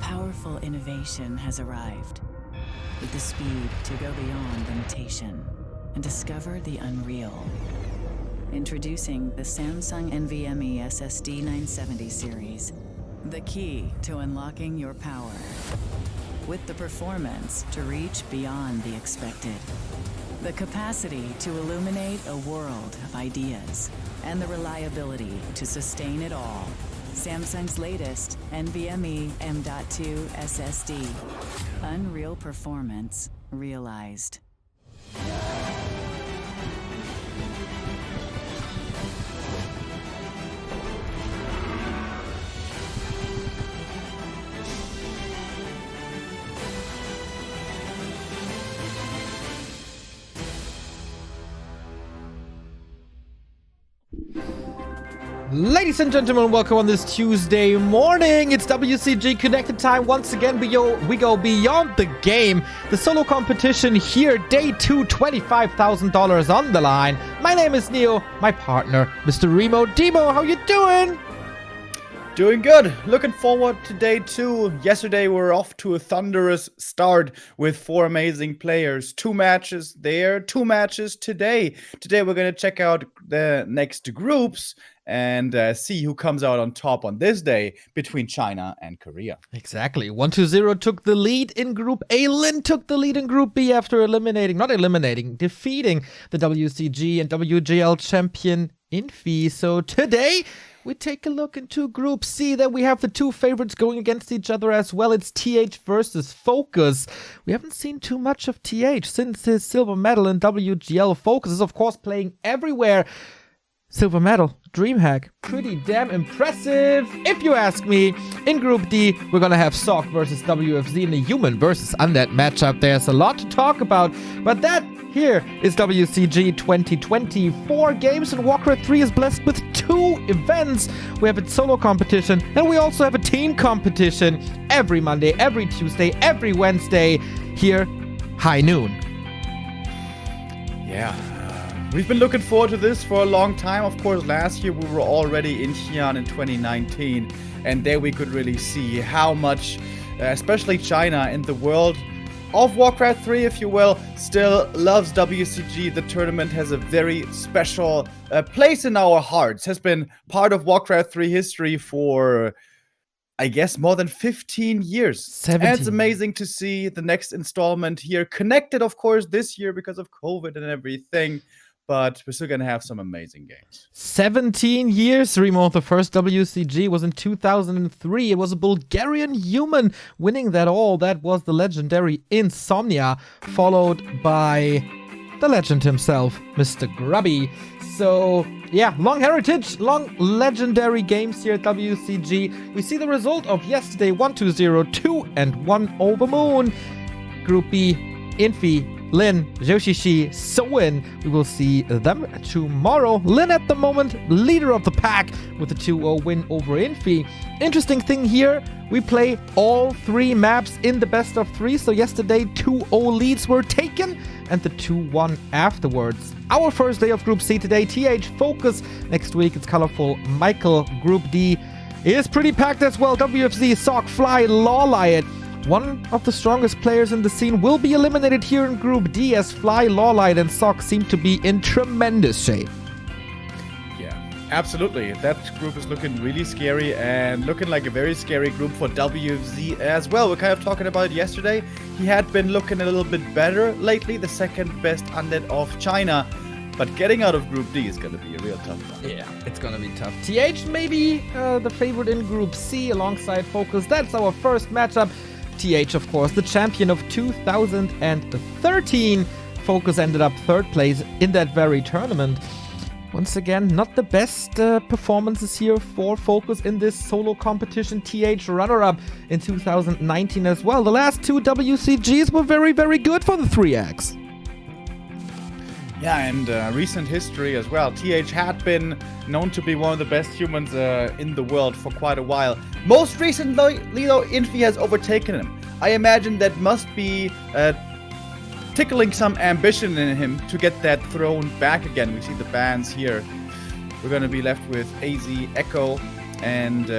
powerful innovation has arrived, with the speed to go beyond limitation and discover the unreal. Introducing the Samsung NVMe SSD 970 series, the key to unlocking your power, with the performance to reach beyond the expected, the capacity to illuminate a world of ideas, and the reliability to sustain it all. Samsung's latest NVMe M.2 SSD. Unreal performance realized. Ladies and gentlemen, welcome on this Tuesday morning. It's WCG Connected Time. Once again, we go beyond the game. The solo competition here, day 2, $25,000 on the line. My name is Neo, my partner, Mr. Remo. Demo, how you doing? Doing good. Looking forward to day 2. Yesterday we were off to a thunderous start with 4 amazing players. 2 matches there, 2 matches today. Today we're going to check out the next groups and see who comes out on top on this day between China and Korea. Exactly. 1-0 took the lead in Group A. Lin took the lead in Group B after defeating the WCG and WGL champion Infi. So today we take a look into Group C. Then we have the 2 favorites going against each other as well. It's TH versus Focus. We haven't seen too much of TH since his silver medal in WGL. Focus is, of course, playing everywhere. Silver medal, DreamHack, pretty damn impressive, if you ask me. In Group D, we're gonna have Sock versus WFZ in a human versus undead matchup. There's a lot to talk about, but that here is WCG 2024 games, and Warcraft 3 is blessed with 2 events. We have a solo competition, and we also have a team competition every Monday, every Tuesday, every Wednesday, here, high noon. Yeah. We've been looking forward to this for a long time. Of course, last year we were already in Xi'an in 2019, and there we could really see how much, especially China in the world of Warcraft 3, if you will, still loves WCG. The tournament has a very special place in our hearts, has been part of Warcraft 3 history for, I guess, more than 15 years. 17. And it's amazing to see the next installment here, connected, of course, this year because of COVID and everything. But we're still going to have some amazing games. 17 years, Remo. The first WCG was in 2003. It was a Bulgarian human winning that all. That was the legendary Insomnia, followed by the legend himself, Mr. Grubby. So, yeah, long heritage, long legendary games here at WCG. We see the result of yesterday, 1-0, 2-1 over Moon. Group B, Infi, Lin, Yoshishi, Soin. We will see them tomorrow. Lin at the moment, leader of the pack with a 2-0 win over Infi. Interesting thing here, we play all 3 maps in the best of 3. So yesterday 2-0 leads were taken and the 2-1 afterwards. Our first day of Group C today, TH Focus. Next week it's colorful Michael. Group D is pretty packed as well. WFZ, Sock, Fly, Lawliot. One of the strongest players in the scene will be eliminated here in Group D as Fly, Lawlight, and Sock seem to be in tremendous shape. Yeah, absolutely. That group is looking really scary and looking like a very scary group for WFZ as well. We're kind of talking about it yesterday. He had been looking a little bit better lately, the second best undead of China. But getting out of Group D is going to be a real tough one. Yeah, it's going to be tough. TH maybe the favorite in Group C alongside Focus. That's our first matchup. TH, of course, the champion of 2013. Focus ended up 3rd place in that very tournament. Once again, not the best performances here for Focus in this solo competition. TH runner-up in 2019 as well. The last 2 WCGs were very, very good for the 3X. Yeah, and recent history as well. TH had been known to be one of the best humans in the world for quite a while. Most recently, though, Infi has overtaken him. I imagine that must be tickling some ambition in him to get that throne back again. We see the bans here. We're going to be left with AZ, Echo, and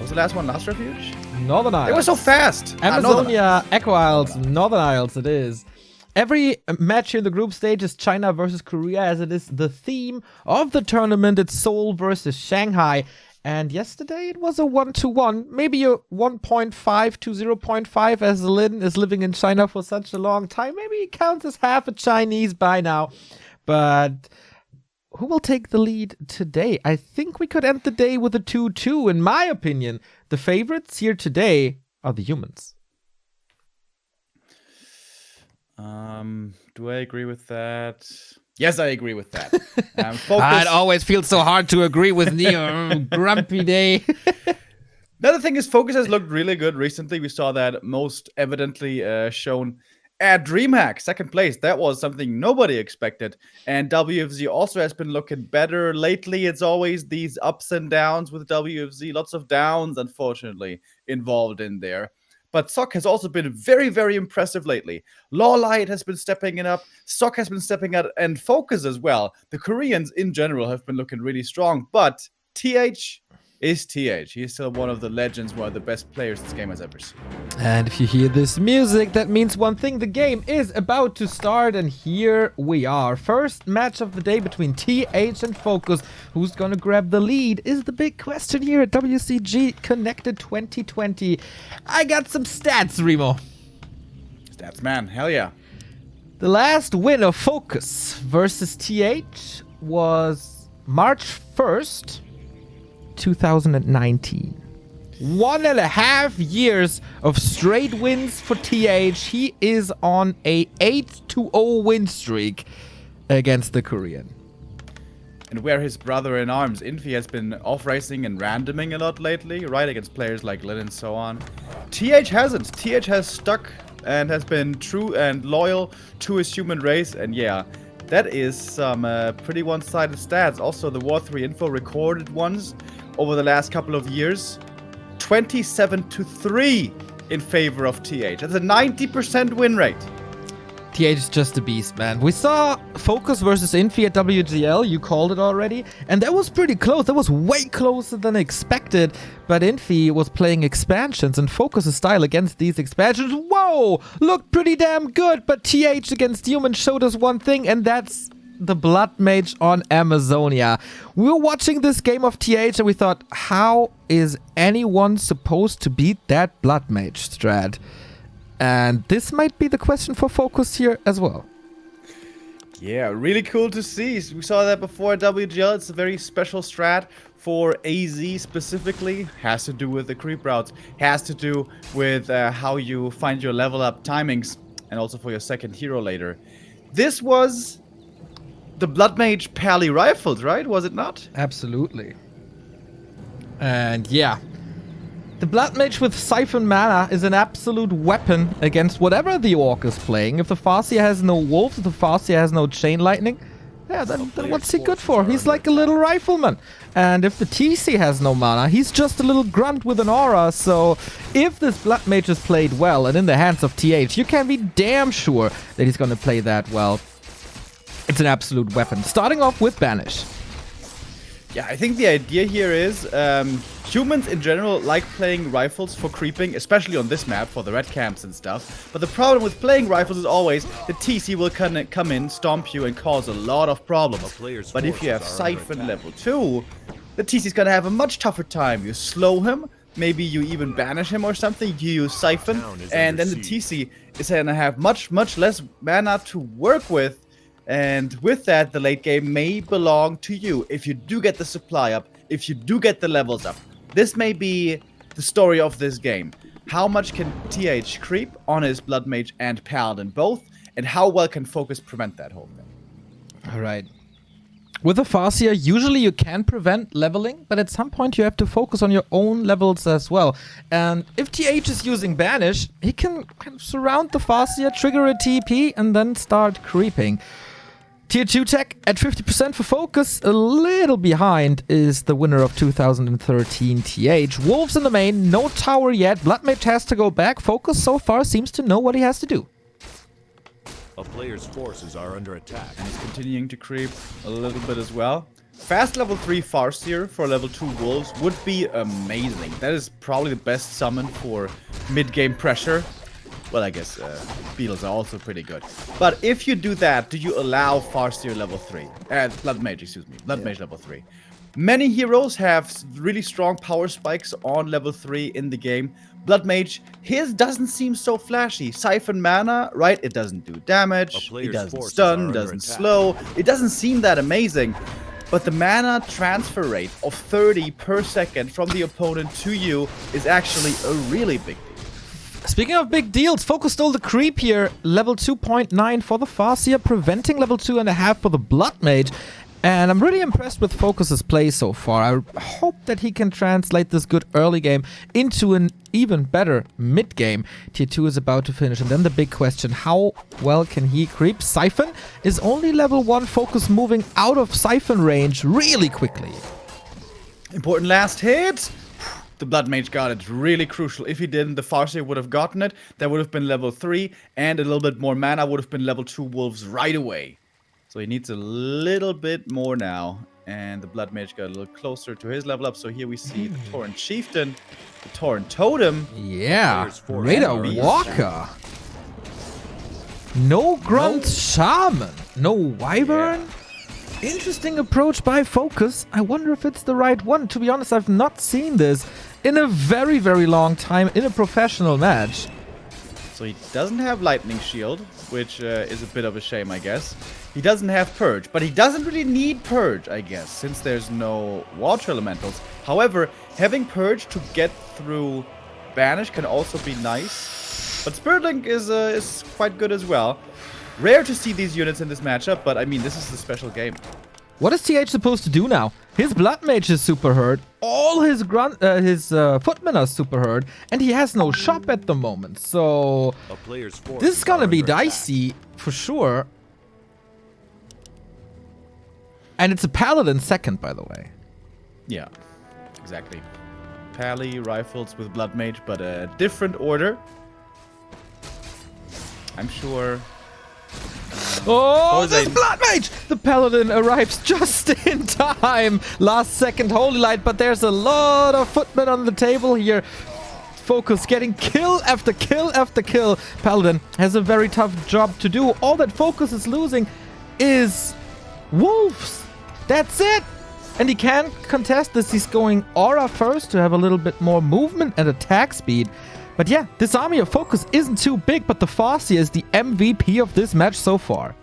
What was the last one? Last Refuge? Northern Isles. They were so fast. Amazonia, Echo Isles, Northern Isles it is. Every match in the group stage is China versus Korea, as it is the theme of the tournament. It's Seoul versus Shanghai. And yesterday it was a 1-1, maybe a 1.5 to 0.5, as Lin is living in China for such a long time. Maybe he counts as half a Chinese by now. But who will take the lead today? I think we could end the day with a 2-2. In my opinion, the favorites here today are the humans. Do I agree with that? Yes, I agree with that. It always feels so hard to agree with Neo. Grumpy day. Another thing is Focus has looked really good recently. We saw that most evidently shown at DreamHack, second place. That was something nobody expected. And WFZ also has been looking better lately. It's always these ups and downs with WFZ. Lots of downs, unfortunately, involved in there. But Sok has also been very, very impressive lately. Lawlight has been stepping it up. Sok has been stepping up, and Focus as well. The Koreans in general have been looking really strong. But TH is TH. He's still one of the legends, one of the best players this game has ever seen. And if you hear this music, that means one thing. The game is about to start, and here we are. First match of the day between TH and Focus. Who's gonna grab the lead is the big question here at WCG Connected 2020. I got some stats, Remo. Stats, man. Hell yeah. The last win of Focus versus TH was March 1st, 2019. 1.5 years of straight wins for TH. He is on a 8-0 win streak against the Korean. And where his brother-in-arms, Infi, has been off-racing and randoming a lot lately, right, against players like Lin and so on. TH hasn't. TH has stuck and has been true and loyal to his human race, and yeah, that is some pretty one-sided stats. Also, the War 3 info recorded ones over the last couple of years, 27-3 in favor of TH. That's a 90% win rate. TH is just a beast, man. We saw Focus versus Infi at WGL, you called it already, and that was pretty close. That was way closer than expected, but Infi was playing expansions, and Focus's style against these expansions, whoa, looked pretty damn good, but TH against Human showed us one thing, and that's the Blood Mage on Amazonia. We were watching this game of TH and we thought, how is anyone supposed to beat that Blood Mage strat? And this might be the question for Focus here as well. Yeah, really cool to see. We saw that before at WGL. It's a very special strat for AZ specifically. Has to do with the creep routes. Has to do with how you find your level up timings. And also for your second hero later. This was the Blood Mage Pally rifles, right? Was it not? Absolutely. And yeah. The Blood Mage with Siphon Mana is an absolute weapon against whatever the Orc is playing. If the Farseer has no Wolves, if the Farseer has no Chain Lightning, yeah, then what's he good for? He's like a little rifleman. And if the TC has no mana, he's just a little grunt with an aura. So if this Blood Mage is played well and in the hands of TH, you can be damn sure that he's going to play that well. It's an absolute weapon. Starting off with Banish. Yeah, I think the idea here is humans in general like playing rifles for creeping, especially on this map for the red camps and stuff. But the problem with playing rifles is always the TC will come in, stomp you, and cause a lot of problems. But if you have Siphon level 2, the TC's gonna have a much tougher time. You slow him, maybe you even banish him or something, you use Siphon, and then the TC is gonna have much less mana to work with. And with that, the late game may belong to you. If you do get the supply up, if you do get the levels up, this may be the story of this game. How much can TH creep on his Blood Mage and Paladin both? And how well can Focus prevent that whole thing? Alright. With a Farseer, usually you can prevent leveling, but at some point you have to focus on your own levels as well. And if TH is using Banish, he can kind of surround the Farseer, trigger a TP, and then start creeping. Tier 2 tech at 50% for Focus, a little behind is the winner of 2013 TH. Wolves in the main, no tower yet, Blood Mage has to go back. Focus so far seems to know what he has to do. A player's forces are under attack. And he's continuing to creep a little bit as well. Fast level 3 Farseer for level 2 Wolves would be amazing. That is probably the best summon for mid-game pressure. Well, I guess Beetles are also pretty good. But if you do that, do you allow Farseer level 3? Blood Mage, excuse me. Blood Mage level 3. Many heroes have really strong power spikes on level 3 in the game. Blood Mage, his doesn't seem so flashy. Siphon mana, right? It doesn't do damage. It doesn't stun, doesn't slow. It doesn't seem that amazing. But the mana transfer rate of 30 per second from the opponent to you is actually a really big deal. Speaking of big deals, Focus stole the creep here. Level 2.9 for the Farseer, preventing level 2.5 for the Blood Mage. And I'm really impressed with Focus's play so far. I hope that he can translate this good early game into an even better mid game. Tier 2 is about to finish. And then the big question, how well can he creep? Siphon is only level 1. Focus moving out of Siphon range really quickly. Important last hit. The Blood Mage got it. Really crucial. If he didn't, the Farseer would have gotten it. That would have been level 3. And a little bit more mana would have been level 2 Wolves right away. So he needs a little bit more now. And the Blood Mage got a little closer to his level up. So here we see the Tauren Chieftain, the Tauren Totem. Yeah, Raider Walker. No Grunt Shaman. No Wyvern. Yeah. Interesting approach by Focus. I wonder if it's the right one. To be honest, I've not seen this in a very, very long time in a professional match. So he doesn't have Lightning Shield, which is a bit of a shame, I guess. He doesn't have Purge, but he doesn't really need Purge, I guess, since there's no Water Elementals. However, having Purge to get through Banish can also be nice. But Spirit Link is quite good as well. Rare to see these units in this matchup, but I mean, this is a special game. What is TH supposed to do now? His Blood Mage is super hurt, all his footmen are super hurt, and he has no shop at the moment. So this is gonna be dicey for sure. And it's a Paladin second, by the way. Yeah, exactly. Pally rifles with Blood Mage, but a different order. I'm sure. Oh, this Blood Mage! The Paladin arrives just in time. Last second Holy Light, but there's a lot of footmen on the table here. Focus getting kill after kill after kill. Paladin has a very tough job to do. All that Focus is losing is wolves. That's it! And he can contest this. He's going Aura first to have a little bit more movement and attack speed. But yeah, this army of Focus isn't too big, but the Farseer is the MVP of this match so far.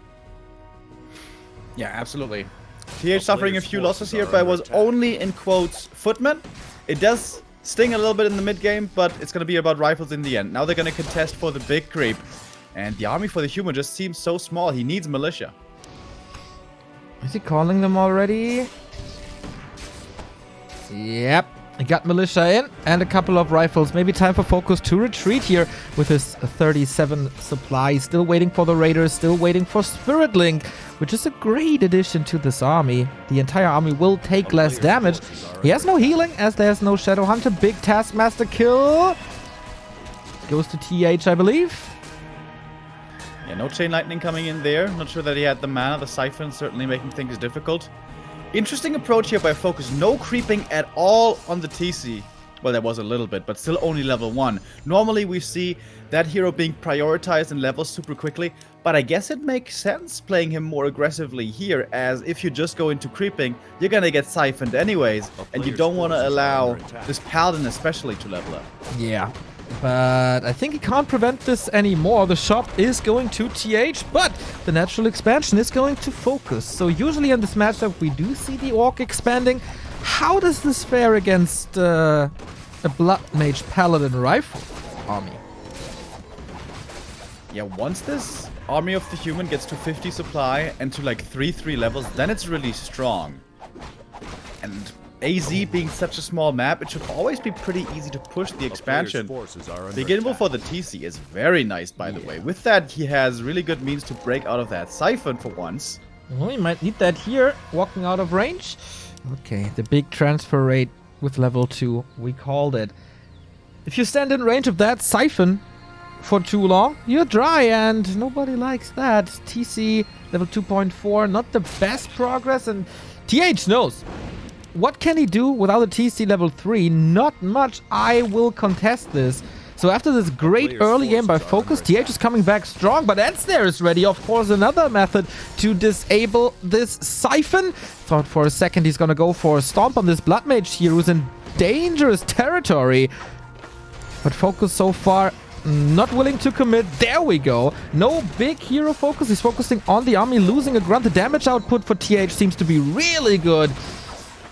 Yeah, absolutely. TH suffering a few losses here, but it was only in quotes footmen. It does sting a little bit in the mid game, but it's going to be about rifles in the end. Now they're going to contest for the big creep. And the army for the human just seems so small. He needs militia. Is he calling them already? Yep. He got militia in and a couple of rifles. Maybe time for Focus to retreat here with his 37 supply. Still waiting for the Raiders. Still waiting for Spirit Link, which is a great addition to this army. The entire army will take less damage. He has no healing as there's no Shadow Hunter. Big Taskmaster kill. Goes to TH, I believe. Yeah, no Chain Lightning coming in there. Not sure that he had the mana. The Siphon certainly making things difficult. Interesting approach here by Focus. No creeping at all on the TC. Well, there was a little bit, but still only level 1. Normally we see that hero being prioritized and levels super quickly, but I guess it makes sense playing him more aggressively here, as if you just go into creeping, you're gonna get siphoned anyways, and you don't want to allow this Paladin especially to level up. Yeah. But I think he can't prevent this anymore. The shop is going to TH, but the natural expansion is going to Focus. So usually in this matchup we do see the Orc expanding. How does this fare against a Blood Mage Paladin rifle army? Yeah, once this army of the human gets to 50 supply and to like 3 levels, then it's really strong. And AZ being such a small map, it should always be pretty easy to push the expansion. The Beginable for the TC is very nice, by the way. With that, he has really good means to break out of that Siphon for once. Well, he might need that here, walking out of range. Okay, the big transfer rate with level 2, we called it. If you stand in range of that Siphon for too long, you're dry, and nobody likes that. TC level 2.4, not the best progress, and TH knows. What can he do without a TC level 3? Not much. I will contest this. So after this great early game by Focus, TH is coming back strong, but Ensnare is ready. Of course, another method to disable this Siphon. Thought for a second he's gonna go for a stomp on this Blood Mage here, who's in dangerous territory. But Focus so far not willing to commit. There we go. No big hero focus. He's focusing on the army, losing a grunt. The damage output for TH seems to be really good.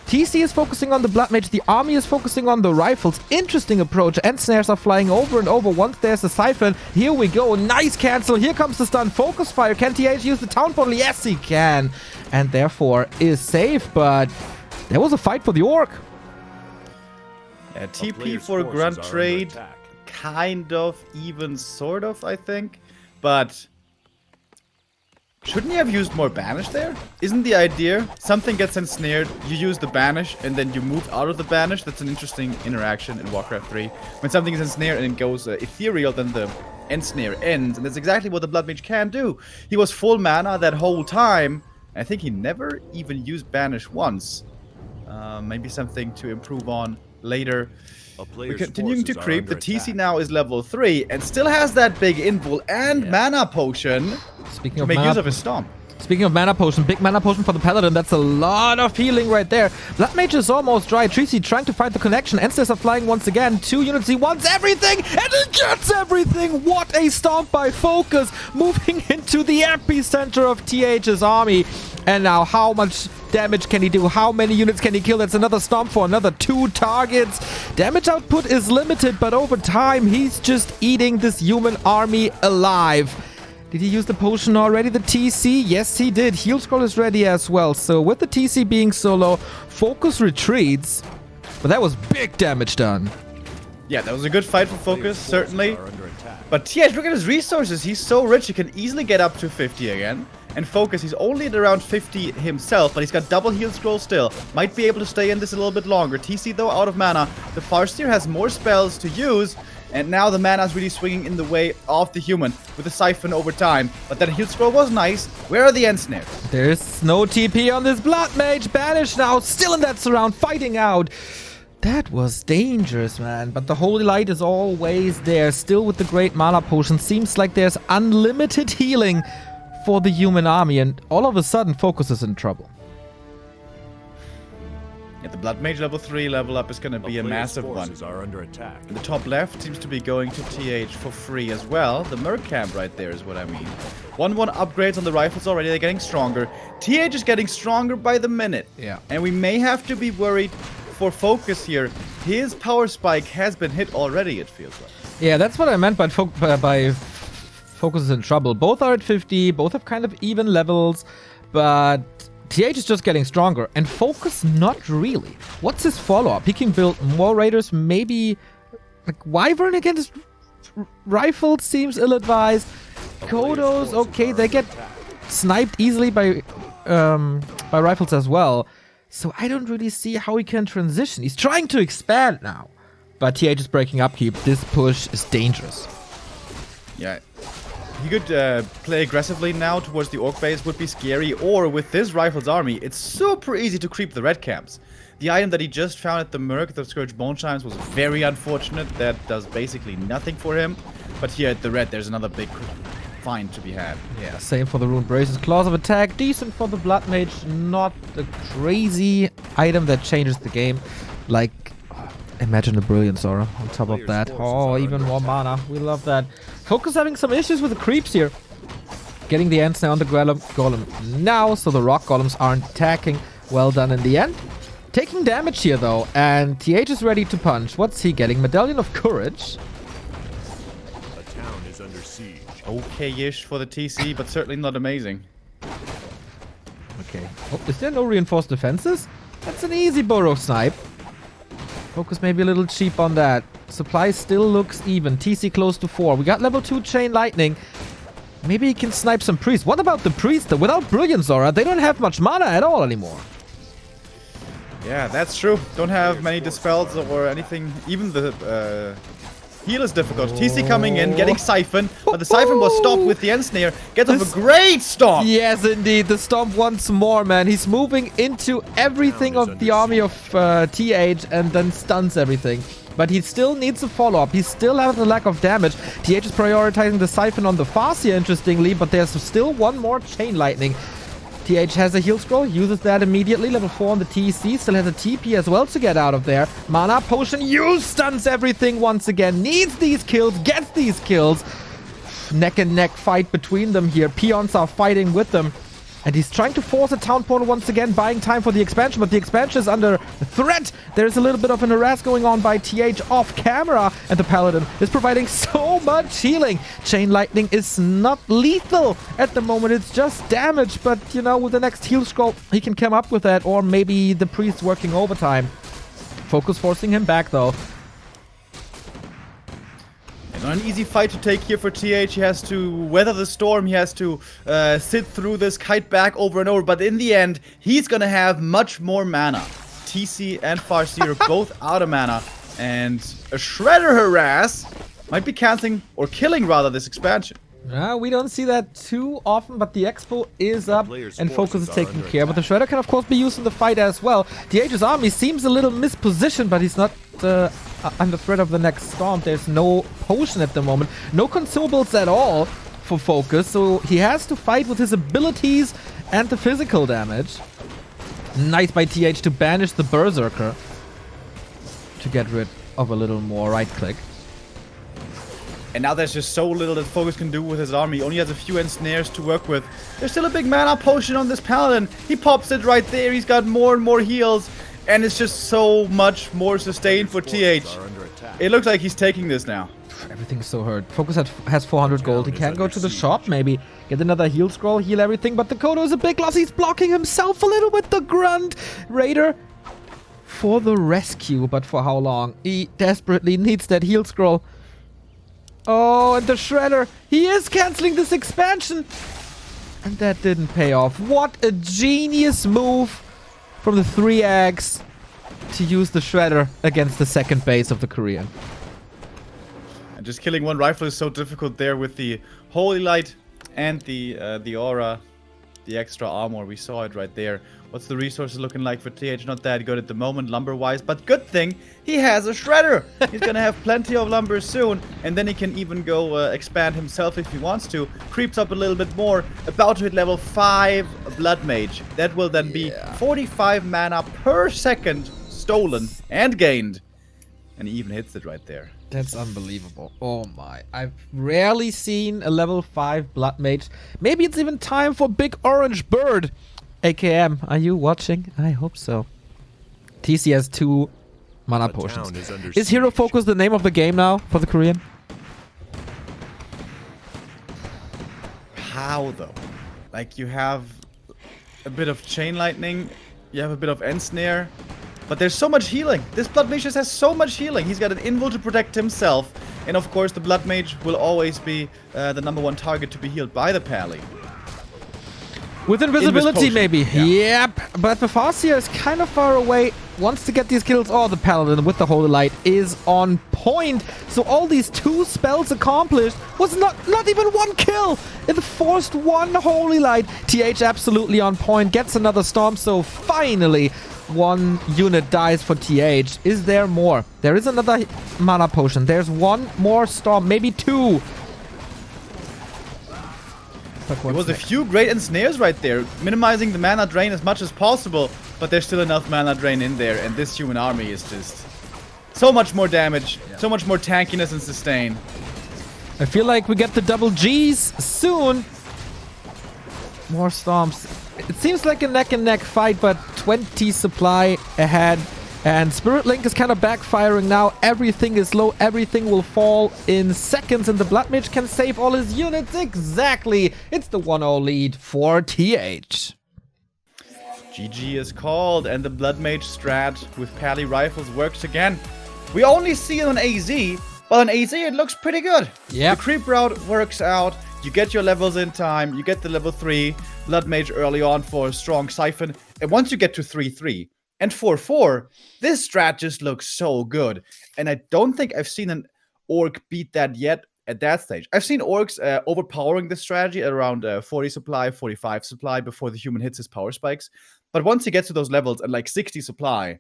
TC is focusing on the Blood Mage. The army is focusing on the rifles. Interesting approach. End snares are flying over and over once there's a Siphon. Here we go. Nice cancel. Here comes the stun. Focus fire. Can TH use the town portal? Yes, he can. And therefore is safe. But there was a fight for the Orc. TP for grunt trade. Kind of, even sort of, I think. But shouldn't you have used more banish there? Isn't the idea something gets ensnared, you use the banish, and then you move out of the banish? That's an interesting interaction in Warcraft 3. When something is ensnared and it goes ethereal, then the ensnare ends, and that's exactly what the Blood Mage can do. He was full mana that whole time. I think he never even used banish once. Maybe something to improve on later. We're continuing to creep. The TC now is level 3 and still has that big invul and mana potion to make use of his stomp. Speaking of mana potion, big mana potion for the Paladin. That's a lot of healing right there. Blood Mage is almost dry. Tracy trying to find the connection. Enstars are flying once again. 2 units. He wants everything, and he gets everything. What a stomp by Focus, moving into the epicenter of TH's army. And now, how much damage can he do? How many units can he kill? That's another stomp for another 2 targets. Damage output is limited, but over time, he's just eating this human army alive. Did he use the potion already? The TC? Yes, he did. Heal scroll is ready as well. So with the TC being so low, Focus retreats. But that was big damage done. Yeah, that was a good fight for Focus, certainly. But TH, look at his resources. He's so rich, he can easily get up to 50 again. And Focus, he's only at around 50 himself, but he's got double heal scroll still. Might be able to stay in this a little bit longer. TC, though, out of mana. The Farseer has more spells to use. And now the mana is really swinging in the way of the human with the Siphon over time. But that heal scroll was nice. Where are the Ensnares? There's no TP on this Blood Mage. Banish now, still in that surround, fighting out. That was dangerous, man. But the Holy Light is always there, still with the great mana potion. Seems like there's unlimited healing for the human army. And all of a sudden, Focus is in trouble. Yeah, the Blood Mage level 3 level up is going to be a massive one. Are under attack. And the top left seems to be going to TH for free as well. The Merc camp right there is what I mean. 1-1 upgrades on the rifles already. They're getting stronger. TH is getting stronger by the minute. Yeah. And we may have to be worried for Focus here. His power spike has been hit already, it feels like. Yeah, that's what I meant by Focus is in trouble. Both are at 50. Both have kind of even levels. But TH is just getting stronger, and Focus not really. What's his follow-up? He can build more raiders, maybe like Wyvern against rifles seems ill-advised. Kodos, okay, they get sniped easily by rifles as well. So I don't really see how he can transition. He's trying to expand now, but TH is breaking upkeep. This push is dangerous. Yeah. He could play aggressively now towards the Orc base, would be scary, or with this Rifles army, it's super easy to creep the red camps. The item that he just found at the Merc, the Scourge Bone Chimes, was very unfortunate. That does basically nothing for him. But here at the red, there's another big find to be had. Yeah, same for the Rune Braces. Claws of Attack, decent for the Blood Mage, not a crazy item that changes the game. Like, imagine the Brilliant Aura on top of that. Oh, even more mana. We love that. Focus having some issues with the creeps here. Getting the Ensnare on the Golem now, so the Rock Golems aren't attacking. Well done in the end. Taking damage here, though, and TH is ready to punch. What's he getting? Medallion of Courage. The town is under siege. Okay-ish for the TC, but certainly not amazing. Okay. Oh, is there no reinforced defenses? That's an easy burrow snipe. Focus maybe a little cheap on that. Supply still looks even. TC close to 4. We got level 2 Chain Lightning. Maybe he can snipe some priests. What about the priests? Without Brilliant Aura, they don't have much mana at all anymore. Yeah, that's true. Don't have many dispels or anything. Even the Heal is difficult. TC coming in, getting Siphon, but the Siphon was stopped with the Ensnare. Gets off a great stomp! Yes, indeed. The stomp once more, man. He's moving into everything of the army of TH and then stuns everything. But he still needs a follow-up. He still has a lack of damage. TH is prioritizing the Siphon on the Farseer, interestingly, but there's still one more Chain Lightning. TH has a heal scroll, uses that immediately. Level 4 on the TC, still has a TP as well to get out of there. Mana Potion, stuns everything once again. Needs these kills, gets these kills. Neck and neck fight between them here. Peons are fighting with them. And he's trying to force a town portal once again, buying time for the expansion, but the expansion is under threat. There's a little bit of an harass going on by TH off camera, and the Paladin is providing so much healing. Chain Lightning is not lethal at the moment, it's just damage, but you know, with the next heal scroll, he can come up with that, or maybe the Priest working overtime. Focus forcing him back though. Not an easy fight to take here for TH. He has to weather the storm. He has to sit through this, kite back over and over. But in the end, he's going to have much more mana. TC and Farseer are both out of mana. And a Shredder harass might be canceling, or killing rather, this expansion. We don't see that too often, but the Expo is up and Focus is taking care. But the Shredder can of course be used in the fight as well. TH's army seems a little mispositioned, but he's not under threat of the next storm. There's no potion at the moment. No consumables at all for Focus, so he has to fight with his abilities and the physical damage. Nice by TH to banish the Berserker to get rid of a little more right click. And now there's just so little that Focus can do with his army. He only has a few ensnares to work with. There's still a big mana potion on this Paladin. He pops it right there. He's got more and more heals. And it's just so much more sustained for TH. It looks like he's taking this now. Everything's so hurt. Focus has 400 gold. He can go to the shop, maybe. Get another heal scroll, heal everything. But the Kodo is a big loss. He's blocking himself a little with the Grunt. Raider for the rescue. But for how long? He desperately needs that heal scroll. Oh, and the Shredder. He is canceling this expansion. And that didn't pay off. What a genius move from the 3X to use the Shredder against the second base of the Korean. And just killing one rifle is so difficult there with the Holy Light and the Aura, the extra armor. We saw it right there. What's the resources looking like for TH? Not that good at the moment, lumber-wise, but good thing he has a Shredder. He's gonna have plenty of lumber soon, and then he can even go expand himself if he wants to. Creeps up a little bit more, about to hit level 5 Blood Mage. That will then be 45 mana per second stolen and gained. And he even hits it right there. That's unbelievable. Oh my. I've rarely seen a level 5 Blood Mage. Maybe it's even time for Big Orange Bird. AKM, are you watching? I hope so. TC has 2 mana potions. Is Hero Focus the name of the game now for the Korean? How though? Like, you have a bit of Chain Lightning, you have a bit of Ensnare, but there's so much healing. This Blood Mage just has so much healing. He's got an invul to protect himself, and of course the Blood Mage will always be the #1 target to be healed by the Pally. With invisibility, maybe. Yeah. Yep. But the Farseer is kind of far away. Wants to get these kills. Oh, the Paladin with the Holy Light is on point. So all these 2 spells accomplished was not even 1 kill. It forced 1 Holy Light. TH absolutely on point. Gets another Storm. So finally, 1 unit dies for TH. Is there more? There is another mana potion. There's 1 more Storm. Maybe 2. There was a few great ensnares right there, minimizing the mana drain as much as possible, but there's still enough mana drain in there, and this human army is just so much more damage, so much more tankiness and sustain. I feel like we get the double Gs soon. More storms. It seems like a neck and neck fight, but 20 supply ahead. And Spirit Link is kind of backfiring now. Everything is low. Everything will fall in seconds. And the Blood Mage can save all his units. Exactly. It's the 1-0 lead for TH. GG is called. And the Blood Mage strat with Pally rifles works again. We only see it on AZ. But on AZ it looks pretty good. Yeah. The creep route works out. You get your levels in time. You get the level 3 Blood Mage early on for a strong Siphon. And once you get to 3-3... and 4-4, this strat just looks so good. And I don't think I've seen an Orc beat that yet at that stage. I've seen Orcs overpowering the strategy at around 40 supply, 45 supply before the human hits his power spikes. But once he gets to those levels at like 60 supply,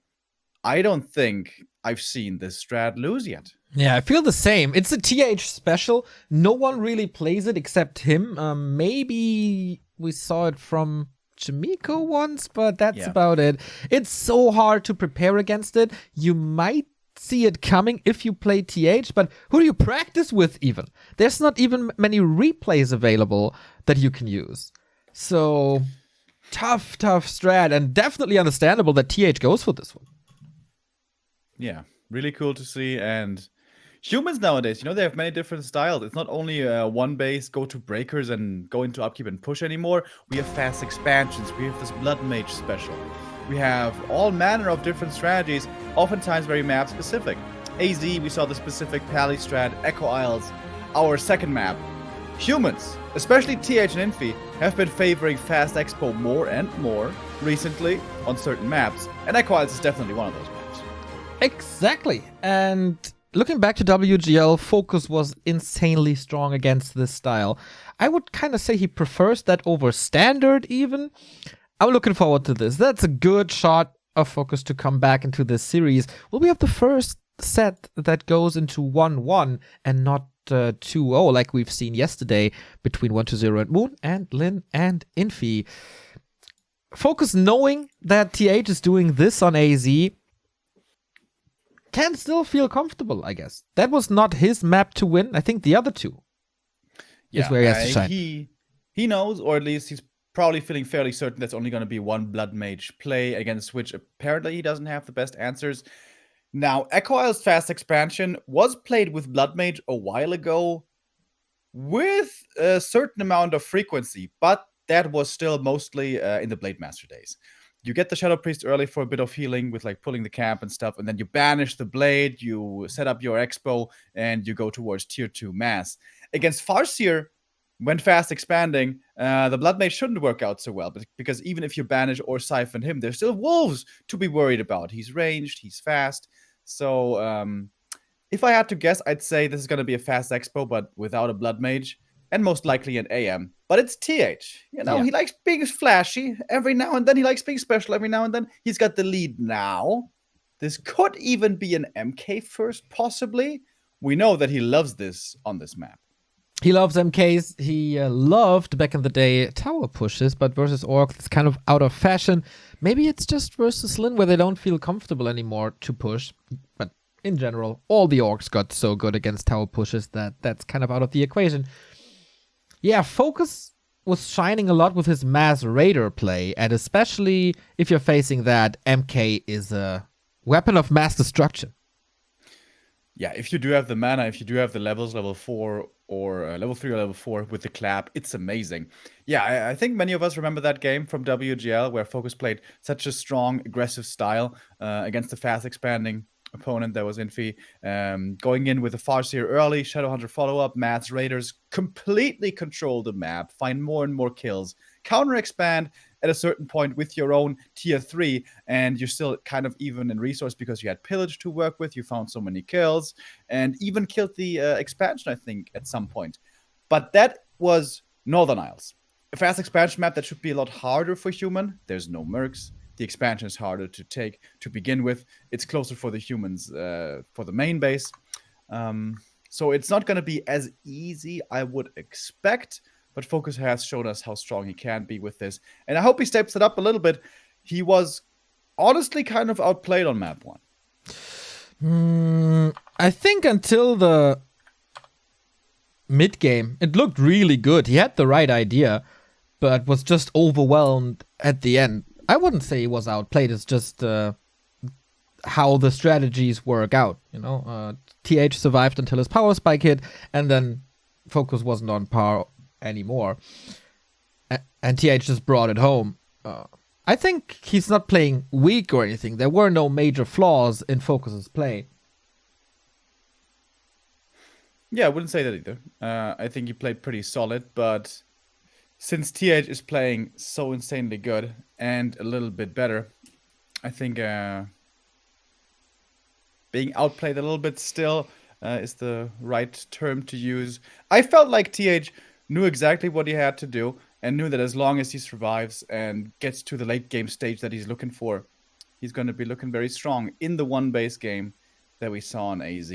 I don't think I've seen this strat lose yet. Yeah, I feel the same. It's a TH special. No one really plays it except him. Maybe we saw it from Jamiko once, but that's about it. It's so hard to prepare against it. You might see it coming if you play TH, but who do you practice with even? There's not even many replays available that you can use. So, tough strat, and definitely understandable that TH goes for this one. Yeah, really cool to see. And humans nowadays, they have many different styles. It's not only one base, go to breakers and go into upkeep and push anymore. We have fast expansions. We have this Blood Mage special. We have all manner of different strategies, oftentimes very map specific. AZ, we saw the specific Pally strat, Echo Isles, our second map. Humans, especially TH and Infi, have been favoring Fast Expo more and more recently on certain maps, and Echo Isles is definitely one of those maps. Exactly. And looking back to WGL, Focus was insanely strong against this style. I would kind of say he prefers that over Standard even. I'm looking forward to this. That's a good shot of Focus to come back into this series. Will we have the first set that goes into 1-1 and not 2-0 like we've seen yesterday between 1-0 and Moon and Lin and Infi? Focus knowing that TH is doing this on AZ can still feel comfortable, I guess. That was not his map to win. I think the other two is where he has to shine. He knows, or at least he's probably feeling fairly certain that's only going to be one Blood Mage play, against which apparently he doesn't have the best answers. Now, Echo Isle's fast expansion was played with Blood Mage a while ago with a certain amount of frequency, but that was still mostly in the Blade Master days. You get the Shadow Priest early for a bit of healing with like pulling the camp and stuff, and then you banish the Blade, you set up your Expo, and you go towards Tier 2 Mass. Against Farseer, when fast expanding, the Blood Mage shouldn't work out so well, because even if you banish or siphon him, there's still wolves to be worried about. He's ranged, he's fast. So if I had to guess, I'd say this is going to be a fast Expo, but without a Blood Mage, and most likely an AM. But it's TH. He likes being flashy every now and then. He likes being special every now and then. He's got the lead now. This could even be an MK first, possibly. We know that he loves this on this map. He loves MKs. He loved, back in the day, tower pushes, but versus Orc, it's kind of out of fashion. Maybe it's just versus Lin where they don't feel comfortable anymore to push. But in general, all the Orcs got so good against tower pushes that that's kind of out of the equation. Yeah, Focus was shining a lot with his Mass Raider play, and especially if you're facing that, MK is a weapon of mass destruction. Yeah, if you do have the mana, if you do have the levels, level 4 or level 3 or level 4 with the clap, it's amazing. Yeah, I think many of us remember that game from WGL where Focus played such a strong, aggressive style against the fast expanding opponent that was Infi, going in with a Farseer early, Shadowhunter follow-up, Mass Raiders completely control the map, find more and more kills, counter expand at a certain point with your own tier 3, and you're still kind of even in resource because you had Pillage to work with, you found so many kills, and even killed the expansion, I think, at some point. But that was Northern Isles. A fast expansion map that should be a lot harder for human. There's no mercs. The expansion is harder to take to begin with. It's closer for the humans for the main base. So it's not going to be as easy, I would expect. But Focus has shown us how strong he can be with this. And I hope he steps it up a little bit. He was honestly kind of outplayed on map 1. I think until the mid-game, it looked really good. He had the right idea, but was just overwhelmed at the end. I wouldn't say he was outplayed. It's just how the strategies work out. TH survived until his power spike hit, and then Focus wasn't on par anymore. And TH just brought it home. I think he's not playing weak or anything. There were no major flaws in Focus's play. Yeah, I wouldn't say that either. I think he played pretty solid, but since TH is playing so insanely good and a little bit better, I think being outplayed a little bit still. is the right term to use. I felt like TH knew exactly what he had to do and knew that as long as he survives and gets to the late game stage that he's looking for, he's going to be looking very strong in the one base game that we saw on AZ.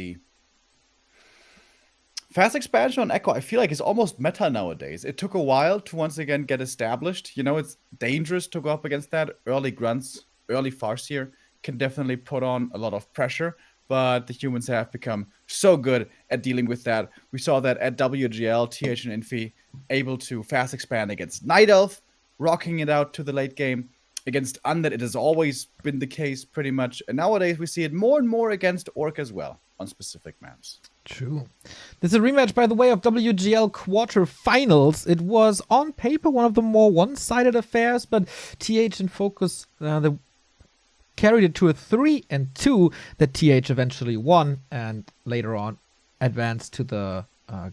Fast expansion on Echo, I feel like, is almost meta nowadays. It took a while to once again get established. You know, it's dangerous to go up against that. Early grunts, early Farseer can definitely put on a lot of pressure, but the humans have become so good at dealing with that. We saw that at WGL, TH and Infi able to fast expand against Night Elf, rocking it out to the late game. Against Undead, it has always been the case pretty much. And nowadays, we see it more and more against Orc as well on specific maps. True. This is a rematch, by the way, of WGL quarterfinals. It was on paper one of the more one-sided affairs, but TH and Focus they carried it to a 3-2 that TH eventually won and later on advanced to the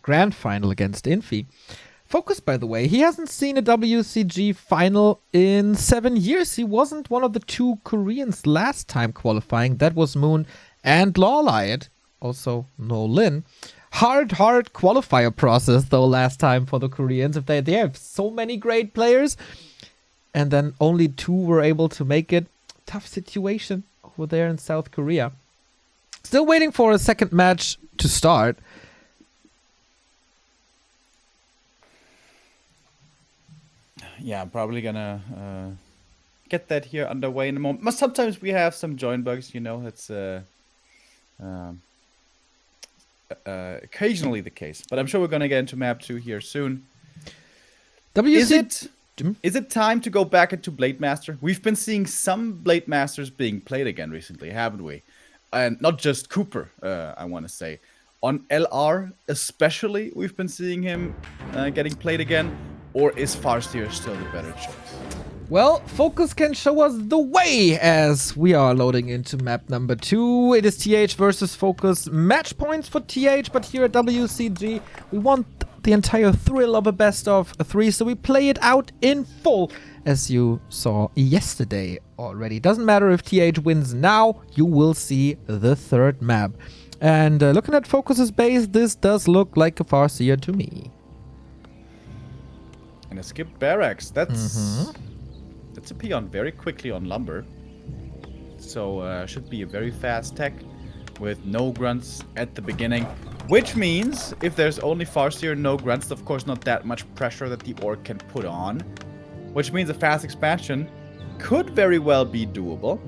grand final against Infi. Focus, by the way, he hasn't seen a WCG final in 7 years. He wasn't one of the 2 Koreans last time qualifying. That was Moon and Lawliot. Also, No Lin. Hard qualifier process, though, last time for the Koreans. If they have so many great players, and then only 2 were able to make it. Tough situation over there in South Korea. Still waiting for a second match to start. Yeah, I'm probably gonna get that here underway in a moment. But sometimes we have some join bugs, you know. It's occasionally the case. But I'm sure we're gonna get into map 2 here soon. Is it time to go back into Blade Master? We've been seeing some Blade Masters being played again recently, haven't we? And not just Cooper, I want to say. On LR especially, we've been seeing him getting played again. Or is Farseer still the better choice? Well, Focus can show us the way as we are loading into map number 2. It is TH versus Focus. Match points for TH, but here at WCG, we want the entire thrill of a best of 3, so we play it out in full, as you saw yesterday already. Doesn't matter if TH wins now, you will see the third map. And looking at Focus's base, this does look like a Farseer to me. And a skip barracks. That's a peon very quickly on lumber. So should be a very fast tech with no grunts at the beginning. Which means if there's only Farseer, no grunts, of course not that much pressure that the Orc can put on. Which means a fast expansion could very well be doable.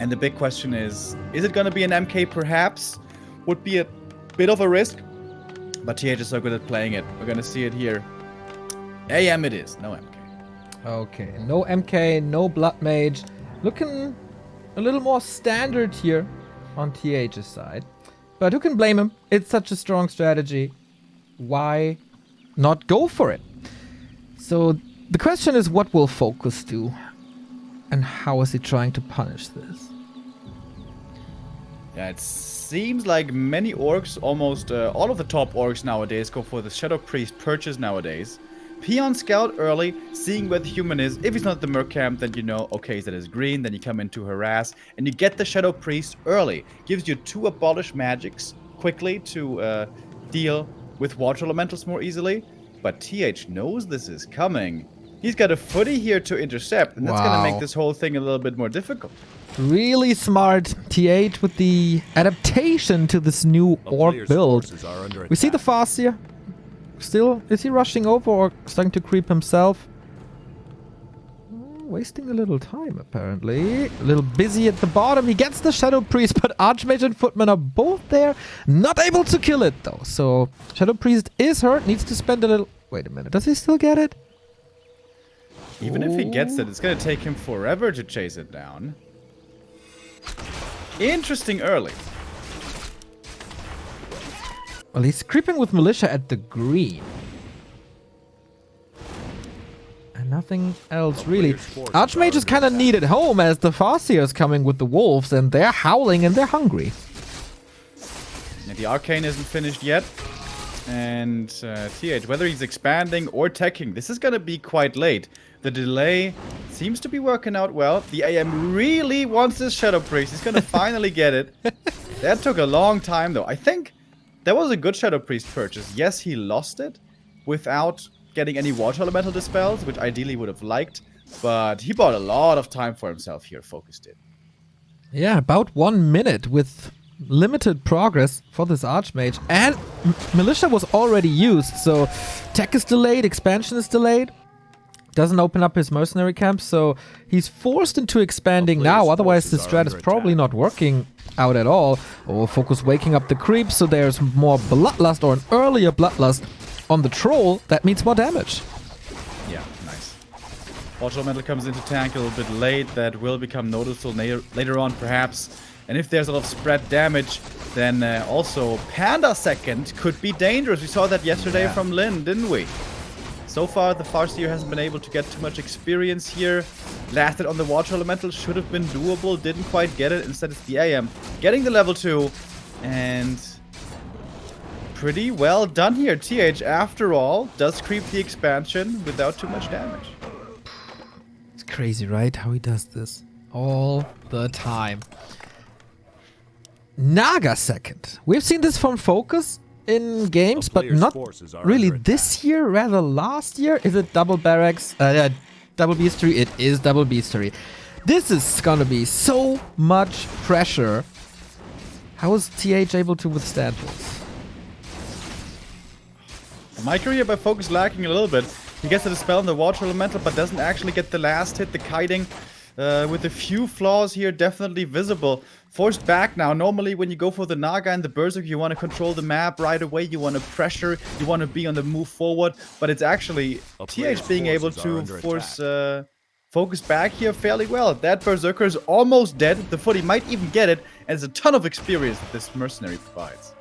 And the big question is it going to be an MK perhaps? Would be a bit of a risk. But TH is so good at playing it. We're going to see it here. AM it is, no MK. Okay, no MK, no Blood Mage. Looking a little more standard here on TH's side. But who can blame him? It's such a strong strategy. Why not go for it? So the question is, what will Focus do? And how is he trying to punish this? Yeah, it seems like many orcs, almost all of the top orcs nowadays, go for the Shadow Priest purchase nowadays. Peon scout early, seeing where the human is. If he's not the Merc camp, then you know, okay, that is green. Then you come in to harass, and you get the Shadow Priest early. Gives you 2 abolish magics quickly to deal with water elementals more easily. But TH knows this is coming. He's got a footy here to intercept, and that's going to make this whole thing a little bit more difficult. Really smart TH with the adaptation to this new Orc build. We see the Farseer. Still, is he rushing over or starting to creep himself? Wasting a little time, apparently. A little busy at the bottom. He gets the Shadow Priest, but Archmage and Footman are both there. Not able to kill it, though. So, Shadow Priest is hurt. Needs to spend a little... Wait a minute. Does he still get it? Even if he gets it, it's going to take him forever to chase it down. Interesting early. Well, he's creeping with Militia at the green. And nothing else, really. Archmage is kind of needed home as the Farseer is coming with the wolves, and they're howling and they're hungry. And the Arcane isn't finished yet. And TH, whether he's expanding or teching, this is going to be quite late. The delay seems to be working out well. The AM really wants this Shadow Priest. He's going to finally get it. That took a long time, though. I think that was a good Shadow Priest purchase. Yes, he lost it without getting any Water Elemental dispels, which ideally would have liked. But he bought a lot of time for himself here, Focus did. Yeah, about 1 minute with limited progress for this Archmage. And Militia was already used, so tech is delayed, expansion is delayed. Doesn't open up his mercenary camp, so he's forced into expanding now. Otherwise, the strat is probably not working out at all. Or Focus waking up the creeps, so there's more Bloodlust or an earlier Bloodlust on the Troll. That means more damage. Yeah, nice. Water Elemental comes into tank a little bit late. That will become noticeable later on, perhaps. And if there's a lot of spread damage, then also Panda second could be dangerous. We saw that yesterday from Lin, didn't we? So far, the Farseer hasn't been able to get too much experience here. Lasted on the Water Elemental, should have been doable, didn't quite get it. Instead, it's the AM getting the level 2. And pretty well done here. TH, after all, does creep the expansion without too much damage. It's crazy, right? How he does this all the time. Naga second. We've seen this from Focus in games, but not really this year, rather last year. Is it double barracks? Double beastery? It is double beastery. This is gonna be so much pressure. How is TH able to withstand this? My career by Focus lacking a little bit. He gets the dispel on the Water Elemental, but doesn't actually get the last hit, the kiting. With a few flaws here definitely visible. Forced back now. Normally when you go for the Naga and the Berserk, you want to control the map right away. You want to pressure. You want to be on the move forward. But it's actually TH being able to force Focus back here fairly well. That Berserker is almost dead. The footy might even get it. And there's a ton of experience that this mercenary provides.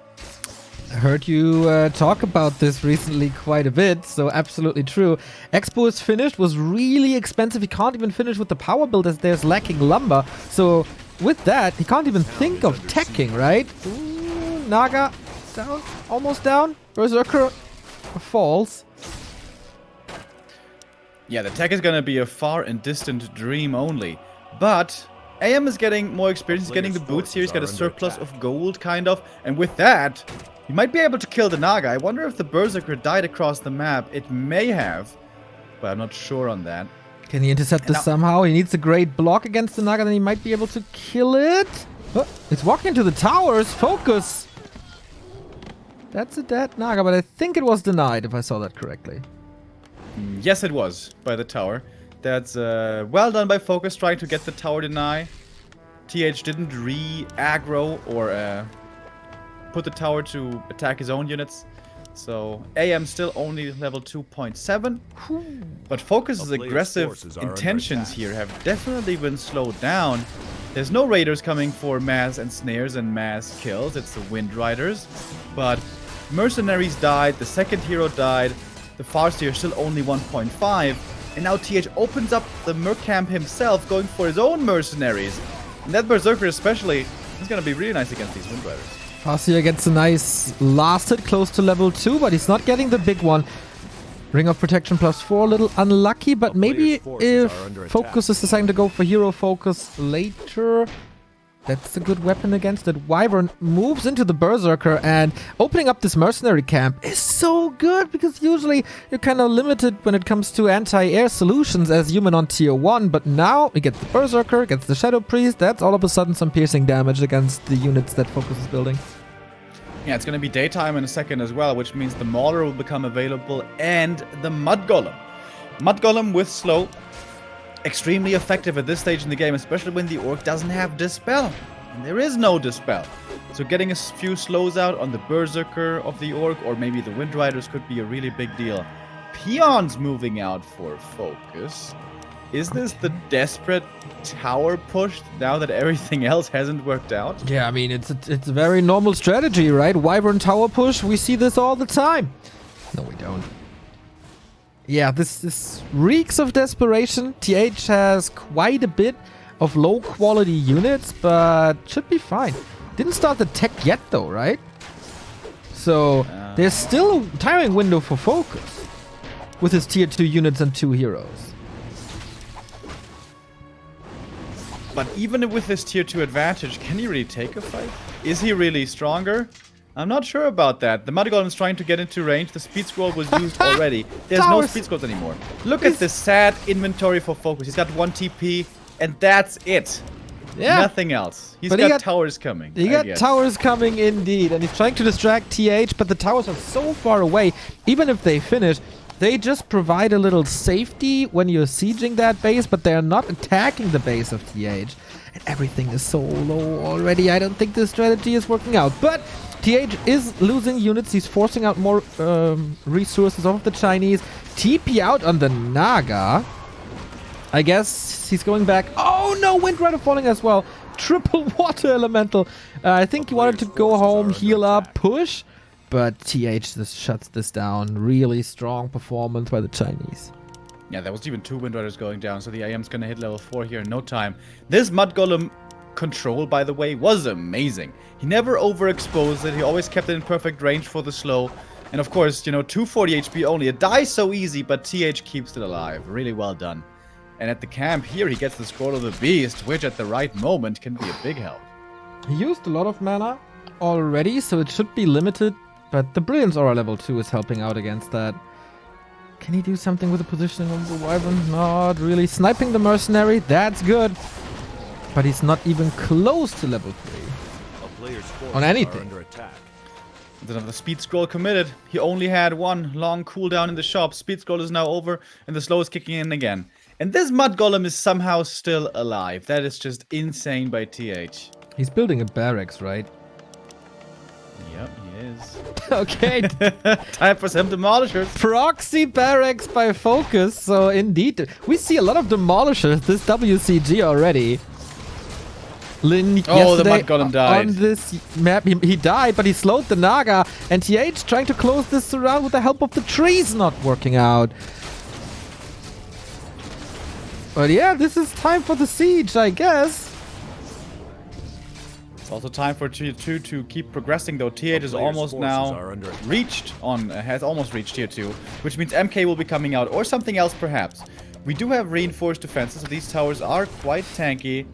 I heard you talk about this recently quite a bit, so absolutely true. Expo is finished, was really expensive. He can't even finish with the power build as there's lacking lumber. So with that, he can't even think of teching, right? Ooh, Naga down, almost down. Berserker falls. Yeah, the tech is going to be a far and distant dream only. But AM is getting more experience. He's getting the boots here. He's got a surplus of gold, kind of. And with that, he might be able to kill the Naga. I wonder if the Berserker died across the map. It may have, but I'm not sure on that. Can he intercept this somehow? He needs a great block against the Naga, then he might be able to kill it. Oh, it's walking into the towers. Focus. That's a dead Naga, but I think it was denied, if I saw that correctly. Yes, it was, by the tower. That's well done by Focus, trying to get the tower deny. TH didn't re-aggro or put the tower to attack his own units. So AM still only level 2.7. But Focus's aggressive intentions here have definitely been slowed down. There's no raiders coming for mass and snares and mass kills. It's the Wind Riders. But mercenaries died. The second hero died. The Farseer still only 1.5. And now TH opens up the Merc camp himself, going for his own mercenaries. And that Berserker especially is going to be really nice against these Wind Riders. Farseer gets a nice last hit close to level 2, but he's not getting the big one. Ring of Protection +4, a little unlucky, but maybe if Focus is deciding to go for Hero Focus later, that's a good weapon against it. Wyvern moves into the Berserker, and opening up this mercenary camp is so good, because usually you're kind of limited when it comes to anti-air solutions as human on tier 1, but now we get the Berserker, gets the Shadow Priest. That's all of a sudden some piercing damage against the units that Focus is building. Yeah, it's going to be daytime in a second as well, which means the Mauler will become available, and the Mud Golem. Mud Golem with slow. Extremely effective at this stage in the game, especially when the Orc doesn't have Dispel. And there is no Dispel. So getting a few slows out on the Berserker of the Orc, or maybe the Wind Riders, could be a really big deal. Peons moving out for Focus. Is this the desperate tower push now that everything else hasn't worked out? Yeah, I mean, it's a very normal strategy, right? Wyvern tower push, we see this all the time. No, we don't. Yeah, this reeks of desperation. TH has quite a bit of low-quality units, but should be fine. Didn't start the tech yet, though, right? So There's still a timing window for Focus with his tier 2 units and 2 heroes. But even with this tier 2 advantage, can he really take a fight? Is he really stronger? I'm not sure about that. The Mud Golem is trying to get into range. The speed scroll was used already. There's no speed scrolls anymore. Look at this sad inventory for Focus. He's got 1 TP, and that's it. Yeah. Nothing else. He's got towers coming. He got towers coming indeed, and he's trying to distract TH, but the towers are so far away. Even if they finish, they just provide a little safety when you're sieging that base, but they're not attacking the base of TH. And everything is so low already. I don't think this strategy is working out. But TH is losing units. He's forcing out more resources off of the Chinese. TP out on the Naga. I guess he's going back. Oh no, Wind Rider falling as well. Triple water elemental. I think he wanted to go home, heal up, push. But TH just shuts this down. Really strong performance by the Chinese. Yeah, there was even 2 Wind Riders going down, so the AM's gonna hit level 4 here in no time. This Mud Golem control, by the way, was amazing. He never overexposed it. He always kept it in perfect range for the slow. And of course, you know, 240 HP only. It dies so easy, but TH keeps it alive. Really well done. And at the camp here, he gets the Scroll of the Beast, which at the right moment can be a big help. He used a lot of mana already, so it should be limited. But the Brilliance Aura level 2 is helping out against that. Can he do something with the positioning of the Wyvern? Not really. Sniping the Mercenary, that's good. But he's not even close to level 3. A player's forces on anything. are under attack. The speed scroll committed. He only had 1 long cooldown in the shop. Speed scroll is now over, and the slow is kicking in again. And this Mud Golem is somehow still alive. That is just insane by TH. He's building a barracks, right? Yep, he is. Okay. Time for some demolishers. Proxy barracks by Focus. So indeed, we see a lot of demolishers this WCG already. Lin the Mud Golem died. On this map, he died, but he slowed the Naga. And TH trying to close this around with the help of the trees not working out. But yeah, this is time for the siege, I guess. It's also time for tier 2 to keep progressing, though. TH is almost now has almost reached tier 2, which means MK will be coming out, or something else perhaps. We do have reinforced defenses, so these towers are quite tanky,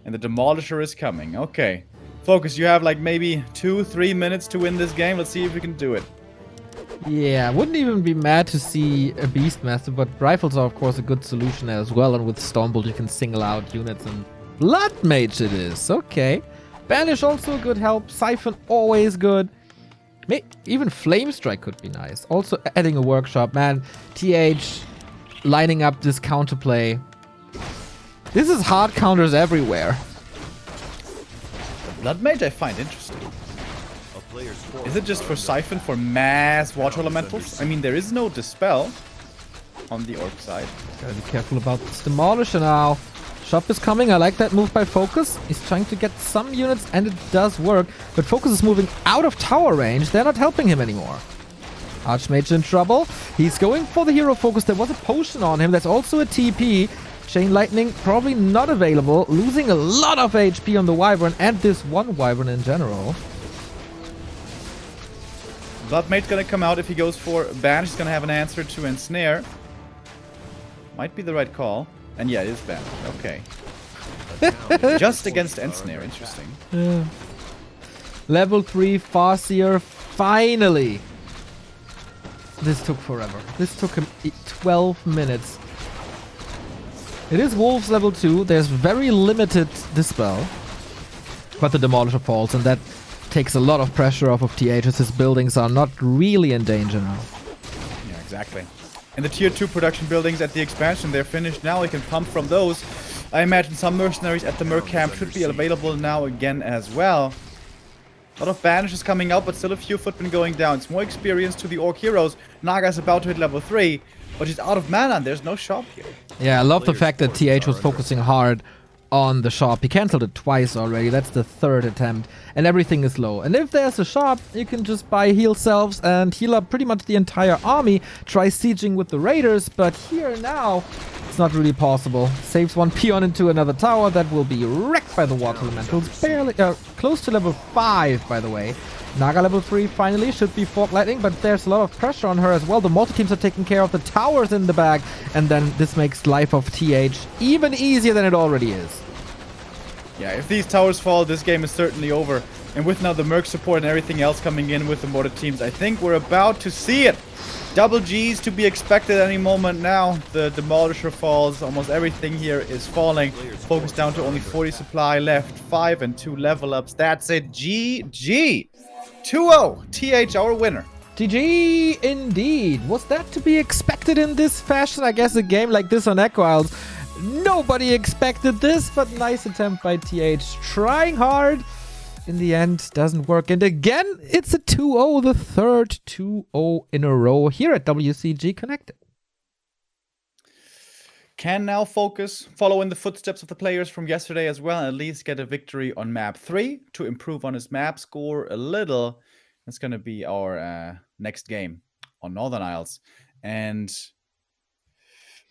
and the Demolisher is coming. Okay. Focus, you have like maybe 2-3 minutes to win this game. Let's see if we can do it. Yeah, I wouldn't even be mad to see a Beastmaster, but rifles are of course a good solution as well, and with Stormbolt you can single out units, and Blood Mage it is. Okay. Banish also a good help. Siphon always good. Even Flame Strike could be nice. Also adding a workshop. Man, TH lining up this counterplay. This is hard counters everywhere. The Blood Mage I find interesting. Is it just for Siphon for mass water elementals? I mean, there is no Dispel on the Orc side. Gotta be careful about this Demolisher now. Shop is coming. I like that move by Focus. He's trying to get some units, and it does work. But Focus is moving out of tower range. They're not helping him anymore. Archmage in trouble. He's going for the hero Focus. There was a potion on him. There's also a TP. Chain Lightning probably not available. Losing a lot of HP on the Wyvern, and this one Wyvern in general. Bloodmage's gonna come out if he goes for Banish. He's gonna have an answer to Ensnare. Might be the right call. And yeah, it is Banish. Okay. Just against Ensnare. Interesting. Yeah. Level 3 Farseer. Finally. This took forever. This took him 12 minutes. It is Wolves level 2. There's very limited Dispel. But the Demolisher falls, and that takes a lot of pressure off of TH, as his buildings are not really in danger now. Yeah, exactly. And the tier 2 production buildings at the expansion, they're finished now. He can pump from those. I imagine some mercenaries at the Merc camp should be available now again as well. A lot of banishes coming out, but still a few footmen going down. It's more experience to the Orc heroes. Naga's about to hit level 3, but he's out of mana and there's no shop here. Yeah, I love the fact that TH was focusing hard on the shop. He cancelled it twice already. That's the 3rd attempt. And everything is low. And if there's a shop, you can just buy heal selves and heal up pretty much the entire army. Try sieging with the raiders. But here now, It's not really possible. Saves one peon into another tower that will be wrecked by the water elementals. Barely, close to level 5, by the way. Naga level 3 finally should be Fork Lightning, but there's a lot of pressure on her as well. The multi-teams are taking care of the towers in the back, and then this makes life of TH even easier than it already is. Yeah, if these towers fall, this game is certainly over. And with now the Merc support and everything else coming in with the mortar teams, I think we're about to see it. Double G's to be expected any moment now. The Demolisher falls. Almost everything here is falling. Focus down to only 40 supply left. 5 and 2 level ups. That's it. GG. 2-0. TH, our winner. GG indeed. Was that to be expected in this fashion? I guess a game like this on Echo Isles, nobody expected this, but nice attempt by TH. Trying hard. In the end, doesn't work. And again, it's a 2-0, the third 2-0 in a row here at WCG Connected. Can now focus, follow in the footsteps of the players from yesterday as well, and at least get a victory on map 3 to improve on his map score a little. That's going to be our next game on Northern Isles. And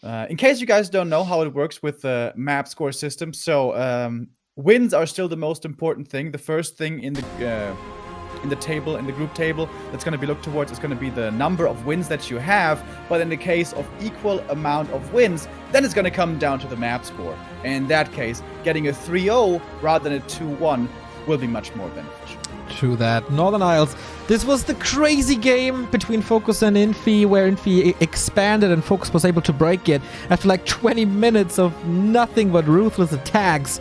in case you guys don't know how it works with the map score system, so wins are still the most important thing. The first thing in the table, in the group table, that's going to be looked towards is going to be the number of wins that you have. But in the case of equal amount of wins, then it's going to come down to the map score. And in that case, getting a 3-0 rather than a 2-1 will be much more beneficial. True that. Northern Isles, this was the crazy game between Focus and Infi, where Infi expanded and Focus was able to break it after like 20 minutes of nothing but ruthless attacks.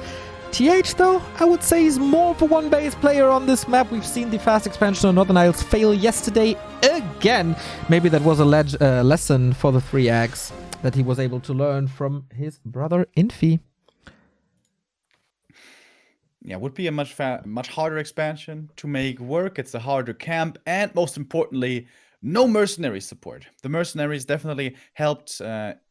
TH, though, I would say he's more of a one-base player on this map. We've seen the fast expansion on Northern Isles fail yesterday again. Maybe that was a lesson for the 3X that he was able to learn from his brother Infi. Yeah, would be a much harder expansion to make work. It's a harder camp, and most importantly, no mercenary support. The mercenaries definitely helped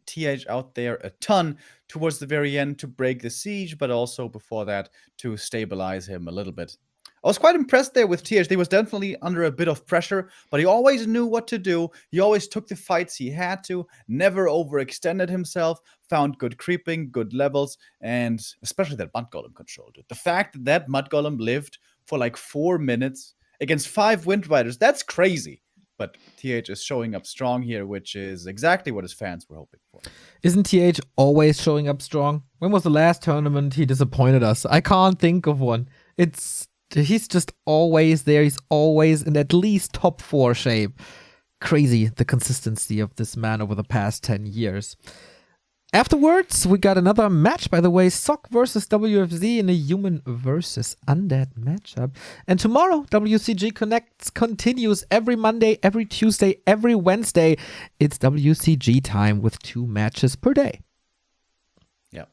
TH out there a ton towards the very end to break the siege, but also before that to stabilize him a little bit. I was quite impressed there with TH. He was definitely under a bit of pressure, but he always knew what to do. He always took the fights he had to, never overextended himself, found good creeping, good levels, and especially that Mud Golem controlled it. The fact that that Mud Golem lived for like 4 minutes against 5 Wind Riders, that's crazy. But TH is showing up strong here, which is exactly what his fans were hoping for. Isn't TH always showing up strong? When was the last tournament he disappointed us? I can't think of one. He's just always there. He's always in at least top 4 shape. Crazy, the consistency of this man over the past 10 years. Afterwards, we got another match, by the way, Sock versus WFZ in a human versus undead matchup. And tomorrow, WCG Connects continues every Monday, every Tuesday, every Wednesday. It's WCG time with 2 matches per day. Yeah.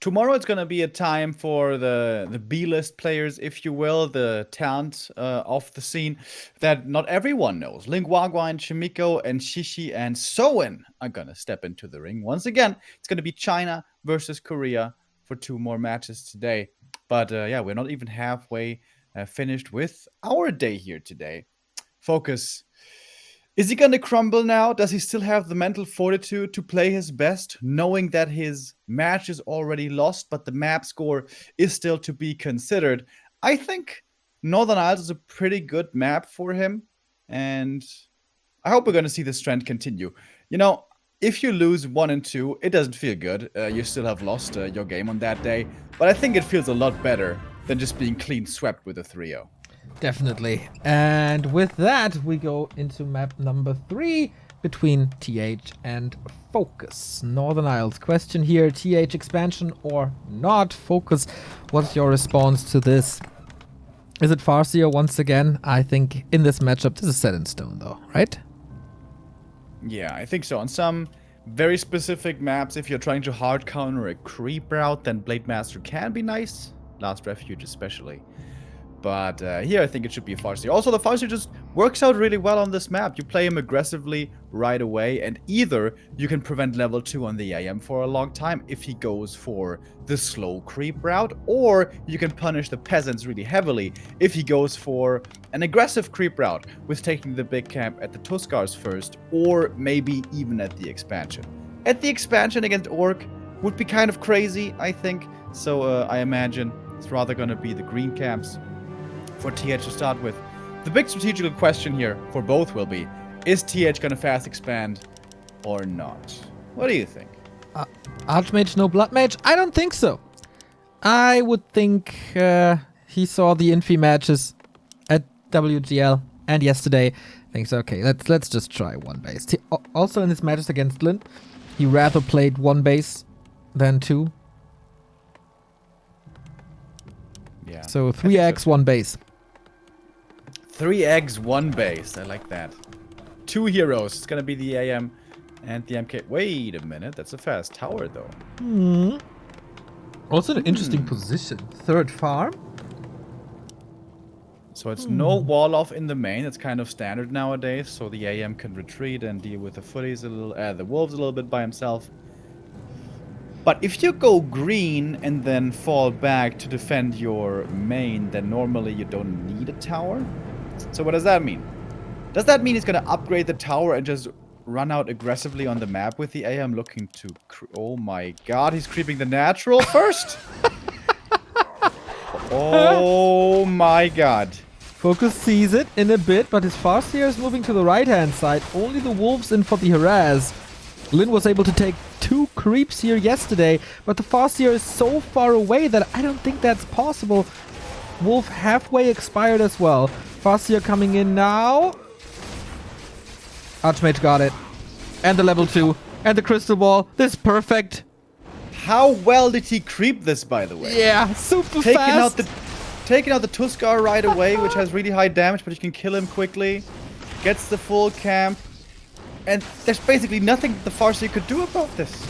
Tomorrow it's going to be a time for the B-list players, if you will, the talent of the scene that not everyone knows. Lingwagwa and Chimiko and Shishi and Soen are going to step into the ring. Once again, it's going to be China versus Korea for 2 more matches today. But yeah, we're not even halfway finished with our day here today. Focus. Is he going to crumble now? Does he still have the mental fortitude to play his best, knowing that his match is already lost, but the map score is still to be considered? I think Northern Isles is a pretty good map for him, and I hope we're going to see this trend continue. You know, if you lose 1 and 2, it doesn't feel good. You still have lost your game on that day, but I think it feels a lot better than just being clean swept with a 3-0. Definitely. And with that, we go into map number 3 between TH and Focus. Northern Isles question here, TH expansion or not? Focus, what's your response to this? Is it Farseer once again? I think in this matchup, this is set in stone though, right? Yeah, I think so. On some very specific maps, if you're trying to hard counter a creep route, then Blade Master can be nice. Last Refuge especially. But here I think it should be a Farseer. Also, the Farseer just works out really well on this map. You play him aggressively right away, and either you can prevent level 2 on the AM for a long time if he goes for the slow creep route, or you can punish the peasants really heavily if he goes for an aggressive creep route with taking the big camp at the Tuskars first, or maybe even at the expansion. at the expansion against Orc would be kind of crazy, I think. So I imagine it's rather going to be the green camps for TH to start with. The big strategical question here for both will be, is TH going to fast expand or not? What do you think? Archmage, no Blood Mage? I don't think so. I would think he saw the Infi matches at WGL and yesterday. Thinks, okay, let's just try one base. Also in his matches against Lin, he rather played one base than two. Yeah. So 3 eggs, 1 base. 3 eggs, 1 base. I like that. 2 heroes. It's gonna be the AM and the MK. Wait a minute. That's a fast tower, though. Also an interesting position. 3rd farm. So it's no wall off in the main. It's kind of standard nowadays. So the AM can retreat and deal with the footies a little, the wolves a little bit by himself. But if you go green and then fall back to defend your main, then normally you don't need a tower. So what does that mean? Does that mean he's gonna upgrade the tower and just run out aggressively on the map with the AM looking to... Oh my god, he's creeping the natural first? Oh my god. Focus sees it in a bit, but his Farseer is moving to the right-hand side. Only the wolves in for the harass. Lin was able to take 2 creeps here yesterday, but the Farseer is so far away that I don't think that's possible. Wolf halfway expired as well. Farseer coming in now. Archmage got it. And the level 2. And the crystal ball. This is perfect. How well did he creep this, by the way? Yeah, super fast. Taking out the Tuskar right away, which has really high damage, but you can kill him quickly. Gets the full camp. And there's basically nothing the Farseer could do about this.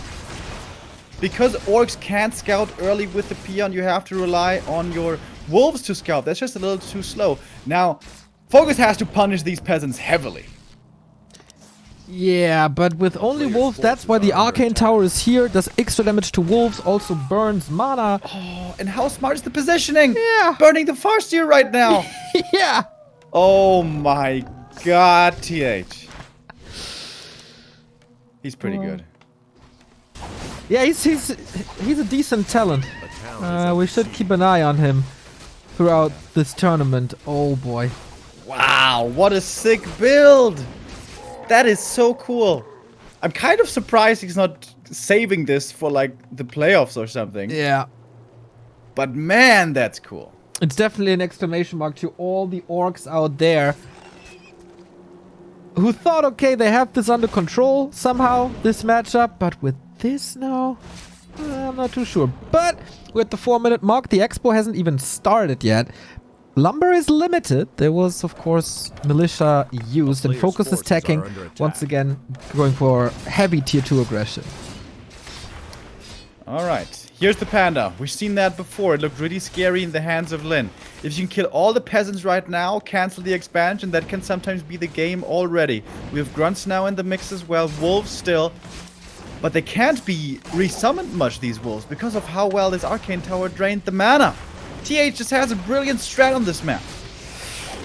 Because orcs can't scout early with the peon, you have to rely on your wolves to scout. That's just a little too slow. Now, Focus has to punish these peasants heavily. Yeah, but with only wolves, that's why the Arcane Tower is here. Does extra damage to wolves, also burns mana. Oh, and how smart is the positioning? Yeah. Burning the Farseer right now. Yeah. Oh my god, TH. He's pretty good. Yeah, he's a decent talent. We should keep an eye on him throughout this tournament. Oh boy. Wow, what a sick build. That is so cool. I'm kind of surprised he's not saving this for like the playoffs or something. Yeah. But man, that's cool. It's definitely an exclamation mark to all the orcs out there who thought, okay, they have this under control somehow, this matchup, but with this now, I'm not too sure. But we're at the 4-minute mark. The expo hasn't even started yet. Lumber is limited. There was, of course, militia used, and Focus is attacking once again, going for heavy tier 2 aggression. Alright, here's the panda. We've seen that before. It looked really scary in the hands of Lin. If you can kill all the peasants right now, cancel the expansion, that can sometimes be the game already. We have grunts now in the mix as well, wolves still. But they can't be resummoned much, these wolves, because of how well this Arcane Tower drained the mana. TH just has a brilliant strat on this map.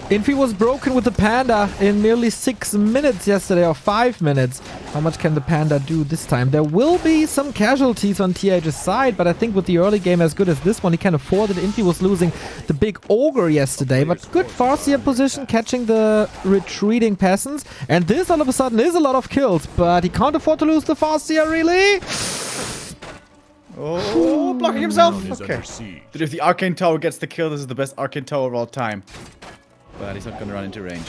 Infi was broken with the Panda in nearly 6 minutes yesterday, or 5 minutes. How much can the Panda do this time? There will be some casualties on TH's side, but I think with the early game as good as this one, he can afford it. Infi was losing the big Ogre yesterday, but good Farseer position, catching the retreating peasants. And this all of a sudden is a lot of kills, but he can't afford to lose the Farseer, really? Oh, blocking himself. Town is Okay. under siege. Dude, if the Arcane Tower gets the kill, this is the best Arcane Tower of all time. But he's not gonna run into range.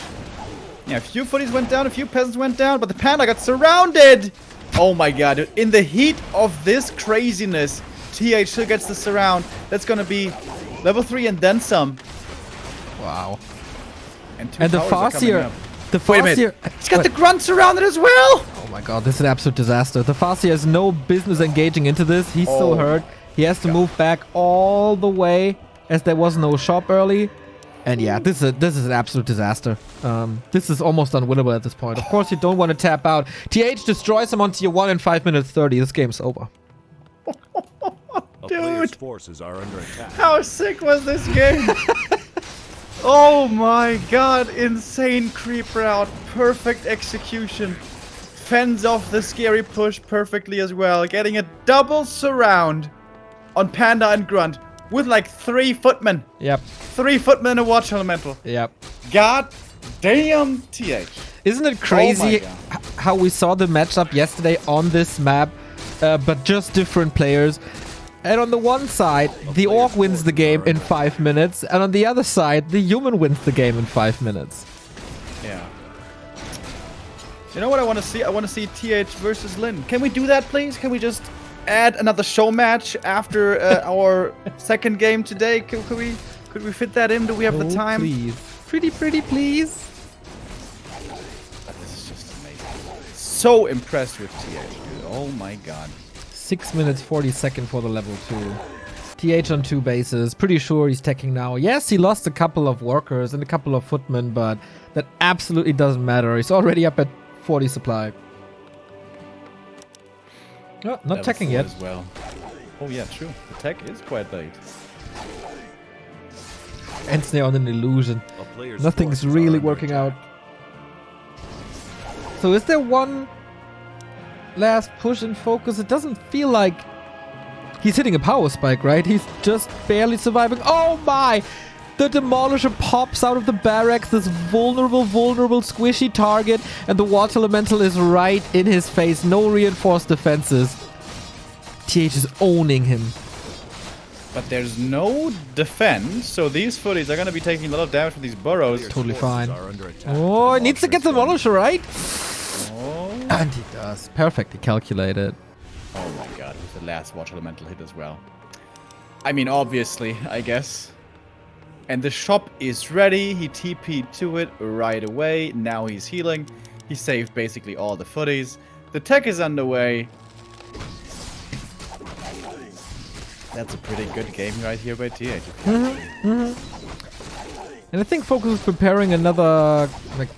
Yeah, a few footies went down, a few peasants went down, but the panda got surrounded! Oh my god, dude. In the heat of this craziness, TH still gets the surround. That's gonna be level 3 and then some. Wow. And And the towers are coming Farseer. up. The Wait a minute. Farseer. He's got the grunt surrounded as well! Oh my god, this is an absolute disaster. The Farseer has no business engaging into this. He's so Oh hurt. He has to move back all the way as there was no shop early. And yeah, this is an absolute disaster. This is almost unwinnable at this point. Of course, you don't want to tap out. TH destroys him on tier 1 in 5 minutes 30. This game's over. A player's Dude. forces are under attack. How sick was this game? Oh my god, insane creep route, perfect execution. fends off the scary push perfectly as well. Getting a double surround on Panda and Grunt with like 3 footmen. Yep. 3 footmen and a watch elemental. Yep. God damn, TH. Isn't it crazy God. how we saw the matchup yesterday on this map, but just different players? And on the one side, the Orc wins the game in 5 minutes, and on the other side, the human wins the game in 5 minutes. Yeah. You know what I want to see? I want to see TH versus Lin. Can we do that, please? Can we just add another show match after our second game today? Could we fit that in? Do we have the time? Please. Pretty please. This is just amazing. So impressed with TH, dude. Oh my god. 6 minutes 40 for the level 2. TH on 2 bases. Pretty sure he's teching now. Yes, he lost a couple of workers and a couple of footmen, but that absolutely doesn't matter. He's already up at 40 supply. Oh, not teching yet. As well. Oh yeah, true. The tech is quite late. Ensnare on an illusion. Nothing's really working out. So is there one last push and focus? It doesn't feel like he's hitting a power spike, right? He's just barely surviving. Oh my! The Demolisher pops out of the barracks, this vulnerable, squishy target, and the Water Elemental is right in his face. No reinforced defenses. TH is owning him. But there's no defense, so these footies are going to be taking a lot of damage from these burrows. Totally fine. Oh, he needs to get the Demolisher, right? Oh. And he does. Perfectly calculated. Oh my god, with the last Watch Elemental hit as well. I mean, obviously, I guess. And the shop is ready. He TP'd to it right away. Now he's healing. He saved basically all the footies. The tech is underway. That's a pretty good game right here by TH. And I think Focus is preparing another like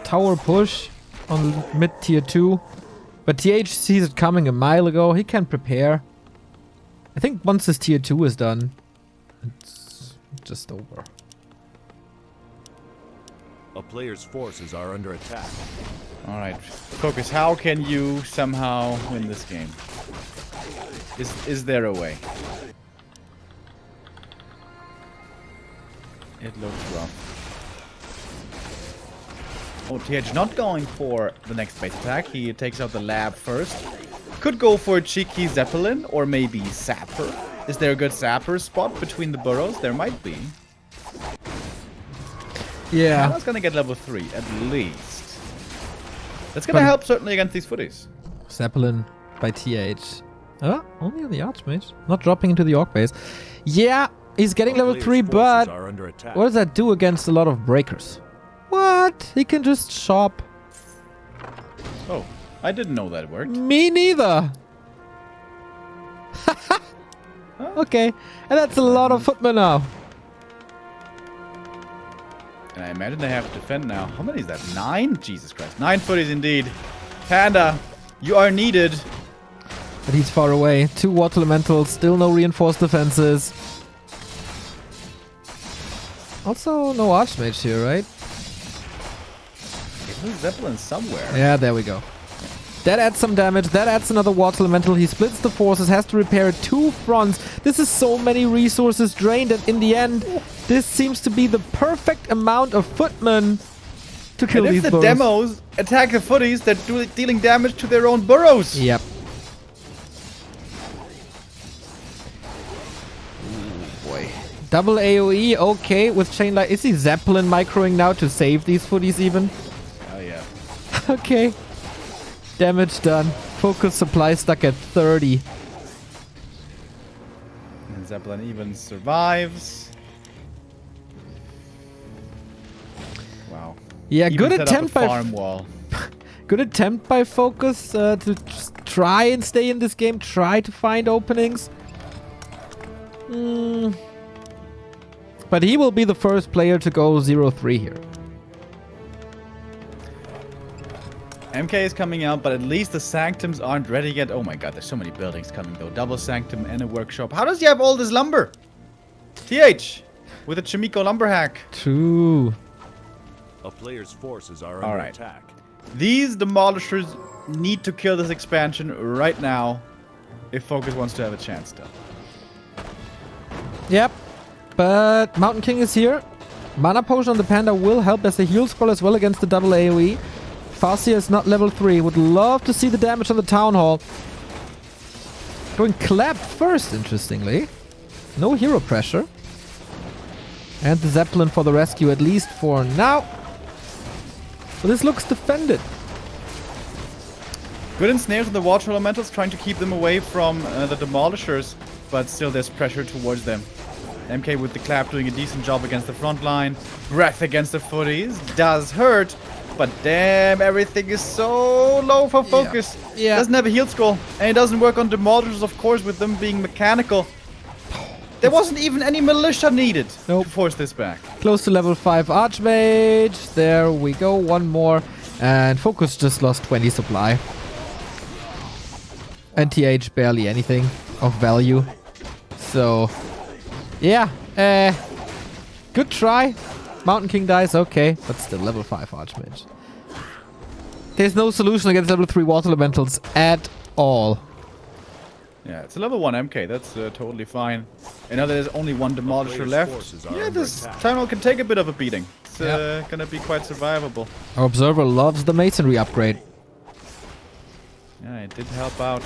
tower push on mid tier 2. But TH sees it coming a mile ago. He can prepare. I think once this tier 2 is done, it's just over. A player's forces are under attack. Alright, Focus, how can you somehow win this game? Is there a way? It looks rough. Oh, TH not going for the next base attack. He takes out the lab first. Could go for a cheeky Zeppelin or maybe Sapper. Is there a good Sapper spot between the burrows? There might be. Yeah. That's gonna get level 3 at least. That's gonna help certainly against these footies. Zeppelin by TH. Oh, only on the Archmage. Not dropping into the Orc base. Yeah, he's getting level 3, but what does that do against a lot of breakers? What? He can just shop. Oh, I didn't know that worked. Me neither. Okay, and that's a lot of footmen now. And I imagine they have to defend now. How many is that? 9? Jesus Christ. 9 footies indeed. Panda, you are needed. But he's far away. 2 Water Elementals, still no reinforced defenses. Also, no Archmage here, right? There's Zeppelin somewhere. Yeah, there we go. That adds some damage. That adds another Water Elemental. He splits the forces, has to repair 2 fronts. This is so many resources drained, and in the end, this seems to be the perfect amount of footmen to kill and these if the burrows. demos attack the footies, they're dealing damage to their own burrows. Yep. Boy. Double AoE, okay, with Chain Light. Is he Zeppelin microing now to save these footies even? Oh yeah. Okay. Damage done. Focus supply stuck at 30. And Zeppelin even survives. Wow. Yeah, Even good set up attempt a by farm wall. good attempt by Focus to just try and stay in this game, try to find openings. But he will be the first player to go 0-3 here. MK is coming out, but at least the Sanctums aren't ready yet. Oh my god, there's so many buildings coming though. Double Sanctum and a workshop. How does he have all this lumber? TH! With a Chimico lumber hack. True. A player's forces are All under right. attack. These Demolishers need to kill this expansion right now if Focus wants to have a chance still. Yep. But Mountain King is here. Mana Potion on the Panda will help as a heal scroll as well against the double AoE. Farseer is not level 3. Would love to see the damage on the Town Hall. Going Clap first, interestingly. No hero pressure. And the Zeppelin for the rescue, at least for now. But this looks defended. Good ensnares with the Water Elementals, trying to keep them away from the Demolishers. But still there's pressure towards them. MK with the Clap doing a decent job against the front line. Breath against the footies. Does hurt. But damn, everything is so low for Focus. Yeah. Doesn't have a heal scroll. And it doesn't work on Demolishers, of course, with them being mechanical. There wasn't even any militia needed to force this back. Close to level 5 Archmage. There we go. One more. And Focus just lost 20 supply. And TH barely anything of value. So, yeah. Good try. Mountain King dies, okay. But still, level 5 Archmage. There's no solution against level 3 Water Elementals at all. Yeah, it's a level 1 MK. That's totally fine. I know there's only one Demolisher left. Yeah, this tunnel can take a bit of a beating. It's gonna be quite survivable. Our Observer loves the Masonry upgrade. Yeah, it did help out.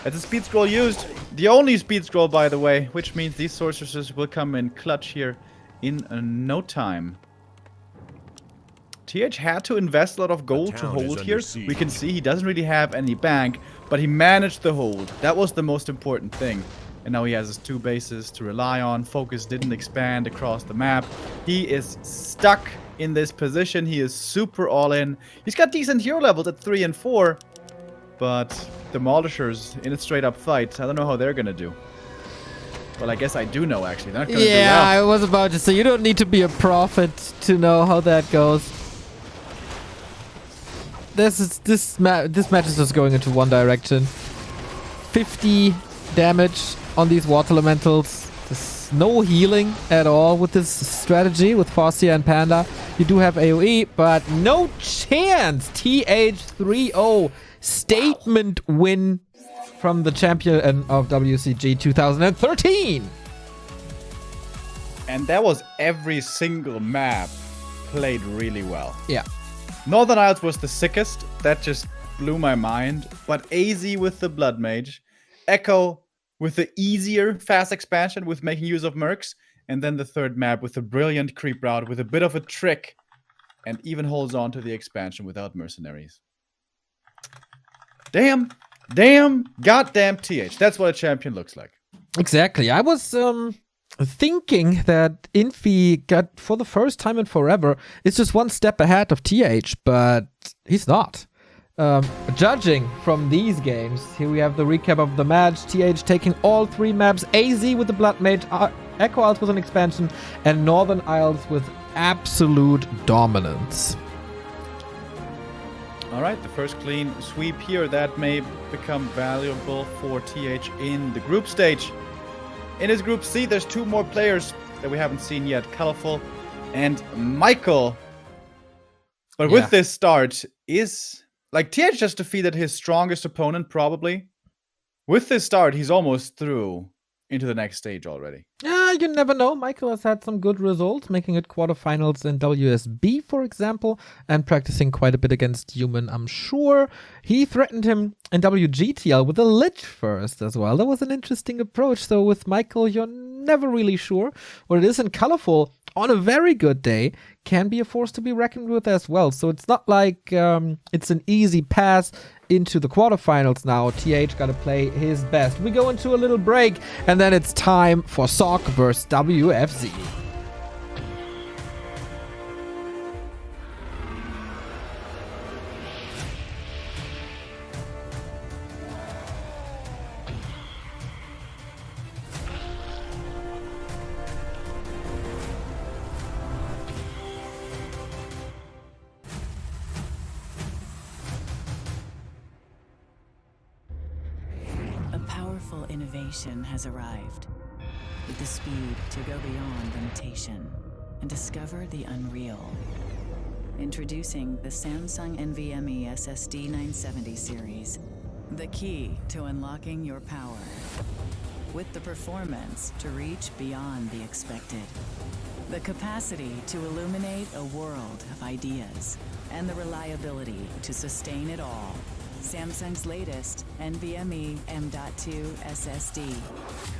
It's a speed scroll used. The only speed scroll, by the way, which means these sorceresses will come in clutch here in no time. TH had to invest a lot of gold to hold here. We can see he doesn't really have any bank, but he managed the hold. That was the most important thing. And now he has his 2 bases to rely on. Focus didn't expand across the map. He is stuck in this position. He is super all in. He's got decent hero levels at 3 and 4. But Demolishers in a straight up fight, I don't know how they're gonna do. Well, I guess I do know, actually. They're not gonna do well. I was about to say, you don't need to be a prophet to know how that goes. This match is just going into one direction. 50 damage on these Water Elementals. There's no healing at all with this strategy with Farseer and Panda. You do have AoE, but no chance. TH3-0 statement win from the champion of WCG 2013. And that was every single map played really well. Yeah. Northern Isles was the sickest. That just blew my mind. But AZ with the Blood Mage. Echo with the easier fast expansion with making use of mercs. And then the third map with a brilliant creep route with a bit of a trick. And even holds on to the expansion without mercenaries. Damn, goddamn TH. That's what a champion looks like. Exactly. I was thinking that Infi got, for the first time in forever, it's just one step ahead of TH, but he's not. Judging from these games, here we have the recap of the match. TH taking all 3 maps, AZ with the Blood Mage, Echo Isles with an expansion, and Northern Isles with absolute dominance. Alright, the first clean sweep here. That may become valuable for TH in the group stage. In his group C, there's 2 more players that we haven't seen yet. Colorful and Michael. But with this start, is... Like, TH just defeated his strongest opponent, probably. With this start, he's almost through into the next stage already. Yeah, you never know. Michael has had some good results, making it quarterfinals in WSB, for example, and practicing quite a bit against Human, I'm sure. He threatened him in WGTL with a Lich first as well. That was an interesting approach. So with Michael, you're never really sure what it is. And Colorful, on a very good day, can be a force to be reckoned with as well. So it's not like it's an easy pass into the quarterfinals now. TH got to play his best. We go into a little break, and then it's time for SOC versus WFZ. Innovation has arrived, with the speed to go beyond limitation and discover the unreal. Introducing the Samsung NVMe SSD 970 series. The key to unlocking your power. With the performance to reach beyond the expected. The capacity to illuminate a world of ideas. And the reliability to sustain it all. Samsung's latest NVMe M.2 SSD.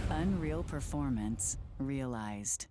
Unreal performance realized.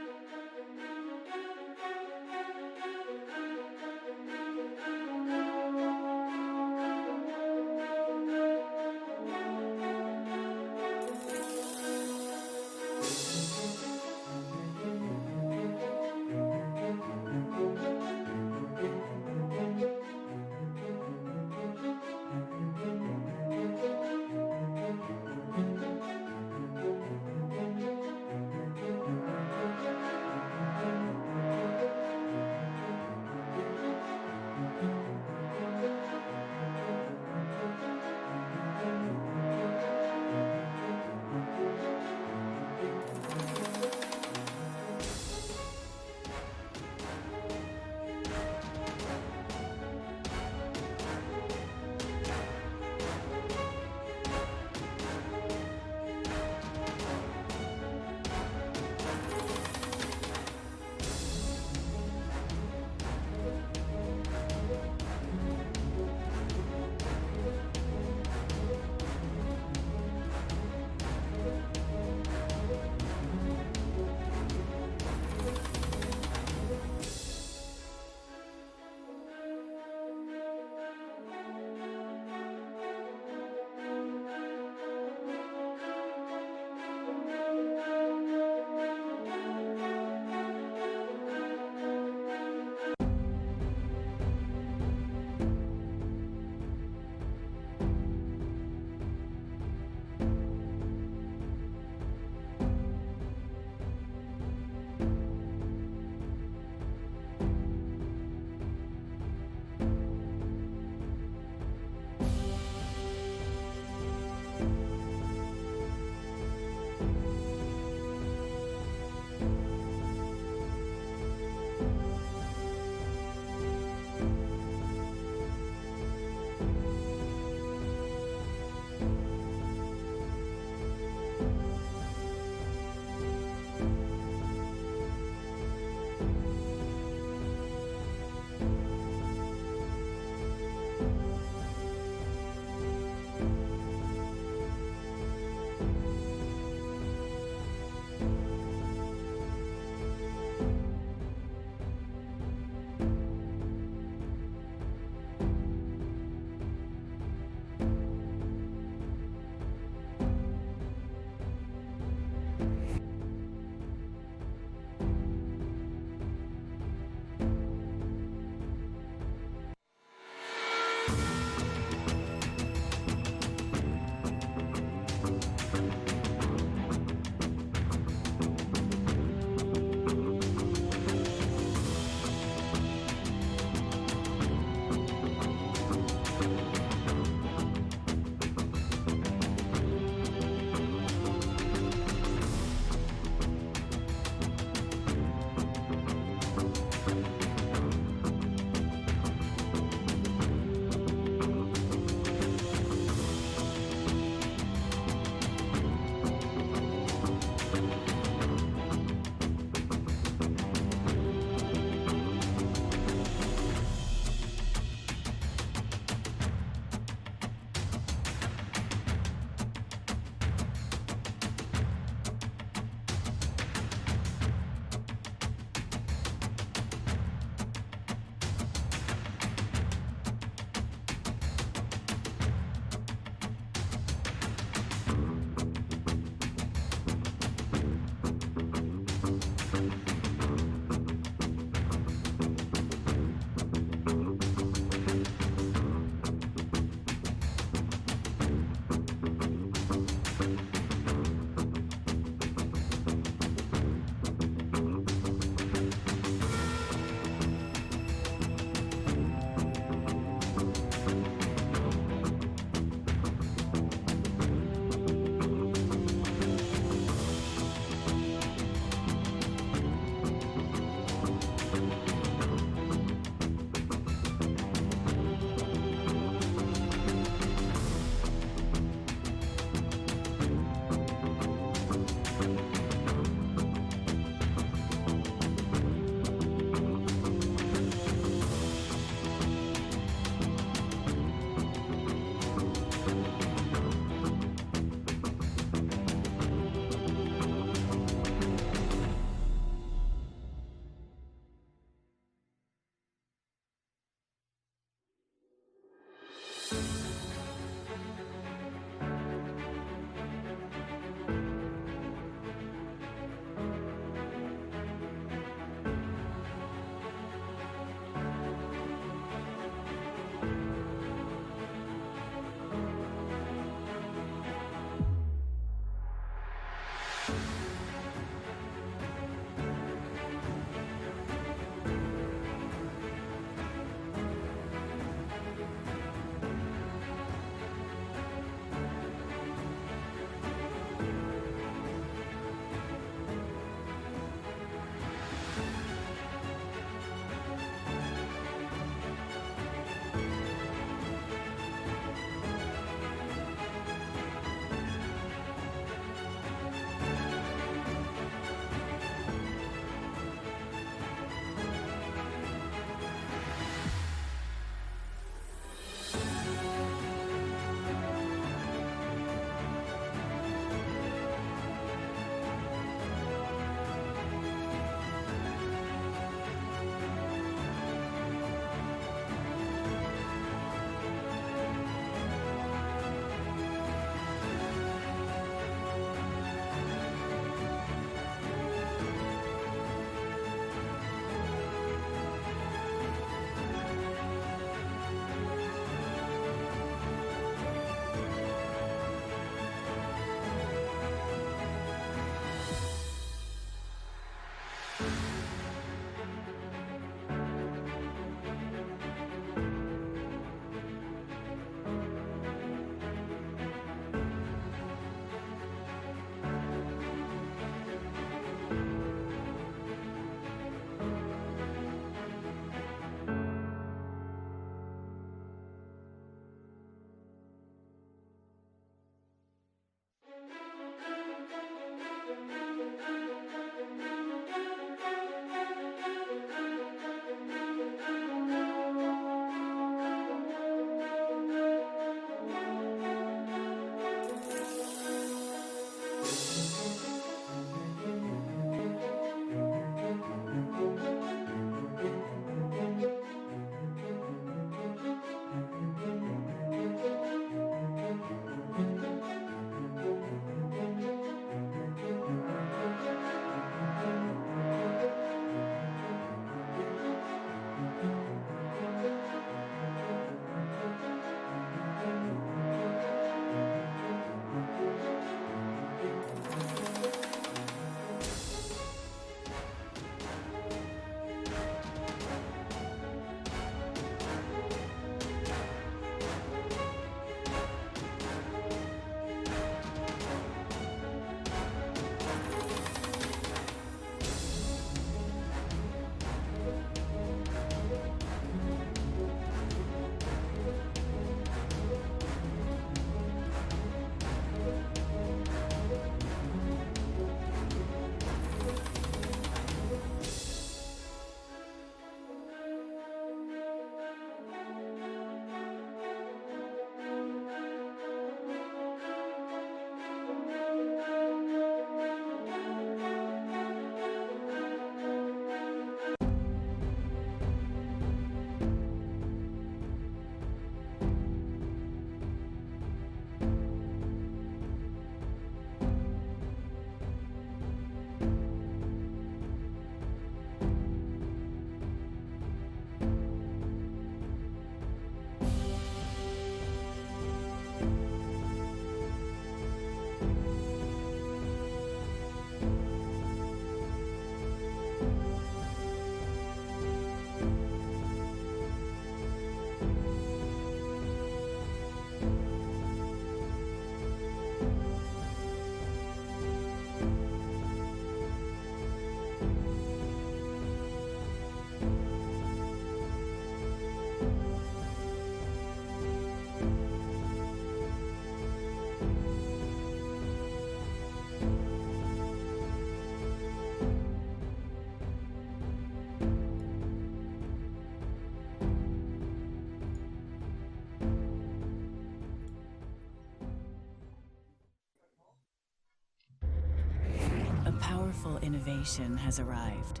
powerful innovation has arrived,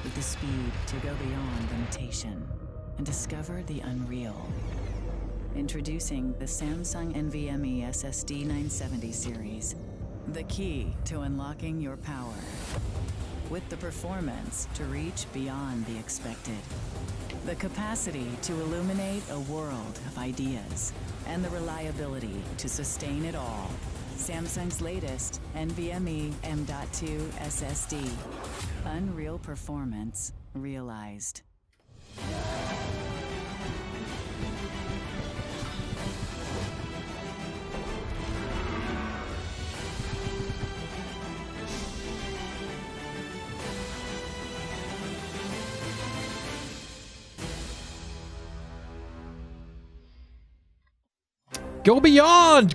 with the speed to go beyond limitation and discover the unreal. Introducing the Samsung NVMe SSD 970 series, the key to unlocking your power, with the performance to reach beyond the expected, the capacity to illuminate a world of ideas, and the reliability to sustain it all. Samsung's latest NVMe M.2 SSD. Unreal performance realized. Go beyond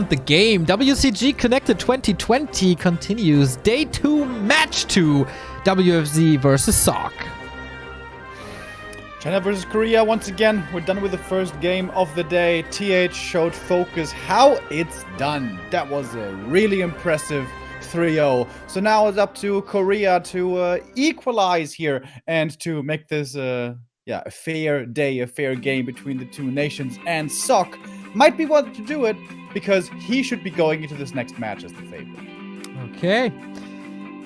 the game. WCG Connected 2020 continues. Day 2, Match 2, WFZ versus SOC. China versus Korea once again. We're done with the first game of the day. TH showed focus how it's done. That was a really impressive 3-0. So now it's up to Korea to equalize here and to make this a fair day, a fair game between the two nations. And SOC might be wanting to do it because he should be going into this next match as the favorite. Okay.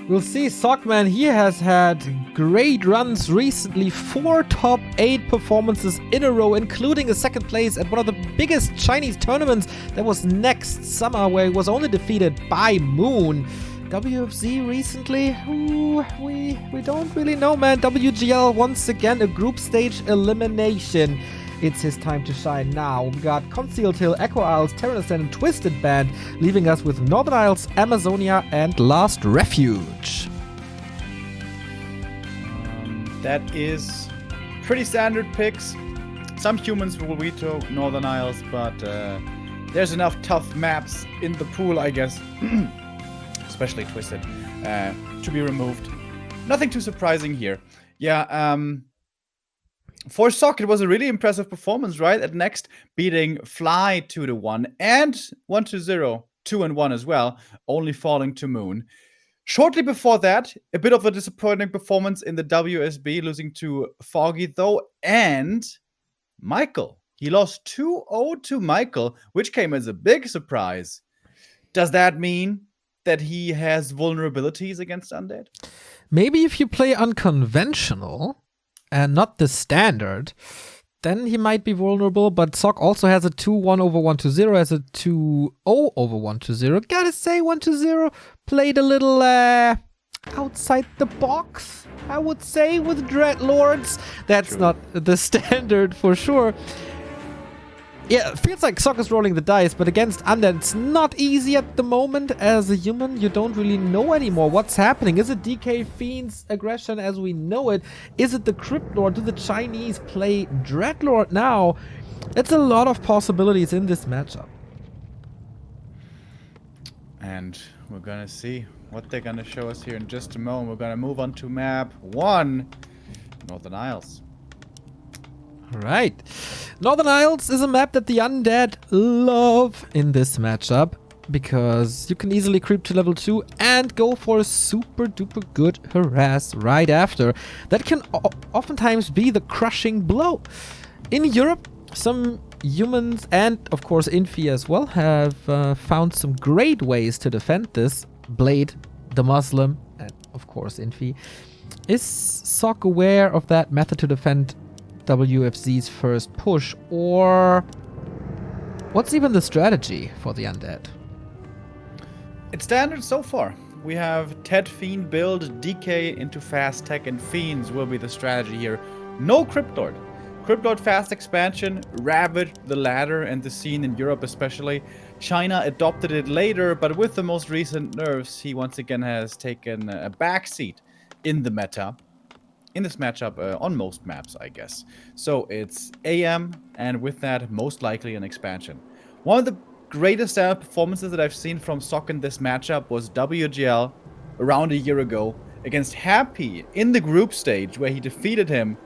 We'll see. Sockman, he has had great runs recently. 4 top 8 performances in a row, including a second place at one of the biggest Chinese tournaments that was next summer, where he was only defeated by Moon. WFZ recently? Ooh, we don't really know, man. WGL once again a group stage elimination. It's his time to shine now. We got Concealed Hill, Echo Isles, Terranistan, and Twisted Band, leaving us with Northern Isles, Amazonia, and Last Refuge. That is pretty standard picks. Some humans will veto Northern Isles, but there's enough tough maps in the pool, I guess, especially Twisted, to be removed. Nothing too surprising here. Yeah, for SOC, it was a really impressive performance, right? At next, beating Fly 2-1 and 1-0, 2-1 as well, only falling to Moon. Shortly before that, a bit of a disappointing performance in the WSB, losing to Foggy though, and Michael. He lost 2-0 to Michael, which came as a big surprise. Does that mean that he has vulnerabilities against Undead? Maybe if you play unconventional and not the standard, then he might be vulnerable. But SOC also has a 2-1 over 1-0, has a 2-0 over 1-0. Gotta say, 1-0 played a little outside the box, I would say, with Dreadlords. That's True. not the standard for sure. Yeah, it feels like SOC is rolling the dice, but against Undead, it's not easy at the moment. As a human, you don't really know anymore what's happening. Is it DK Fiend's aggression as we know it? Is it the Crypt Lord? Do the Chinese play Dreadlord now? It's a lot of possibilities in this matchup. And we're gonna see what they're gonna show us here in just a moment. We're gonna move on to map 1, Northern Isles. Alright. Northern Isles is a map that the Undead love in this matchup, because you can easily creep to level 2 and go for a super duper good harass right after. That can oftentimes be the crushing blow. In Europe, some humans and of course Infi as well have found some great ways to defend this. Blade, the Muslim, and of course Infi. Is SOC aware of that method to defend WFZ's first push, or what's even the strategy for the Undead? It's standard so far. We have Ted Fiend build, DK into fast tech, and Fiends will be the strategy here. No Crypt Lord. Crypt Lord fast expansion ravaged the ladder and the scene in Europe especially. China adopted it later, but with the most recent nerfs, he once again has taken a backseat in the meta. In this matchup, on most maps, I guess. So it's AM, and with that, most likely an expansion. One of the greatest performances that I've seen from SOC in this matchup was WGL around a year ago against Happy in the group stage, where he defeated him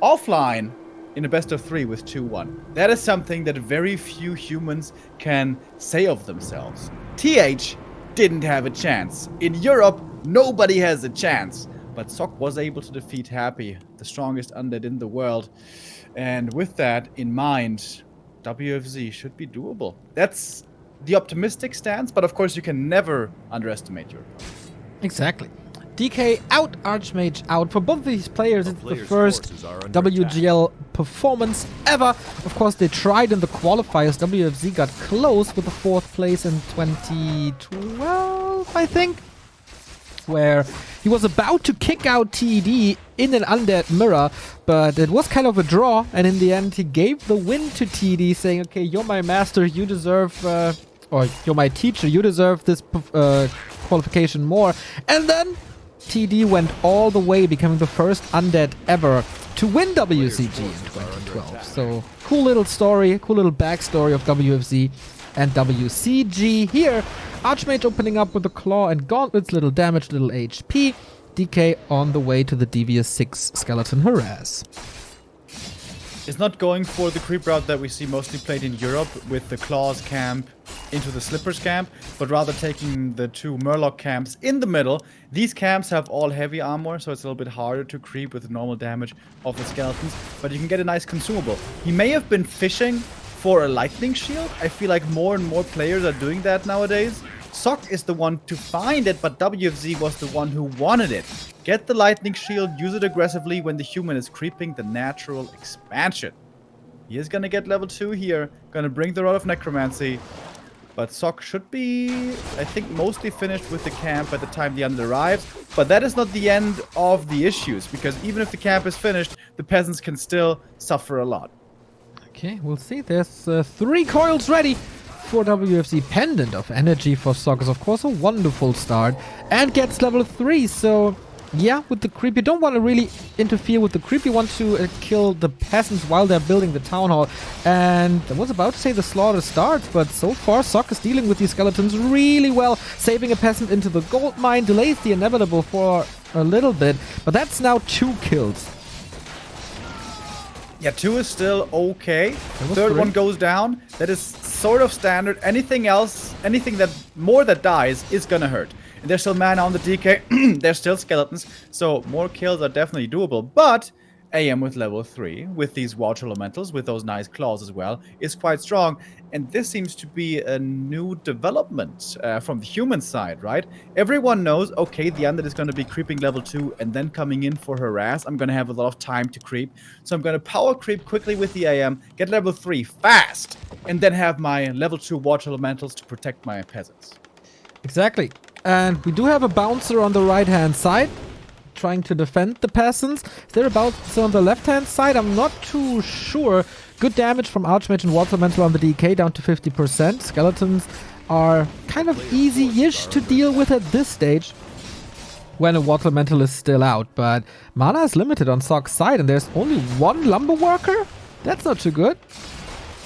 offline in a best of 3 with 2-1. That is something that very few humans can say of themselves. TH didn't have a chance. In Europe, nobody has a chance. But Sok was able to defeat Happy, the strongest undead in the world. And with that in mind, WFZ should be doable. That's the optimistic stance, but of course you can never underestimate Europe. Exactly. DK out, Archmage out. For both of these players, it's the player's first forces are under WGL performance ever. Of course, they tried in the qualifiers. WFZ got close with the 4th place in 2012, I think, where he was about to kick out TED in an undead mirror, but it was kind of a draw, and in the end he gave the win to TED, saying, okay, you're my master, you deserve, or you're my teacher, you deserve this qualification more. And then TED went all the way, becoming the first undead ever to win WCG in 2012. So cool little story, cool little backstory of WFZ and WCG here. Archmage opening up with the claw and gauntlets, little damage, little HP. DK on the way to the Devious 6 skeleton harass. Is not going for the creep route that we see mostly played in Europe with the Claws camp into the Slippers camp, but rather taking the 2 Murloc camps in the middle. These camps have all heavy armor, so it's a little bit harder to creep with the normal damage of the skeletons, but you can get a nice consumable. He may have been fishing for a lightning shield. I feel like more and more players are doing that nowadays. Sok is the one to find it, but WFZ was the one who wanted it. Get the lightning shield, use it aggressively when the human is creeping the natural expansion. He is gonna get level 2 here, gonna bring the Rod of Necromancy, but Sok should be, I think, mostly finished with the camp by the time the undead arrives. But that is not the end of the issues, because even if the camp is finished, the peasants can still suffer a lot. Okay, we'll see. There's 3 coils ready for WFZ. Pendant of Energy for Sok is, of course, a wonderful start. And gets level 3, so yeah, with the creep, you don't want to really interfere with the creep. You want to kill the peasants while they're building the town hall. And I was about to say the slaughter starts, but so far Sok is dealing with these skeletons really well. Saving a peasant into the gold mine, delays the inevitable for a little bit, but that's now 2 kills. Yeah, 2 is still okay. Third 3. one goes down. That is sort of standard. Anything else, anything that more that dies is gonna hurt. And there's still mana on the DK. There's still skeletons. So more kills are definitely doable. But AM with level 3, with these Watch Elementals, with those nice claws as well, is quite strong. And this seems to be a new development from the human side, right? Everyone knows, okay, the undead is going to be creeping level 2 and then coming in for harass. I'm going to have a lot of time to creep. So I'm going to power creep quickly with the AM, get level 3 fast, and then have my level 2 Watch Elementals to protect my peasants. Exactly. And we do have a bouncer on the right-hand side, trying to defend the peasants. Is there a bouncer on the left-hand side? I'm not too sure. Good damage from Archmage and Water Elemental on the DK, down to 50%. Skeletons are kind of easy-ish to deal with at this stage, when a Water Elemental is still out. But mana is limited on Sok's side, and there's only 1 Lumber Worker? That's not too good.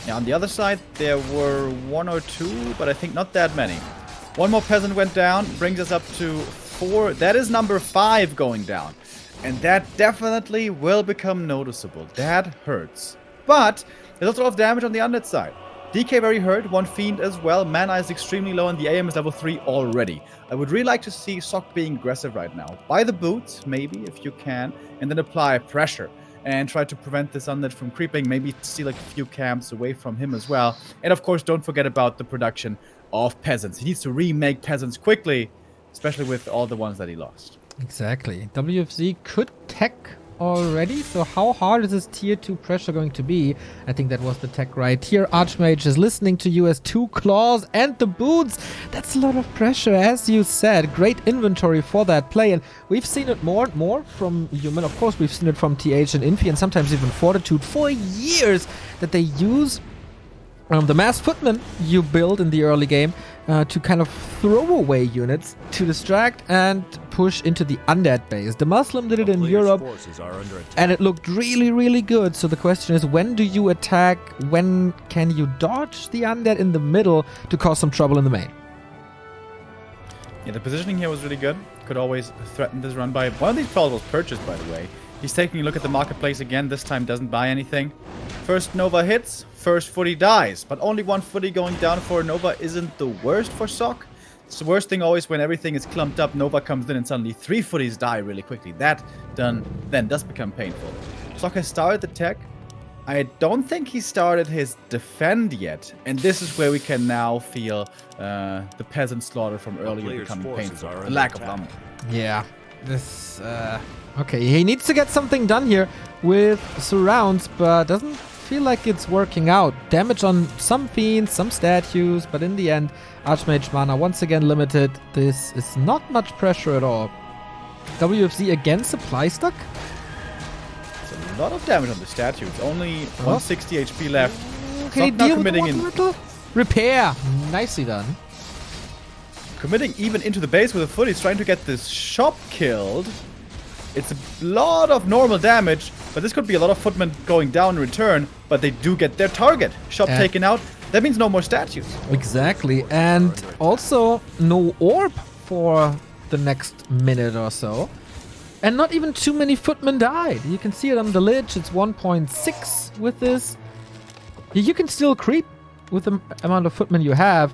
Yeah, on the other side, there were 1 or 2, but I think not that many. 1 more peasant went down, brings us up to 4. That is number 5 going down. And that definitely will become noticeable. That hurts. But there's also a lot of damage on the undead side. DK very hurt, 1 fiend as well. Mana is extremely low and the AM is level 3 already. I would really like to see Sok being aggressive right now. Buy the boots, maybe, if you can, and then apply pressure. And try to prevent this undead from creeping. Maybe steal like a few camps away from him as well. And of course, don't forget about the production of peasants. He needs to remake peasants quickly, especially with all the ones that he lost. Exactly. WFZ could tech already, so how hard is this tier 2 pressure going to be? I think that was the tech right here. Archmage is listening to you as 2 claws and the boots. That's a lot of pressure, as you said. Great inventory for that play, and we've seen it more and more from human. Of course, we've seen it from TH and Infi, and sometimes even Fortitude for years, that they use the mass footmen you build in the early game to kind of throw away units to distract and push into the undead base. The Muslim did it in Europe, and it looked really, really good. So the question is, when do you attack? When can you dodge the undead in the middle to cause some trouble in the main? Yeah, the positioning here was really good. Could always threaten this run by. One of these probably was purchased, by the way. He's taking a look at the marketplace again. This time doesn't buy anything. First Nova hits, first footy dies. But only 1 footy going down for a Nova isn't the worst for Sok. It's the worst thing always when everything is clumped up, Nova comes in and suddenly 3 footies die really quickly. That then does become painful. Sock has started the tech. I don't think he started his defend yet. And this is where we can now feel the peasant slaughter from earlier becoming painful. The lack of lumber. Yeah, this... okay, he needs to get something done here with surrounds, but doesn't feel like it's working out. Damage on some fiends, some statues, but in the end, Archmage mana once again limited. This is not much pressure at all. WFC again supply stuck? It's a lot of damage on the statue. It's only 160 HP left. Okay, Sock now deal with the committing water in. metal. Repair. Nicely done. Committing even into the base with a foot. He's trying to get this shop killed. It's a lot of normal damage, but this could be a lot of footmen going down in return, but they do get their target. Shop taken out. That means no more statues. Exactly. And also no orb for the next minute or so. And not even too many footmen died. You can see it on the lich. It's 1.6 with this. You can still creep with the amount of footmen you have.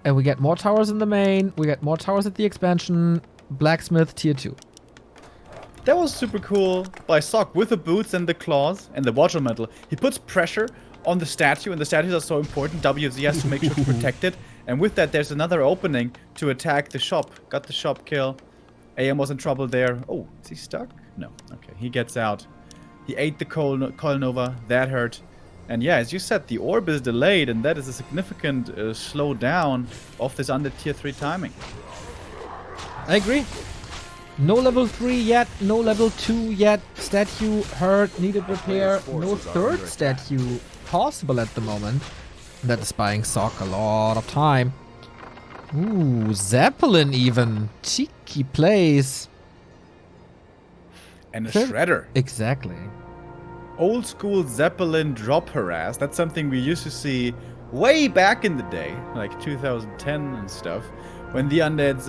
And we get more towers in the main. We get more towers at the expansion. Blacksmith tier 2. That was super cool by Sock with the boots and the claws and the water metal. He puts pressure on the statue, and the statues are so important. WZ has to make sure to protect it. And with that, there's another opening to attack the shop. Got the shop kill. AM was in trouble there. Oh, is he stuck? No. Okay, he gets out. He ate the Coil Nova. That hurt. And yeah, as you said, the orb is delayed, and that is a significant slowdown of this under tier 3 timing. I agree. No level 3 yet, no level 2 yet. Statue hurt, needed repair. No third statue possible at the moment. That is buying Sock a lot of time. Ooh, Zeppelin even. Cheeky plays. And a shredder. Exactly. Old school Zeppelin drop harass. That's something we used to see way back in the day, like 2010 and stuff, when the undeads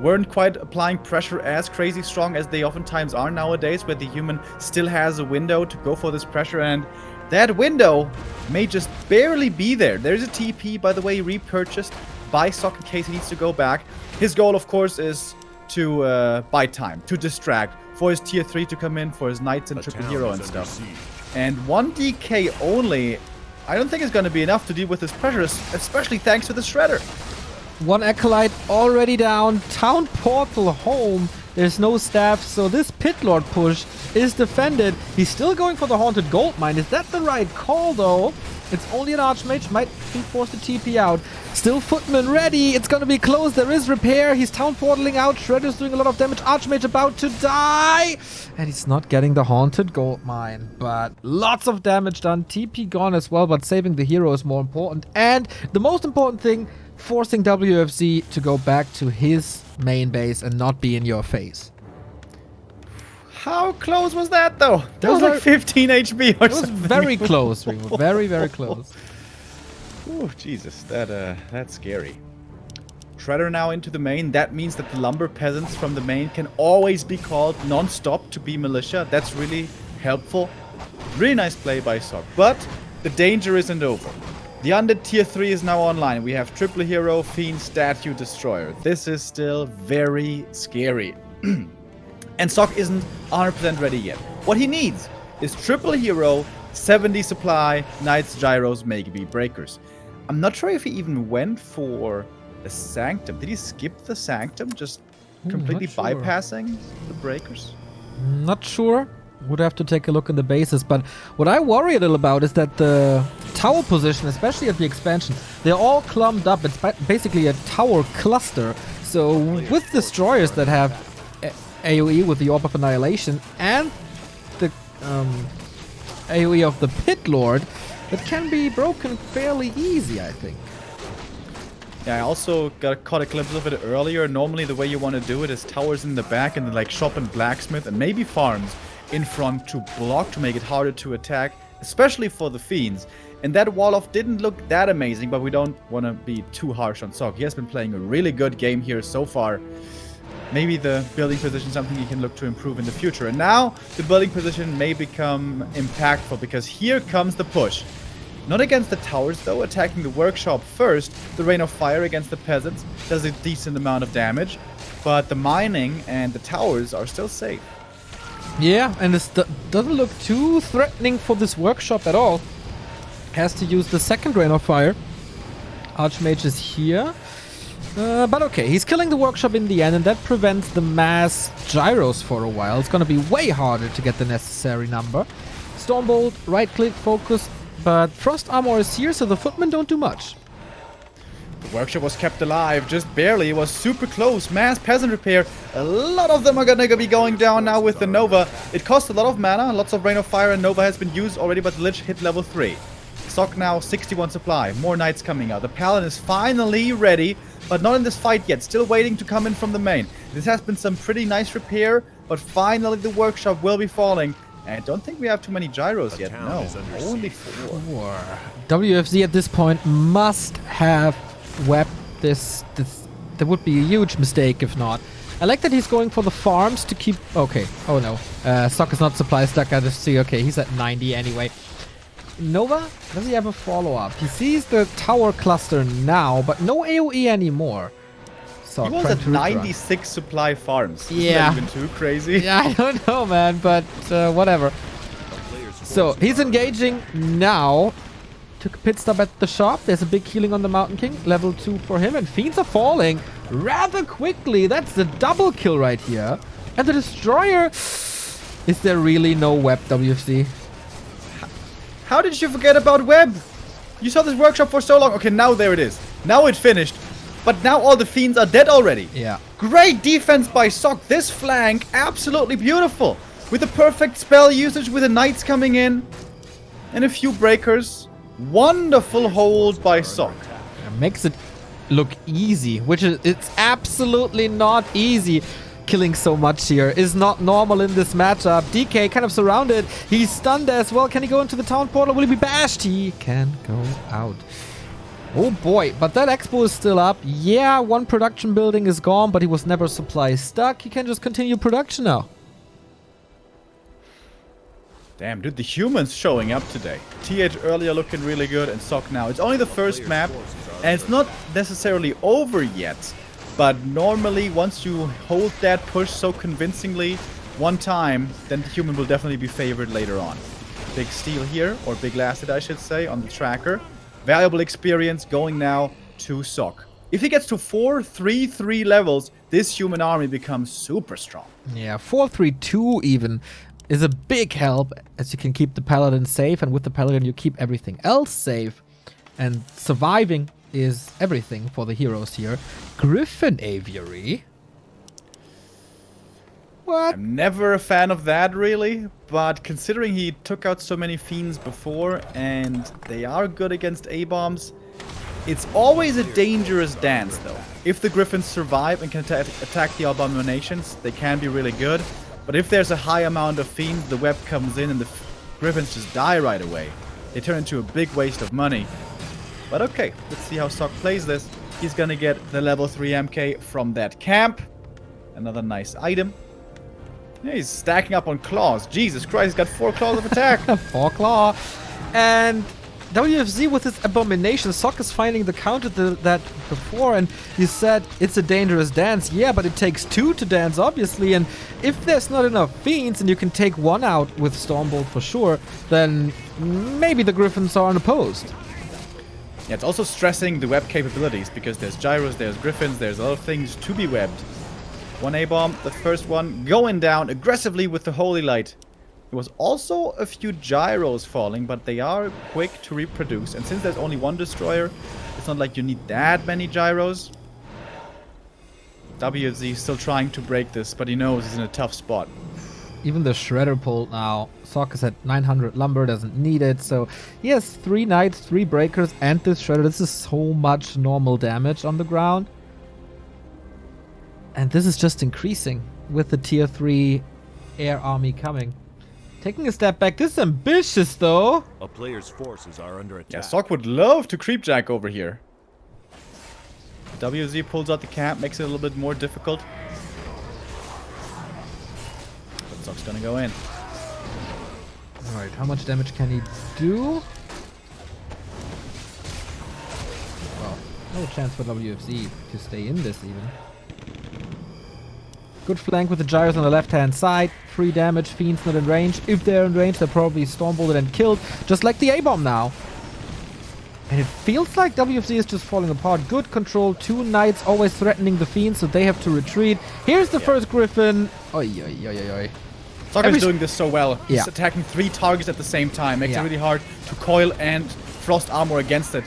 weren't quite applying pressure as crazy strong as they oftentimes are nowadays, where the human still has a window to go for this pressure, and that window may just barely be there. There's a TP, by the way, repurchased by Sock in case he needs to go back. His goal, of course, is to buy time, to distract, for his tier 3 to come in, for his knights and triple hero and stuff. And 1 DK only, I don't think is going to be enough to deal with this pressure, especially thanks to the shredder. 1 Acolyte already down. Town portal home. There's no staff, so this Pit Lord push is defended. He's still going for the Haunted Gold Mine. Is that the right call, though? It's only an Archmage. Might be forced to TP out. Still Footman ready. It's going to be close. There is repair. He's town portaling out. Shredder's doing a lot of damage. Archmage about to die. And he's not getting the Haunted Gold Mine. But lots of damage done. TP gone as well, but saving the hero is more important. And the most important thing, forcing WFC to go back to his main base and not be in your face. How close was that, though? That was like 15 HP or something. It was very close, Remo. Very, very close. Ooh, Jesus, that's scary. Shredder now into the main. That means that the lumber peasants from the main can always be called non-stop to be militia. That's really helpful. Really nice play by Sock. But the danger isn't over. The undead tier 3 is now online. We have triple hero, fiend, statue, destroyer. This is still very scary. And Sock isn't 100% ready yet. What he needs is triple hero, 70 supply, knights, gyros, maybe breakers. I'm not sure if he even went for the sanctum. Did he skip the sanctum, just completely bypassing the breakers? Not sure. Would have to take a look in the bases. But what I worry a little about is that the tower position, especially at the expansion, they're all clumped up. It's basically a tower cluster. So with destroyers that have AoE with the Orb of Annihilation and the AoE of the Pit Lord, it can be broken fairly easy, I think. Yeah, I also caught a glimpse of it earlier. Normally the way you want to do it is towers in the back and then like shop and blacksmith and maybe farms in front to block, to make it harder to attack, especially for the fiends. And that wall-off didn't look that amazing, but we don't want to be too harsh on Sock. He has been playing a really good game here so far. Maybe the building position is something he can look to improve in the future. And now the building position may become impactful because here comes the push. Not against the towers though, attacking the workshop first. The Rain of Fire against the peasants does a decent amount of damage. But the mining and the towers are still safe. Yeah, and this doesn't look too threatening for this workshop at all. Has to use the second Rain of Fire. Archmage is here. But okay, he's killing the workshop in the end, and that prevents the mass gyros for a while. It's gonna be way harder to get the necessary number. Stormbolt, right-click, focus, but Frost Armor is here, so the footmen don't do much. The workshop was kept alive, just barely. It was super close. Mass peasant repair. A lot of them are gonna be going down now with the Nova. It cost a lot of mana. Lots of Rain of Fire and Nova has been used already, but the Lich hit level 3. Stock now 61 supply. More knights coming out. The Paladin is finally ready, but not in this fight yet. Still waiting to come in from the main. This has been some pretty nice repair, but finally the workshop will be falling. And I don't think we have too many gyros yet. No, only 4. WFZ at this point must have webbed this. That would be a huge mistake if not. I like that he's going for the farms to keep... Okay. Oh no. Sock is not supply stuck. I just see. Okay, he's at 90 anyway. Nova? Does he have a follow-up? He sees the tower cluster now, but no AoE anymore. So he was at 96 supply farms. Isn't yeah. that even too crazy? Yeah, I don't know, man, but whatever. So he's engaging now. Took a pit stop at the shop. There's a big healing on the Mountain King. Level 2 for him. And Fiends are falling rather quickly. That's the double kill right here. And the Destroyer... Is there really no web, WFC? How did you forget about web? You saw this workshop for so long. Okay, now there it is. Now it finished. But now all the Fiends are dead already. Yeah. Great defense by Sock. This flank, absolutely beautiful. With the perfect spell usage, with the Knights coming in. And a few breakers. Wonderful hold by Sock. It makes it look easy, which is it's absolutely not easy. Killing so much here is not normal in this matchup. DK kind of surrounded. He's stunned as well. Can he go into the town portal? Will he be bashed? He can go out. Oh boy, but that expo is still up. Yeah, one production building is gone, but he was never supply stuck. He can just continue production now. Damn, dude, the humans showing up today. TH earlier looking really good, and Sock now. It's only the first map, and it's not necessarily over yet. But normally, once you hold that push so convincingly one time, then the human will definitely be favored later on. Big steal here, or big lasted, I should say, on the tracker. Valuable experience going now to Sock. If he gets to 4-3-3 levels, this human army becomes super strong. Yeah, 4-3-2 even is a big help, as you can keep the Paladin safe, and with the Paladin you keep everything else safe. And surviving is everything for the heroes here. Griffin Aviary? What? I'm never a fan of that, really, but considering he took out so many Fiends before, and they are good against A-bombs, it's always a dangerous dance, though. If the Griffins survive and can attack the Abominations, they can be really good. But if there's a high amount of Fiends, the web comes in and the Griffins just die right away. They turn into a big waste of money. But okay, let's see how Sock plays this. He's gonna get the level 3 MK from that camp. Another nice item. Yeah, he's stacking up on claws. Jesus Christ, he's got 4 claws of attack. 4 claw. And WFZ with his Abomination, Sock is finding the counter to that before, and he said it's a dangerous dance. Yeah, but it takes 2 to dance, obviously, and if there's not enough Fiends and you can take 1 out with Stormbolt for sure, then maybe the Griffins are unopposed. Yeah, it's also stressing the web capabilities, because there's gyros, there's griffins, there's a lot of things to be webbed. 1 A-bomb, the first one, going down aggressively with the Holy Light. There was also a few gyros falling, but they are quick to reproduce. And since there's only 1 destroyer, it's not like you need that many gyros. WFZ is still trying to break this, but he knows he's in a tough spot. Even the Shredder pulled now. Sock is at 900 lumber, doesn't need it. So he has 3 knights, 3 breakers, and this Shredder. This is so much normal damage on the ground. And this is just increasing with the tier 3 air army coming. Taking a step back. This is ambitious, though. A player's forces are under attack. Yeah, Sock would love to creepjack over here. WZ pulls out the camp, makes it a little bit more difficult. But Sock's gonna go in. Alright, how much damage can he do? No chance for WFZ to stay in this even. Good flank with the gyros on the left-hand side. Free damage, Fiends not in range. If they're in range, they're probably stormbolted and killed, just like the A-bomb now. And it feels like WFZ is just falling apart. Good control, 2 knights always threatening the Fiends, so they have to retreat. Here's the first Griffin. Oi, oi, oi, oi, oi. Sokka's doing this so well. Yeah. He's attacking 3 targets at the same time. Makes it really hard to coil and frost armor against it.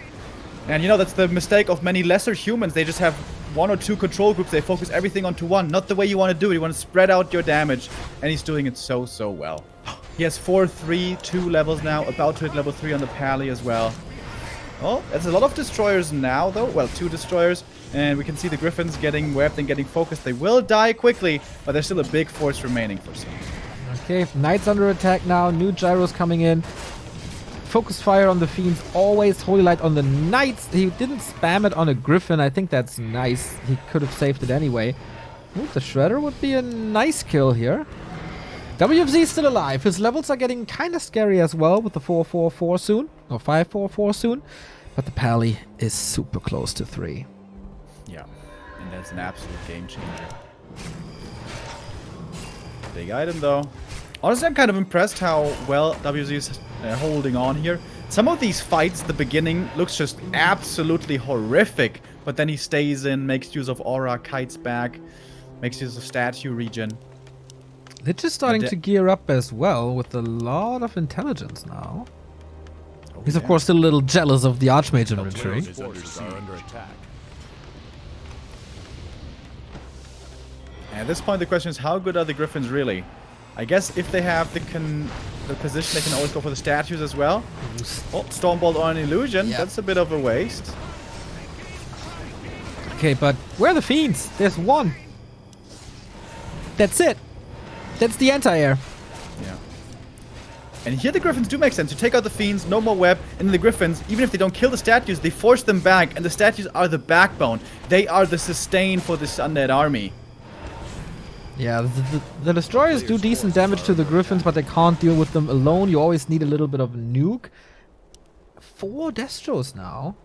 And you know, that's the mistake of many lesser humans. They just have 1 or 2 control groups. They focus everything onto one. Not the way you want to do it. You want to spread out your damage. And he's doing it so, so well. He has 4, 3, 2 levels now. About to hit level 3 on the Pally as well. Oh, there's a lot of destroyers now, though. Well, 2 destroyers. And we can see the Griffins getting webbed and getting focused. They will die quickly, but there's still a big force remaining for some. Okay, Knights under attack now. New gyros coming in. Focus fire on the Fiends. Always Holy Light on the Knights. He didn't spam it on a Griffin. I think that's nice. He could have saved it anyway. Ooh, the Shredder would be a nice kill here. WFZ is still alive. His levels are getting kind of scary as well with the 4-4-4 soon. Or 5-4-4 soon. But the Pally is super close to 3. Yeah, and that's an absolute game changer. Big item, though. Honestly, I'm kind of impressed how well WZ is holding on here. Some of these fights, the beginning, looks just absolutely horrific. But then he stays in, makes use of aura, kites back, makes use of statue regen. They're just starting to gear up as well with a lot of intelligence now. Oh, He's of course still a little jealous of the Archmage inventory. His forces are under attack. At this point, the question is, how good are the Griffins really? I guess if they have the position, they can always go for the statues as well. Oh, Stormbolt on an illusion. Yeah. That's a bit of a waste. Okay, but where are the Fiends? There's 1. That's it. That's the anti-air. Yeah. And here the Griffins do make sense. You take out the Fiends, no more web, and then the Griffins, even if they don't kill the statues, they force them back, and the statues are the backbone. They are the sustain for this undead army. Yeah, the destroyers do decent damage to the Griffins, but they can't deal with them alone. You always need a little bit of a nuke. 4 Destros now.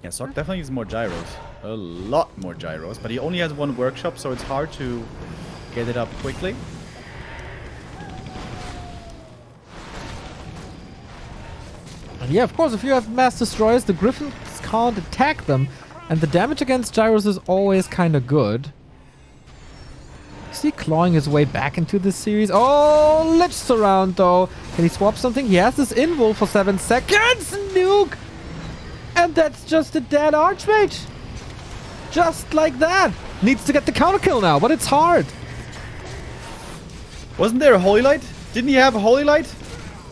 Yeah, Sok definitely needs more gyros. A lot more gyros, but he only has 1 workshop, so it's hard to get it up quickly. And yeah, of course, if you have mass destroyers, the Griffins can't attack them. And the damage against gyros is always kind of good. Is he clawing his way back into this series? Oh, Lich Surround though. Can he swap something? He has this invul for 7 seconds. Nuke! And that's just a dead Archmage. Just like that. Needs to get the counter kill now, but it's hard. Wasn't there a Holy Light? Didn't he have a Holy Light?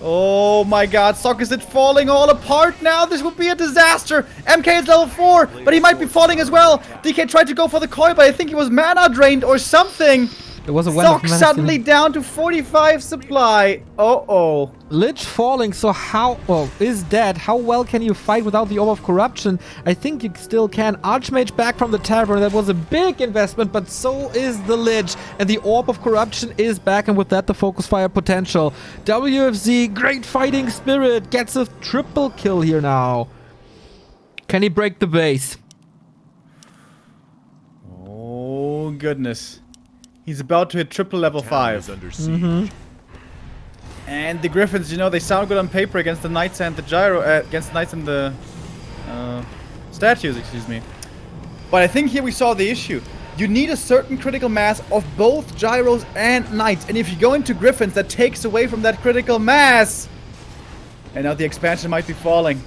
Oh my god, Sok, is it falling all apart now? This would be a disaster. MK is level 4, but he might be falling as well. DK tried to go for the coil, but I think he was mana drained or something. There was a Sok suddenly down to 45 supply. Uh-oh. Lich falling, so how... well, is dead. How well can you fight without the Orb of Corruption? I think you still can. Archmage back from the Tavern. That was a big investment, but so is the Lich. And the Orb of Corruption is back, and with that, the Focus Fire potential. WFZ, great fighting spirit, gets a triple kill here now. Can he break the base? Oh, goodness. He's about to hit triple level 5. Under siege. And the Griffins, you know, they sound good on paper against the Knights and the Gyro, against the Knights and the statues, excuse me. But I think here we saw the issue. You need a certain critical mass of both Gyros and Knights. And if you go into Griffins, that takes away from that critical mass. And now the expansion might be falling.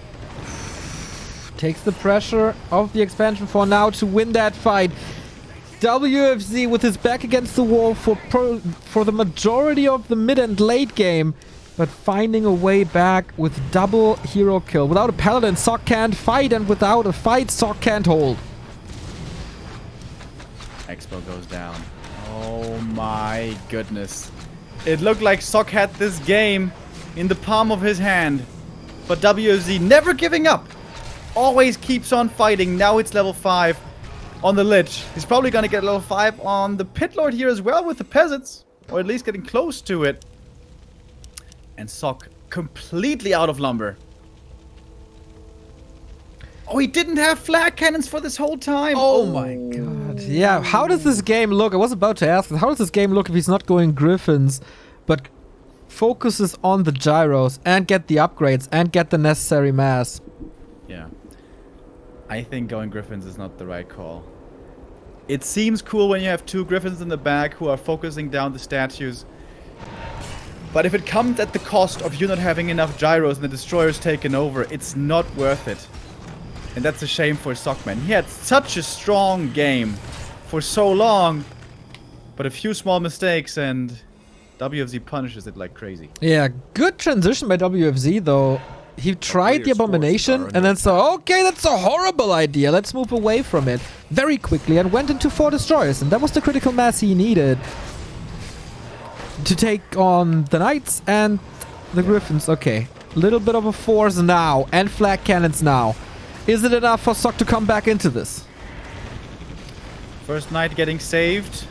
Takes the pressure of the expansion for now to win that fight. WFZ with his back against the wall for the majority of the mid and late game, but finding a way back with double hero kill. Without a paladin, Sok can't fight, and without a fight, Sok can't hold. Expo goes down. Oh my goodness. It looked like Sok had this game in the palm of his hand. But WFZ never giving up. Always keeps on fighting. Now it's level 5. On the Lich. He's probably gonna get level 5 on the Pit Lord here as well with the Peasants. Or at least getting close to it. And Sok completely out of lumber. he didn't have flag cannons for this whole time. Oh my god. Yeah, how does this game look? I was about to ask, how does this game look if he's not going Griffins, but focuses on the gyros and get the upgrades and get the necessary mass? Yeah. I think going Griffins is not the right call. It seems cool when you have 2 Griffins in the back who are focusing down the statues. But if it comes at the cost of you not having enough gyros and the destroyer's taken over, it's not worth it. And that's a shame for Sockman. He had such a strong game for so long, but a few small mistakes and WFZ punishes it like crazy. Yeah, good transition by WFZ though. He tried the abomination and then saw, okay, that's a horrible idea. Let's move away from it very quickly and went into 4 destroyers. And that was the critical mass he needed to take on the Knights and the Griffins. Okay, little bit of a force now and flag cannons now. Is it enough for Sock to come back into this? First Knight getting saved.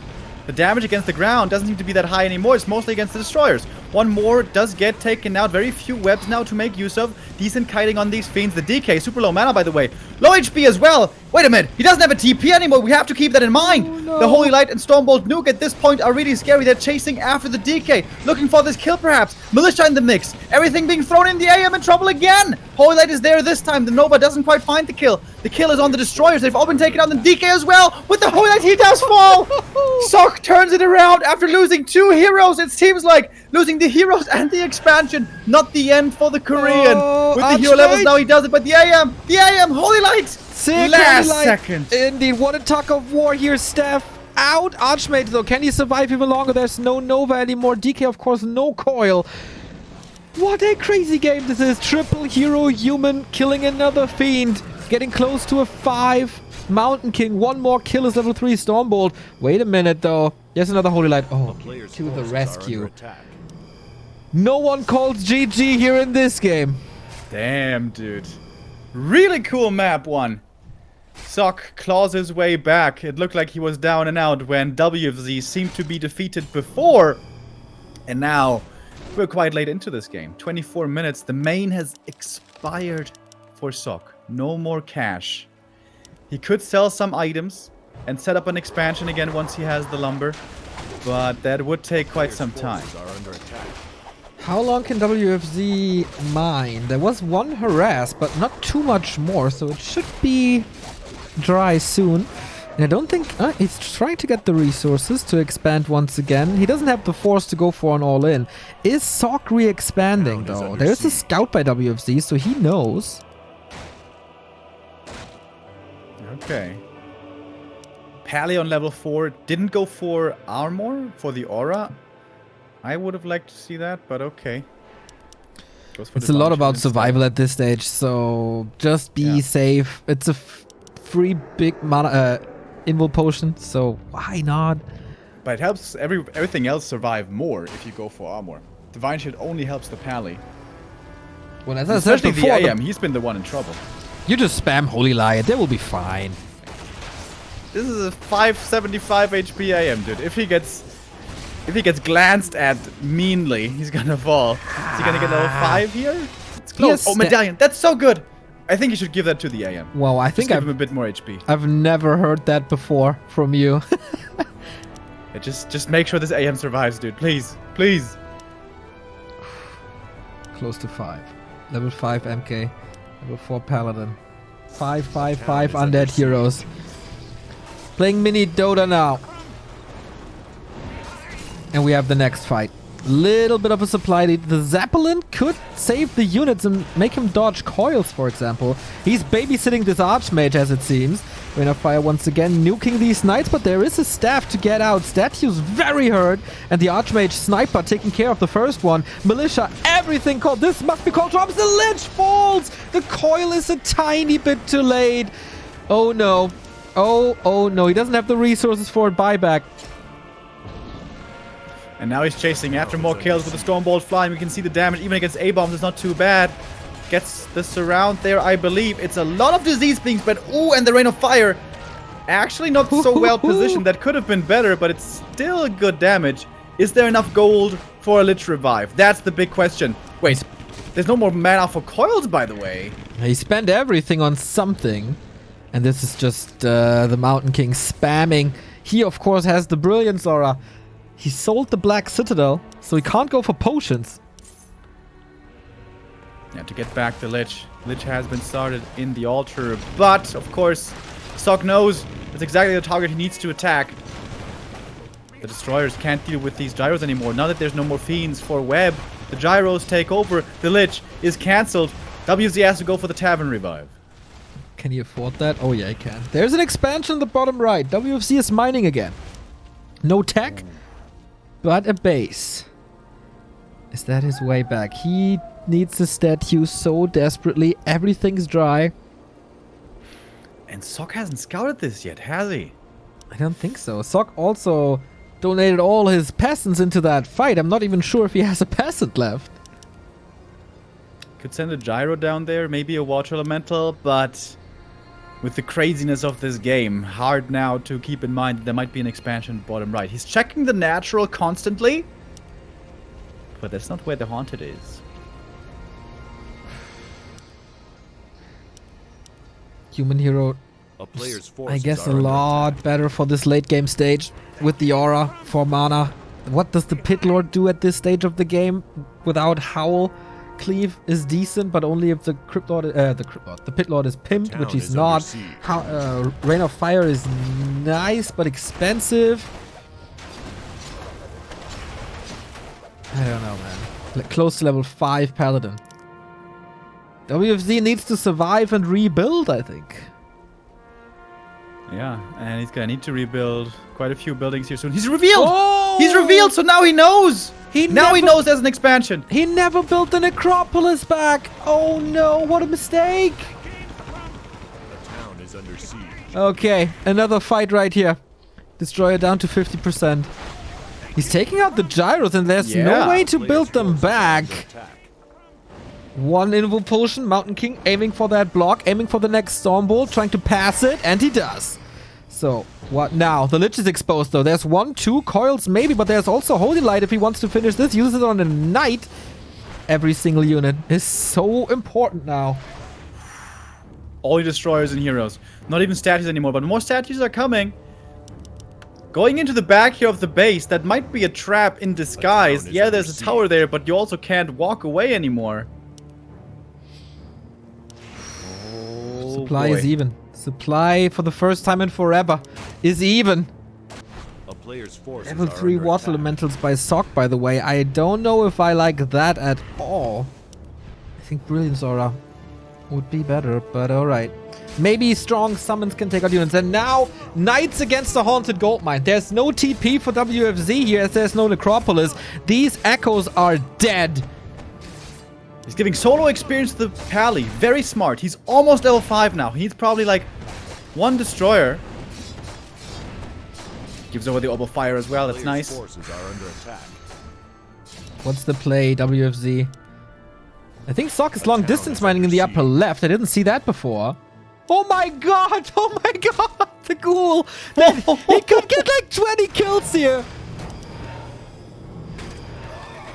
The damage against the ground doesn't seem to be that high anymore. It's mostly against the destroyers. One more does get taken out. Very few webs now to make use of. Decent kiting on these fiends. The DK, super low mana by the way. Low HP as well. Wait a minute. He doesn't have a TP anymore. We have to keep that in mind. Oh, no. The Holy Light and Stormbolt Nuke at this point are really scary. They're chasing after the DK. Looking for this kill perhaps. Militia in the mix. Everything being thrown in the AM in trouble again. Holy Light is there this time. The Nova doesn't quite find the kill. The kill is on the destroyers. They've all been taken out. The DK as well. With the Holy Light he does fall. Sock turns it around after losing 2 heroes. It seems like losing the heroes and the expansion. Not the end for the Korean. With the hero levels now he does it. But the AM, Holy Light. Sick, Last Holy Light. second. Indeed, what a tug of war here, Steph. Out. Archmage though, can he survive even longer? There's no Nova anymore. DK of course, no coil. What a crazy game this is. Triple hero human killing another fiend. Getting close to a 5. Mountain King. One more kill is level 3 Stormbolt. Wait a minute though. There's another Holy Light. Oh, to the rescue. No one calls GG here in this game. Damn, dude. Really cool map one. Sock claws his way back. It looked like he was down and out when WFZ seemed to be defeated before. And now, we're quite late into this game. 24 minutes. The main has expired for Sock. No more cash. He could sell some items and set up an expansion again once he has the lumber. But that would take quite some time. How long can WFZ mine? There was 1 harass, but not too much more, so it should be dry soon. And I don't think... he's trying to get the resources to expand once again. He doesn't have the force to go for an all-in. Is Sock re-expanding, though? There's a scout by WFZ, so he knows. Okay. Pally on level 4 didn't go for armor, for the aura. I would have liked to see that, but okay. It's a lot about survival at this stage, so just be safe. It's a free big mana invul potion, so why not? But it helps everything else survive more if you go for armor. Divine Shield only helps the Pally. Well, as I said Especially before, the AM, he's been the one in trouble. you just spam Holy Light, they will be fine. This is a 575 HP AM, dude. If he gets glanced at meanly, he's gonna fall. Is he gonna get level 5 here? It's close. Oh, medallion. That's so good. I think you should give that to the AM. Well, I think give him a bit more HP. I've never heard that before from you. Yeah, just make sure this AM survives, dude. Please. Please. Close to 5. Level 5 MK. Level 4 Paladin. 5 undead heroes. Playing mini Dota now. And we have the next fight. Little bit of a supply lead. The Zeppelin could save the units and make him dodge coils, for example. He's babysitting this Archmage, as it seems. Rain of Fire once again nuking these knights, but there is a staff to get out. Statue's very hurt, and the Archmage Sniper taking care of the first one. Militia, everything called. This must be called drops. The Lich falls! The coil is a tiny bit too late. Oh no. Oh no. He doesn't have the resources for a buyback. And now he's chasing after more kills with the Stormbolt flying. We can see the damage even against A-bombs is not too bad. Gets the surround there, I believe. It's a lot of disease being spread. Ooh, and the Rain of Fire. Actually not so well positioned. That could have been better, but it's still good damage. Is there enough gold for a Lich revive? That's the big question. Wait, There's no more mana for coils, by the way. He spent everything on something. And this is just the Mountain King spamming. He, of course, has the Brilliance Aura. He sold the Black Citadel, so he can't go for potions. Yeah, to get back the Lich. Lich has been started in the altar, but, of course, Sok knows that's exactly the target he needs to attack. The Destroyers can't deal with these Gyros anymore. Now that there's no more Fiends for Web, the Gyros take over. The Lich is cancelled. WZ has to go for the Tavern Revive. Can he afford that? Oh, yeah, he can. There's an expansion in the bottom right. WFC is mining again. No tech, but a base. Is that his way back? He needs a statue so desperately. Everything's dry. And Sok hasn't scouted this yet, has he? I don't think so. Sok also donated all his peasants into that fight. I'm not even sure if he has a peasant left. Could send a Gyro down there, maybe a Water Elemental, but with the craziness of this game, hard now to keep in mind that there might be an expansion bottom right. He's checking the natural constantly, but that's not where the Haunted is. Human hero, A player's I forces guess a are under lot attack. better for this late game stage with the aura for mana. What does the Pit Lord do at this stage of the game without Howl? Cleave is decent, but only if the the Pit Lord is pimped, which town he's is not. under siege. Rain of Fire is nice, but expensive. I don't know, man. Close to level 5 Paladin. WFZ needs to survive and rebuild, I think. Yeah, and he's gonna need to rebuild quite a few buildings here soon. He's revealed! Oh! He's revealed, so now he knows! Now he knows there's an expansion! He never built the Necropolis back! Oh no, what a mistake! The town is under siege. Okay, another fight right here. Destroyer down to 50%. He's taking out the Gyros and there's Yeah. no way to Player's build them forces are back. under attack. One Invul Potion, Mountain King aiming for that block, aiming for the next Storm Bolt, trying to pass it, and he does. So, what now? The Lich is exposed though. There's 1, 2 coils maybe, but there's also Holy Light if he wants to finish this. Uses it on a Knight. Every single unit is so important now. All the Destroyers and Heroes. Not even statues anymore, but more statues are coming. Going into the back here of the base, that might be a trap in disguise. is Yeah, there's a under tower siege. there, but you also can't walk away anymore. Oh, Supply boy. is even. Supply for the first time in forever is even. A player's forces Level are 3 under Water attack. Elementals by Sok, by the way. I don't know if I like that at all. I think Brilliance Aura would be better, but alright. Maybe strong summons can take out units. And now, Knights against the Haunted Goldmine. There's no TP for WFZ here as there's no Necropolis. These Echoes are dead. He's giving solo experience to the Pally. Very smart. He's almost level 5 now. He's probably like 1 Destroyer. Gives over the Orb of Fire as well. That's Player's nice. forces are under attack. What's the play, WFZ? I think Sok is long town distance is mining in under the upper siege. left. I didn't see that before. Oh my god! Oh my god! The ghoul! He could get like 20 kills here!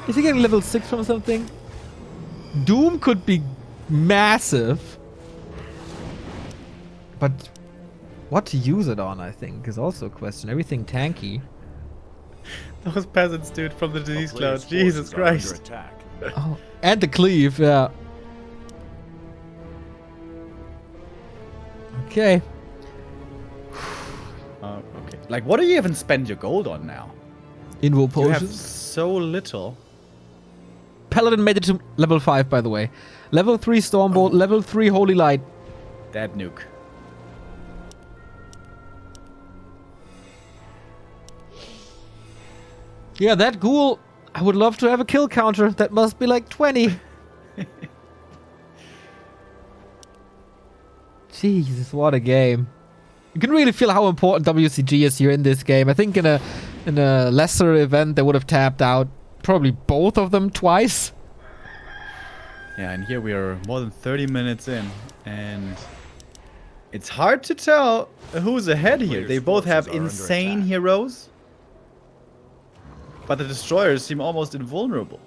Is he getting level 6 from something? Doom could be massive. But what to use it on, I think, is also a question. Everything tanky. Those peasants, dude, from the disease A player's cloud. Jesus forces are under Christ. attack. Oh, and the cleave, yeah. Okay. Okay. Like, what do you even spend your gold on now? Invul You have potions. so little. Paladin made it to level 5, by the way. Level 3 Stormbolt, level 3 Holy Light. That nuke. Yeah, that ghoul, I would love to have a kill counter. That must be like 20. Jesus, what a game. You can really feel how important WCG is here in this game. I think in a lesser event, they would have tapped out probably both of them twice. Yeah, and here we are more than 30 minutes in, and it's hard to tell who's ahead here. Players' They both have forces are under insane attack. heroes, but the Destroyers seem almost invulnerable.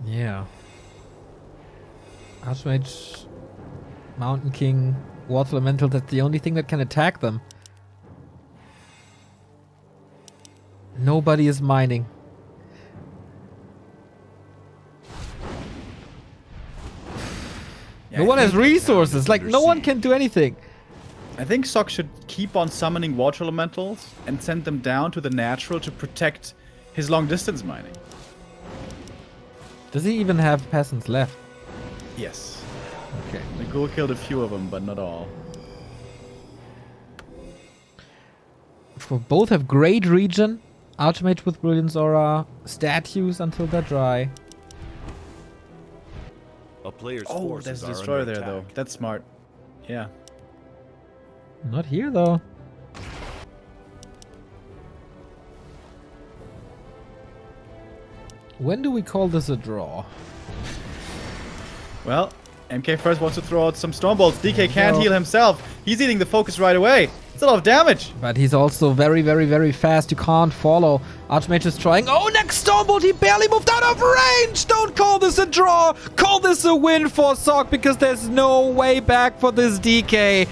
Yeah. Archmage, Mountain King, Water Elemental, that's the only thing that can attack them. Nobody is mining. Yeah, No I one has think- resources. Like, no one siege. can do anything. I think Sok should keep on summoning water elementals and send them down to the natural to protect his long distance mining. Does he even have peasants left? Yes. Okay. The ghoul killed a few of them, but not all. For both have great regen. Archmage with Brilliance Aura. Statues until they're dry. A player's Oh, forces there's a are destroyer under there, though. attack. That's smart. Yeah. Not here, though. When do we call this a draw? Well, MK first wants to throw out some Stormbolts. DK can't No. heal himself. He's eating the focus right away. It's a lot of damage. But he's also very, very, very fast. You can't follow. Archmage is trying. Oh, next Stormbolt! He barely moved out of range! Don't call this a draw! Call this a win for Sok because there's no way back for this DK.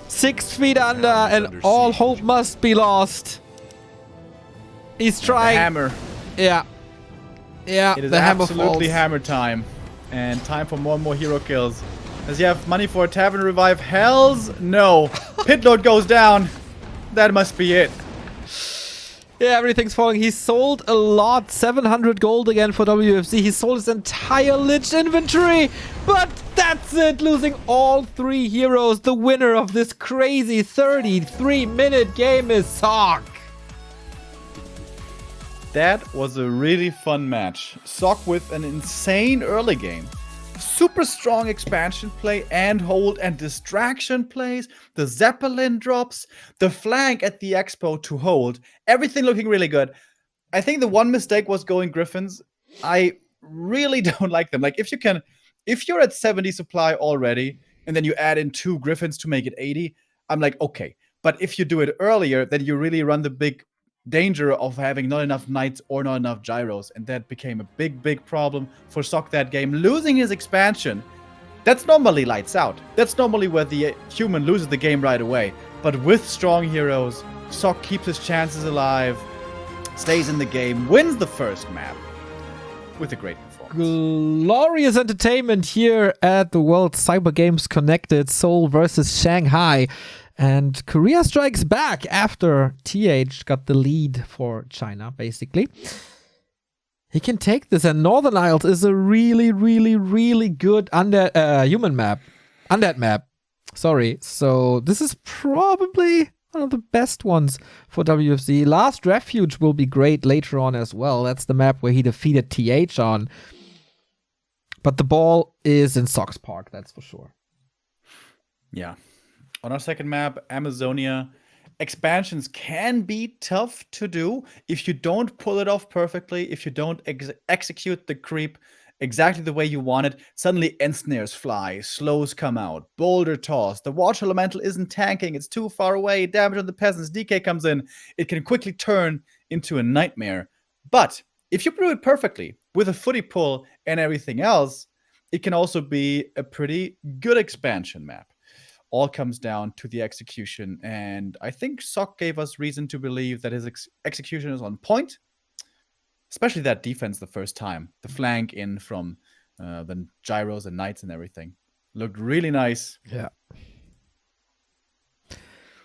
6 feet under and under all siege. hope must be lost. He's The trying. hammer. Yeah. Yeah, It is the hammer absolutely falls. hammer time. And time for more and more hero kills. Does he have money for a tavern revive? Hells no. Pitload goes down. That must be it. Yeah, everything's falling. He sold a lot. 700 gold again for WFC. He sold his entire Lich inventory. But that's it. Losing all 3 heroes. The winner of this crazy 33-minute game is Sok. That was a really fun match. Sok with an insane early game. Super strong expansion play and hold and distraction plays. The Zeppelin drops. The flank at the expo to hold. Everything looking really good. I think the one mistake was going Griffins. I really don't like them. Like if you're at 70 supply already and then you add in 2 Griffins to make it 80, I'm like, okay. But if you do it earlier, then you really run the big danger of having not enough knights or not enough gyros, and that became a big problem for Sok that game. Losing his expansion, that's normally lights out. That's normally where the human loses the game right away. But with strong heroes, Sok keeps his chances alive, stays in the game, wins the first map with a great performance. Glorious entertainment here at the World Cyber Games Connected. Seoul versus Shanghai. And Korea strikes back after TH got the lead for China, basically. He can take this, and Northern Isles is a really, really, really good human map. Undead map. Sorry. So this is probably one of the best ones for WFC. Last Refuge will be great later on as well. That's the map where he defeated TH on. But the ball is in Sox Park, that's for sure. Yeah. On our second map, Amazonia, expansions can be tough to do if you don't pull it off perfectly, if you don't execute the creep exactly the way you want it. Suddenly ensnares fly, slows come out, boulder toss, the water elemental isn't tanking, it's too far away, damage on the peasants, DK comes in, it can quickly turn into a nightmare. But if you do it perfectly, with a footy pull and everything else, it can also be a pretty good expansion map. All comes down to the execution, and I think Sok gave us reason to believe that his execution is on point, especially that defense the first time. The flank in from the gyros and knights and everything. Looked really nice. Yeah.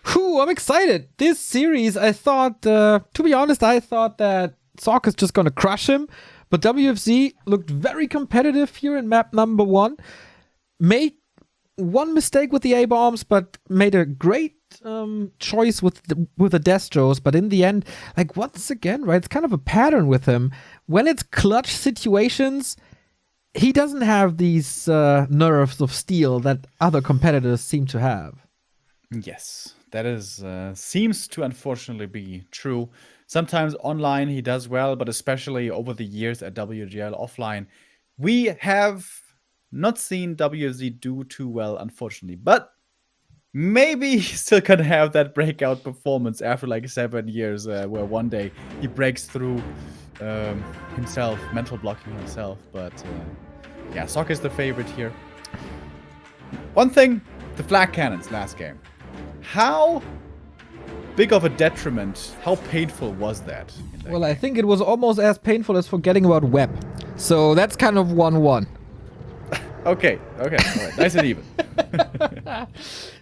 Whew, I'm excited. This series, I thought, to be honest, I thought that Sok is just going to crush him, but WFC looked very competitive here in map number 1. Made one mistake with the A-bombs, but made a great choice with the Destros. But in the end, like once again, right, it's kind of a pattern with him. When it's clutch situations, he doesn't have these nerves of steel that other competitors seem to have. Yes, that is seems to unfortunately be true. Sometimes online he does well, but especially over the years at WGL offline, we have not seen WFZ do too well, unfortunately. But maybe he still can have that breakout performance after like 7 years, where one day he breaks through himself, mental blocking himself. But yeah, Sok is the favorite here. One thing, the flak cannons last game. How big of a detriment, how painful was that? Well, I think it was almost as painful as forgetting about web. So that's kind of 1-1. Okay, all right, nice and even.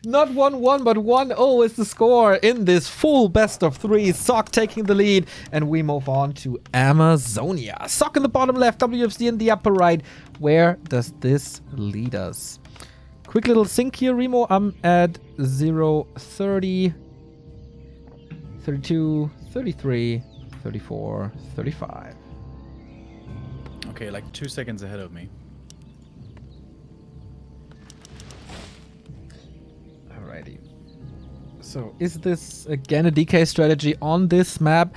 Not 1-1, but 1-0 is the score in this full best of 3. Sok taking the lead, and we move on to Amazonia. Sok in the bottom left, WFC in the upper right. Where does this lead us? Quick little sync here, Remo. I'm at 0, 30, 32, 33, 34, 35. Okay, like 2 seconds ahead of me. Alrighty. So is this again a DK strategy on this map?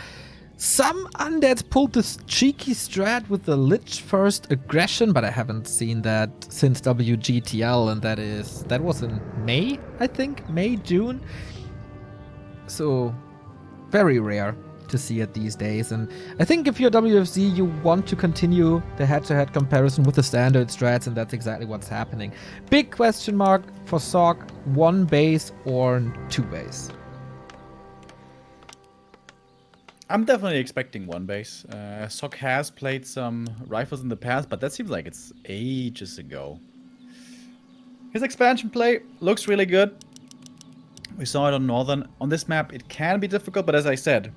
Some undeads pulled this cheeky strat with the Lich first aggression, but I haven't seen that since WGTL, and that was in May, I think? May, June? So very rare to see it these days, and I think if you're WFC, you want to continue the head-to-head comparison with the standard strats, and that's exactly what's happening. Big question mark for Sok, 1 base or 2 base? I'm definitely expecting 1 base. Sok has played some rifles in the past, but that seems like it's ages ago. His expansion play looks really good. We saw it on Northern. On this map, it can be difficult, but as I said,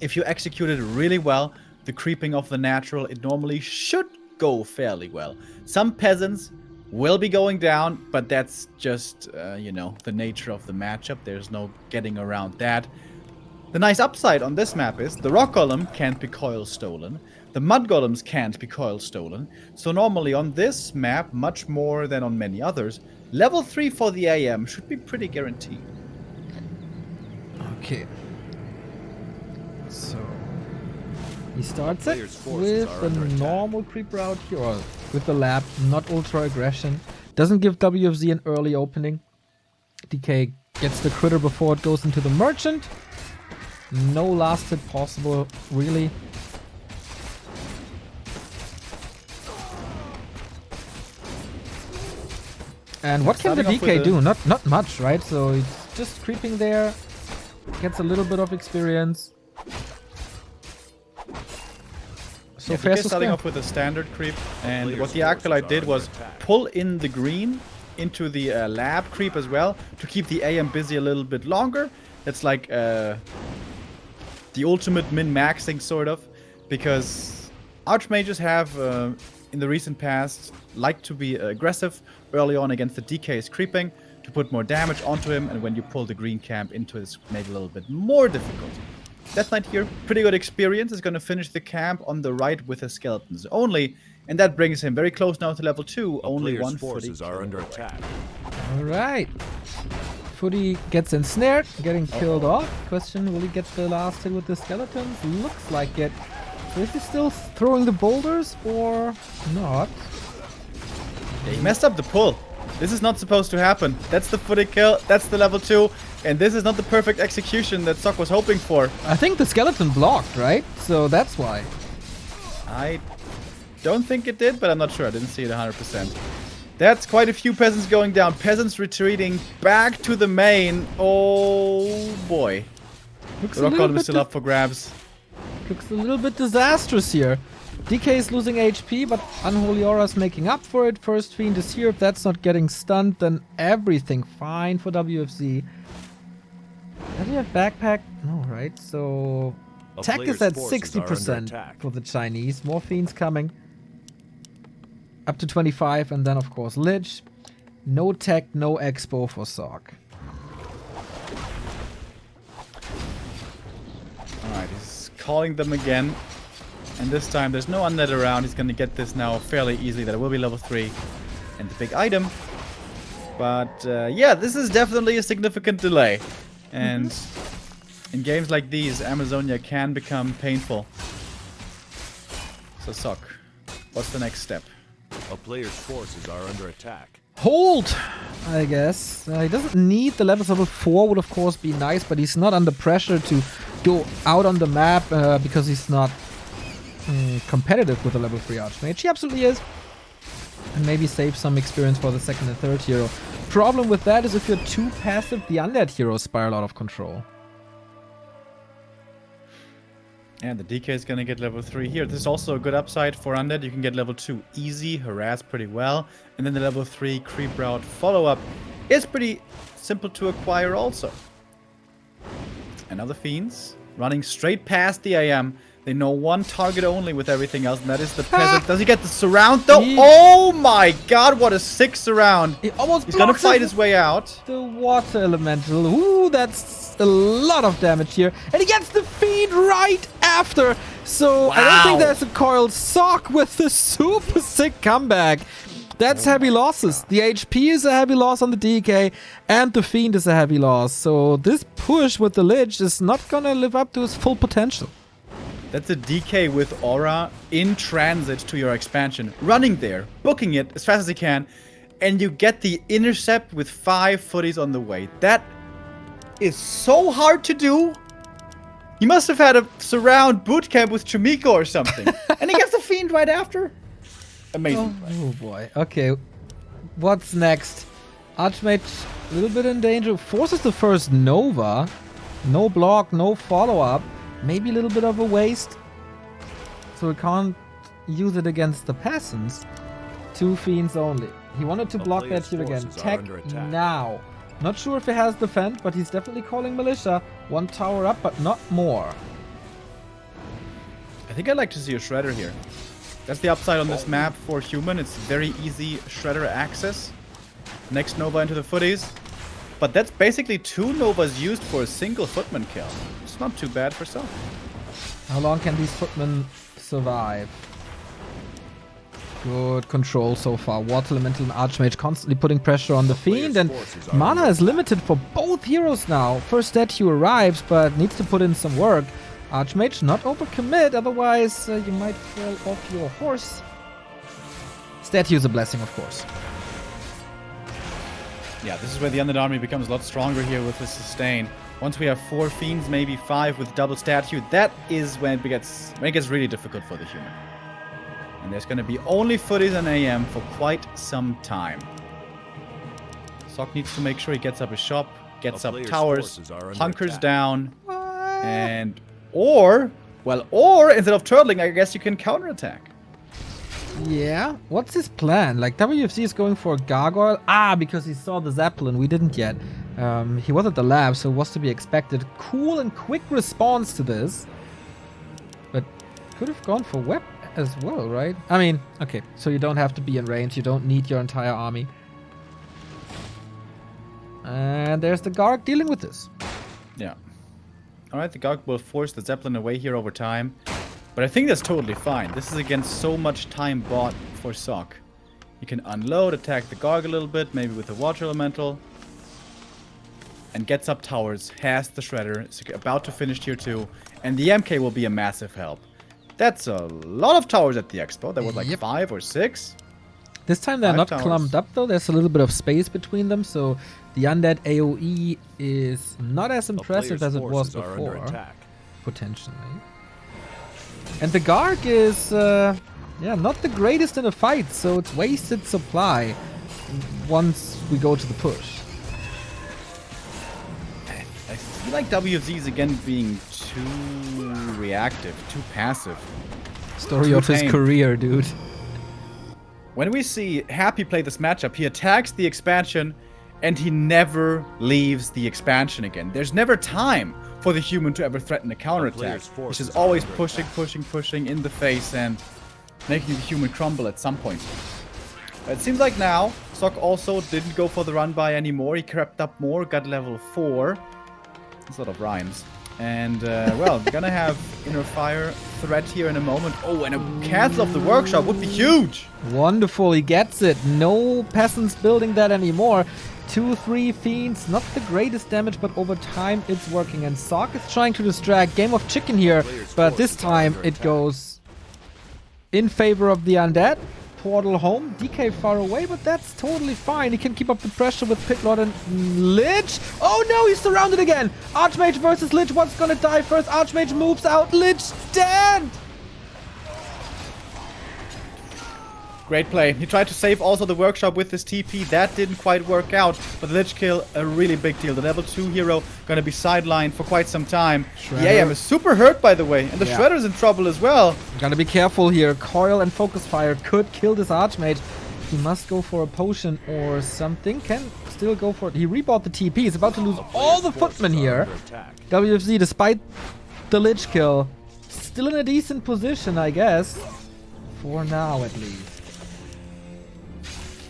if you execute it really well, the creeping of the natural, it normally should go fairly well. Some peasants will be going down, but that's just, you know, the nature of the matchup. There's no getting around that. The nice upside on this map is the rock golem can't be coil stolen. The mud golems can't be coil stolen. So normally on this map, much more than on many others, level 3 for the AM should be pretty guaranteed. Okay. So he starts it with the normal creep route here, or with the lab, not ultra aggression. Doesn't give WFZ an early opening. DK gets the critter before it goes into the merchant. No last hit possible, really. And what can the DK do? Not much, right? So it's just creeping there. Gets a little bit of experience. So yeah, fair DK starting off with a standard creep, and what the Acolyte did was pull in the green into the lab creep as well to keep the AM busy a little bit longer. It's like the ultimate min-maxing sort of, because Archmages have in the recent past liked to be aggressive early on against the DK's creeping to put more damage onto him, and when you pull the green camp into it, it's made it a little bit more difficult. Death Knight here, pretty good experience, is going to finish the camp on the right with his skeletons only, and that brings him very close now to level 2, only 1 forces are under attack. Alright. Footy gets ensnared, getting killed off. Question, will he get the last hit with the skeletons? Looks like it. So is he still throwing the boulders or not? Yeah, he messed up the pull. This is not supposed to happen. That's the Footy kill, that's the level 2, and this is not the perfect execution that Sok was hoping for. I think the skeleton blocked, right? So that's why. I don't think it did, but I'm not sure. I didn't see it 100%. That's quite a few peasants going down. Peasants retreating back to the main. Oh boy. The rock golem is still up for grabs. Looks a little bit disastrous here. DK is losing HP, but Unholy Aura is making up for it. First Fiend is here. If that's not getting stunned, then everything fine for WFC. Does he have backpack? No, right? So tech is at 60% for the Chinese. More Fiends coming. Up to 25, and then of course Lich. No tech, no expo for Sok. Alright, he's calling them again. And this time there's no undead around. He's gonna get this now fairly easily. That will be level 3. And the big item. But yeah, this is definitely a significant delay. And in games like these, Amazonia can become painful. So Sok, what's the next step? A player's forces are under attack. Hold, I guess. He doesn't need the levels. Level 4 would of course be nice, but he's not under pressure to go out on the map because he's not competitive with a level 3 Archmage. He absolutely is. And maybe save some experience for the second and third hero. Problem with that is if you're too passive, the undead heroes spiral out of control. And the DK is going to get level 3 here. This is also a good upside for Undead. You can get level 2 easy, harass pretty well. And then the level 3 creep route follow-up is pretty simple to acquire also. And now the Fiends running straight past the AM. They know one target only with everything else, and that is the Peasant. Does he get the surround though? Oh my god, what a sick surround. He almost He's going to fight his way out. The Water Elemental. Ooh, that's a lot of damage here. And he gets the Fiend right after. So I don't think there's a coiled sock with the super sick comeback. That's heavy losses. The HP is a heavy loss on the DK, and the Fiend is a heavy loss. So this push with the Lich is not gonna live up to his full potential. That's a DK with Aura in transit to your expansion. Running there, booking it as fast as he can, and you get the intercept with 5 footies on the way. That is so hard to do. He must have had a surround bootcamp with Chimiko or something. And he gets the Fiend right after. Amazing. Oh boy. Okay. What's next? Archmage a little bit in danger. Forces the first Nova. No block, no follow-up. Maybe a little bit of a waste. So we can't use it against the peasants. 2 Fiends only. He wanted to block that here again. Tech now. Not sure if he has defend, but he's definitely calling Militia. 1 tower up, but not more. I think I'd like to see a Shredder here. That's the upside on this map for human. It's very easy Shredder access. Next Nova into the footies. But that's basically 2 Novas used for a single Footman kill. It's not too bad for some. How long can these Footmen survive? Good control so far. Water Elemental and Archmage constantly putting pressure on the Fiend, and mana is limited for both heroes now. First statue arrives, but needs to put in some work. Archmage not overcommit, otherwise you might fall off your horse. Statue is a blessing, of course. Yeah, this is where the Undead army becomes a lot stronger here with the sustain. Once we have 4 Fiends, maybe 5 with double statue, that is when it gets really difficult for the human. And there's going to be only footies and AM for quite some time. Sock needs to make sure he gets up his shop, gets up towers, hunkers down, and or instead of turtling, I guess you can counterattack. Yeah, what's his plan? Like, WFC is going for a gargoyle. Because he saw the Zeppelin. We didn't yet. He was at the lab, so it was to be expected. Cool and quick response to this. But could have gone for web as well, right? I mean, okay, so you don't have to be in range. You don't need your entire army. And there's the Garg dealing with this. Yeah. Alright, the Garg will force the Zeppelin away here over time. But I think that's totally fine. This is against so much time bought for Sock. You can unload, attack the Garg a little bit, maybe with the Water Elemental. And gets up towers, has the Shredder, it's about to finish tier 2. And the MK will be a massive help. That's a lot of towers at the expo. That was like 5 or 6. This time they're not clumped up though. There's a little bit of space between them, so the undead AoE is not as impressive as it was before. Potentially. And the Garg is not the greatest in a fight, so it's wasted supply once we go to the push. I feel like WFZ is again being too reactive, too passive. Story of his career, dude. When we see Happy play this matchup, he attacks the expansion and he never leaves the expansion again. There's never time for the human to ever threaten a counterattack. He's just always pushing in the face and making the human crumble at some point. It seems like now, Sock also didn't go for the run by anymore. He crept up more, got level 4. This sort of rhymes. And, well, we're gonna have Inner Fire threat here in a moment. Oh, and a cancel of the workshop would be huge! Wonderful, he gets it. No peasants building that anymore. 2-3 Fiends, not the greatest damage, but over time it's working. And Sock is trying to distract. Game of Chicken here, but this time it goes in favor of the undead. portal home. DK far away, but that's totally fine. He can keep up the pressure with Pitlord and Lich. Oh no, he's surrounded again. Archmage versus Lich. What's gonna die first? Archmage moves out. Lich dead. Great play. He tried to save also the workshop with his TP. That didn't quite work out. But the Lich kill, a really big deal. The level 2 hero gonna be sidelined for quite some time. The AM is super hurt, by the way. And the Shredder's in trouble as well. Gotta be careful here. Coil and Focus Fire could kill this Archmage. He must go for a potion or something. Can still go for it. He rebought the TP. He's about to lose all the footmen here. WFZ, despite the Lich kill, still in a decent position, I guess. For now, at least.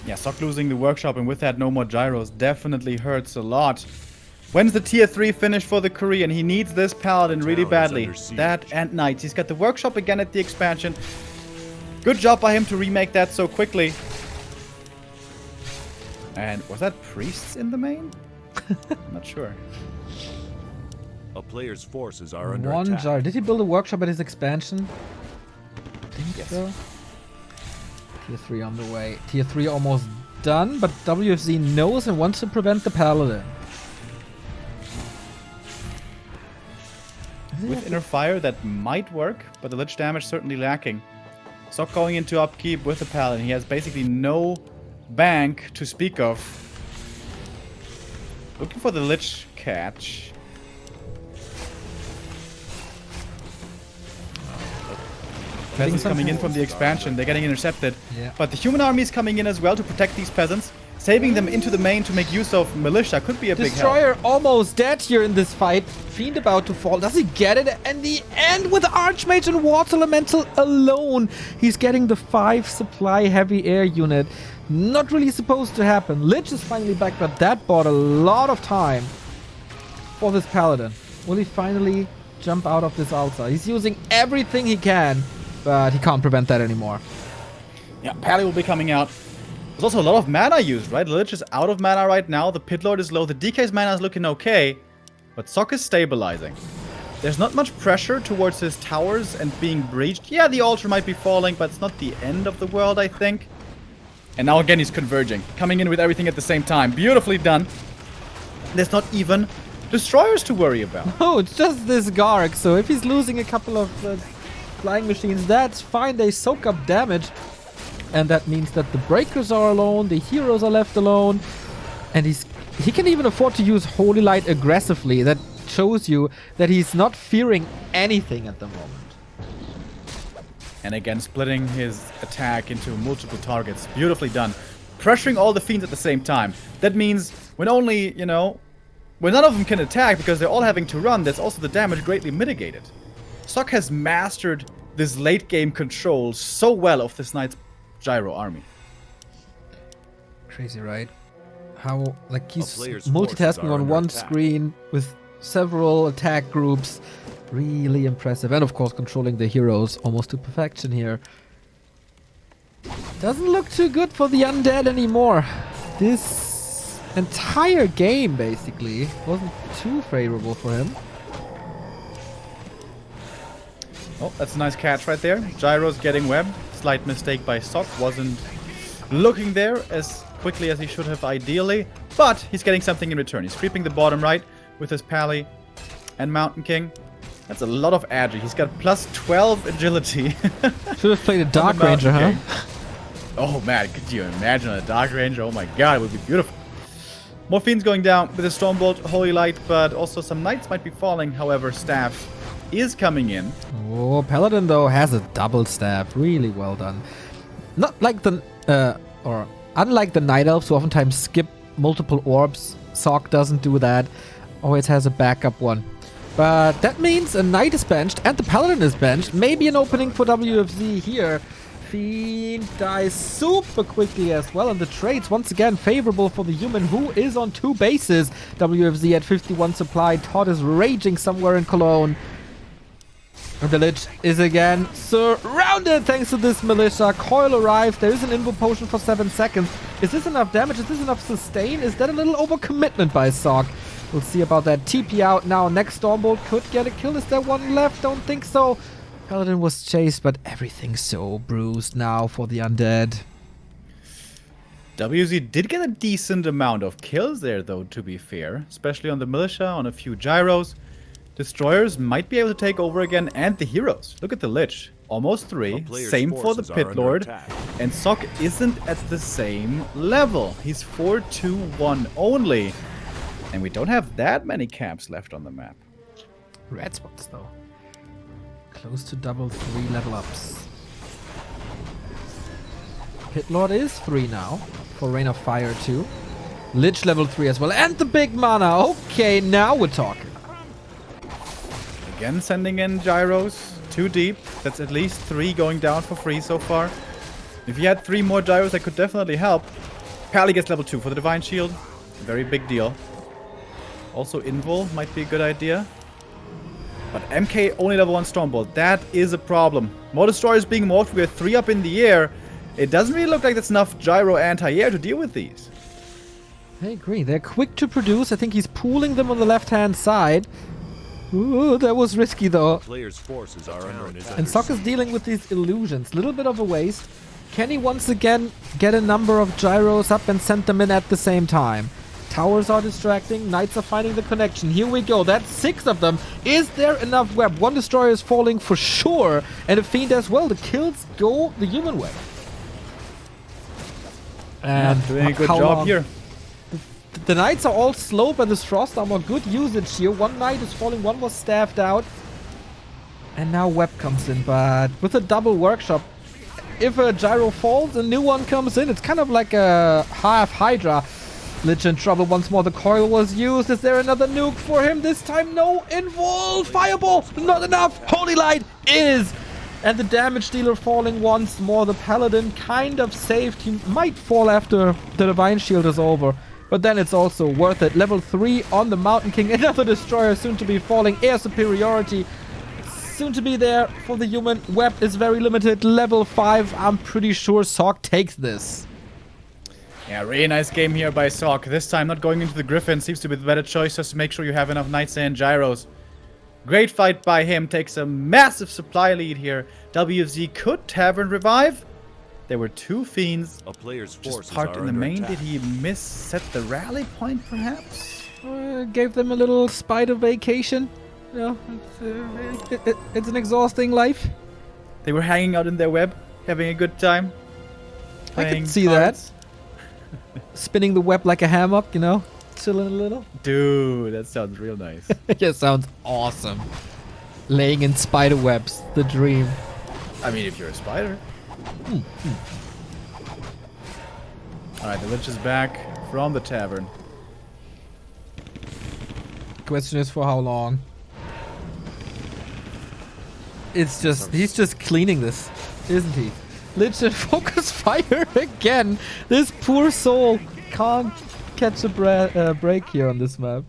Yeah, Sok losing the workshop and with that no more gyros definitely hurts a lot. When's the tier 3 finish for the Korean? He needs this paladin really badly. That and Knights. He's got the workshop again at the expansion. Good job by him to remake that so quickly. And was that priests in the main? I'm not sure. A player's forces are under One attack. gyro. Did he build a workshop at his expansion? I think so. Tier 3 on the way. Tier 3 almost done, but WFZ knows and wants to prevent the paladin. With Inner Fire, that might work, but the Lich damage certainly lacking. Sok going into upkeep with the paladin. He has basically no bank to speak of. Looking for the Lich catch. Peasants coming in from the expansion. They're getting intercepted. Yeah. But the human army is coming in as well to protect these peasants. Saving them into the main to make use of militia could be a big help. Destroyer almost dead here in this fight. Fiend about to fall. Does he get it? And the end with Archmage and Water Elemental alone. He's getting the 5 supply heavy air unit. Not really supposed to happen. Lich is finally back, but that bought a lot of time for this paladin. Will he finally jump out of this altar? He's using everything he can, but he can't prevent that anymore. Yeah, Pally will be coming out. There's also a lot of mana used, right? The Lich is out of mana right now. The Pit Lord is low. The DK's mana is looking okay, but Sok is stabilizing. There's not much pressure towards his towers and being breached. Yeah, the altar might be falling, but it's not the end of the world, I think. And now again he's converging. Coming in with everything at the same time. Beautifully done. There's not even destroyers to worry about. Oh, it's just this Garg. So if he's losing a couple of flying machines, that's fine. They soak up damage. And that means that the breakers are alone, the heroes are left alone. And he can even afford to use Holy Light aggressively. That shows you that he's not fearing anything at the moment. And again, splitting his attack into multiple targets. Beautifully done. Pressuring all the fiends at the same time. That means when only, when none of them can attack because they're all having to run, there's also the damage greatly mitigated. Sok has mastered this late game control so well of this Knight's Gyro army. Crazy, right? How, like, he's player's multitasking forces are on under one attack. screen with several attack groups. Really impressive. And of course controlling the heroes almost to perfection here. Doesn't look too good for the undead anymore. This entire game basically wasn't too favorable for him. Oh, that's a nice catch right there. Gyro's getting webbed. Slight mistake by Sok. Wasn't looking there as quickly as he should have ideally. But he's getting something in return. He's creeping the bottom right with his Pally and Mountain King. That's a lot of agi. He's got plus 12 agility. Should have played a Dark the Ranger, huh? Mountain Oh man, could you imagine a Dark Ranger? Oh my god, it would be beautiful. More fiends going down with a Stormbolt, Holy Light, but also some Knights might be falling. However, Staff is coming in. Oh, Paladin though has a double staff. Really well done. Not like the unlike the Night Elves who oftentimes skip multiple orbs, Sok doesn't do that. Always has a backup one. But that means a Knight is benched and the Paladin is benched. Maybe an opening for WFZ here. Fiend dies super quickly as well, and the trades once again favorable for the human who is on 2 bases. WFZ at 51 supply. Todd is raging somewhere in Cologne. And the Lich is again surrounded thanks to this militia. Coil arrives. There is an invo potion for 7 seconds. Is this enough damage? Is this enough sustain? Is that a little overcommitment by Sok? We'll see about that. TP out now. Next Stormbolt could get a kill. Is there one left? Don't think so. Paladin was chased, but everything's so bruised now for the undead. WZ did get a decent amount of kills there, though, to be fair. Especially on the militia, on a few gyros. Destroyers might be able to take over again, and the heroes. Look at the Lich. Almost 3. Same for the Pit Lord. And Sock isn't at the same level. He's 4-2-1 only. And we don't have that many camps left on the map. Red spots, though. Close to double 3 level ups. Pit Lord is 3 now. For Rain of Fire 2. Lich level 3 as well. And the big mana. Okay, now we're talking. Again, sending in gyros. 2 deep. That's at least 3 going down for free so far. If you had 3 more gyros, that could definitely help. Pally gets level 2 for the Divine Shield. Very big deal. Also, Invul might be a good idea. But MK only level 1 Stormbolt. That is a problem. More destroyers being morphed. We have 3 up in the air. It doesn't really look like that's enough gyro anti-air to deal with these. I agree. They're quick to produce. I think he's pooling them on the left-hand side. Ooh, that was risky, though. Players' forces are under attack. And Sok is dealing with these illusions. Little bit of a waste. Can he once again get a number of gyros up and send them in at the same time? Towers are distracting. Knights are finding the connection. Here we go. That's 6 of them. Is there enough web? 1 destroyer is falling for sure. And a fiend as well. The kills go the human way. And doing a good job here. The knights are all slow, but this frost armor, good usage here. 1 knight is falling, 1 was staffed out. And now web comes in, but with a double workshop, if a gyro falls, a new one comes in. It's kind of like a half Hydra. Lich in trouble once more. The coil was used. Is there another nuke for him? This time, no. Invul! Fireball! Not enough! Holy Light is! And the damage dealer falling once more. The paladin kind of saved. He might fall after the Divine Shield is over. But then it's also worth it. Level 3 on the Mountain King. Another destroyer soon to be falling. Air superiority soon to be there for the human. Web is very limited. Level 5. I'm pretty sure Sok takes this. Yeah, really nice game here by Sok. This time not going into the Griffin seems to be the better choice, just to make sure you have enough Knights and Gyros. Great fight by him. Takes a massive supply lead here. WFZ could Tavern revive. There were 2 Fiends. A player's Just forces parked are in the under main. attack. Did he miss set the rally point, perhaps? Gave them a little spider vacation. You know, it's an exhausting life. They were hanging out in their web, having a good time. I can playing see cards. that. Spinning the web like a hammock, you know? Chilling a little. Dude, that sounds real nice. Yeah, sounds awesome. Laying in spider webs, the dream. I mean, if you're a spider. Alright, the Lich is back from the tavern. Question is for how long? It's just, he's just cleaning this, isn't he? Lich and focus fire again. This poor soul can't catch a break here on this map.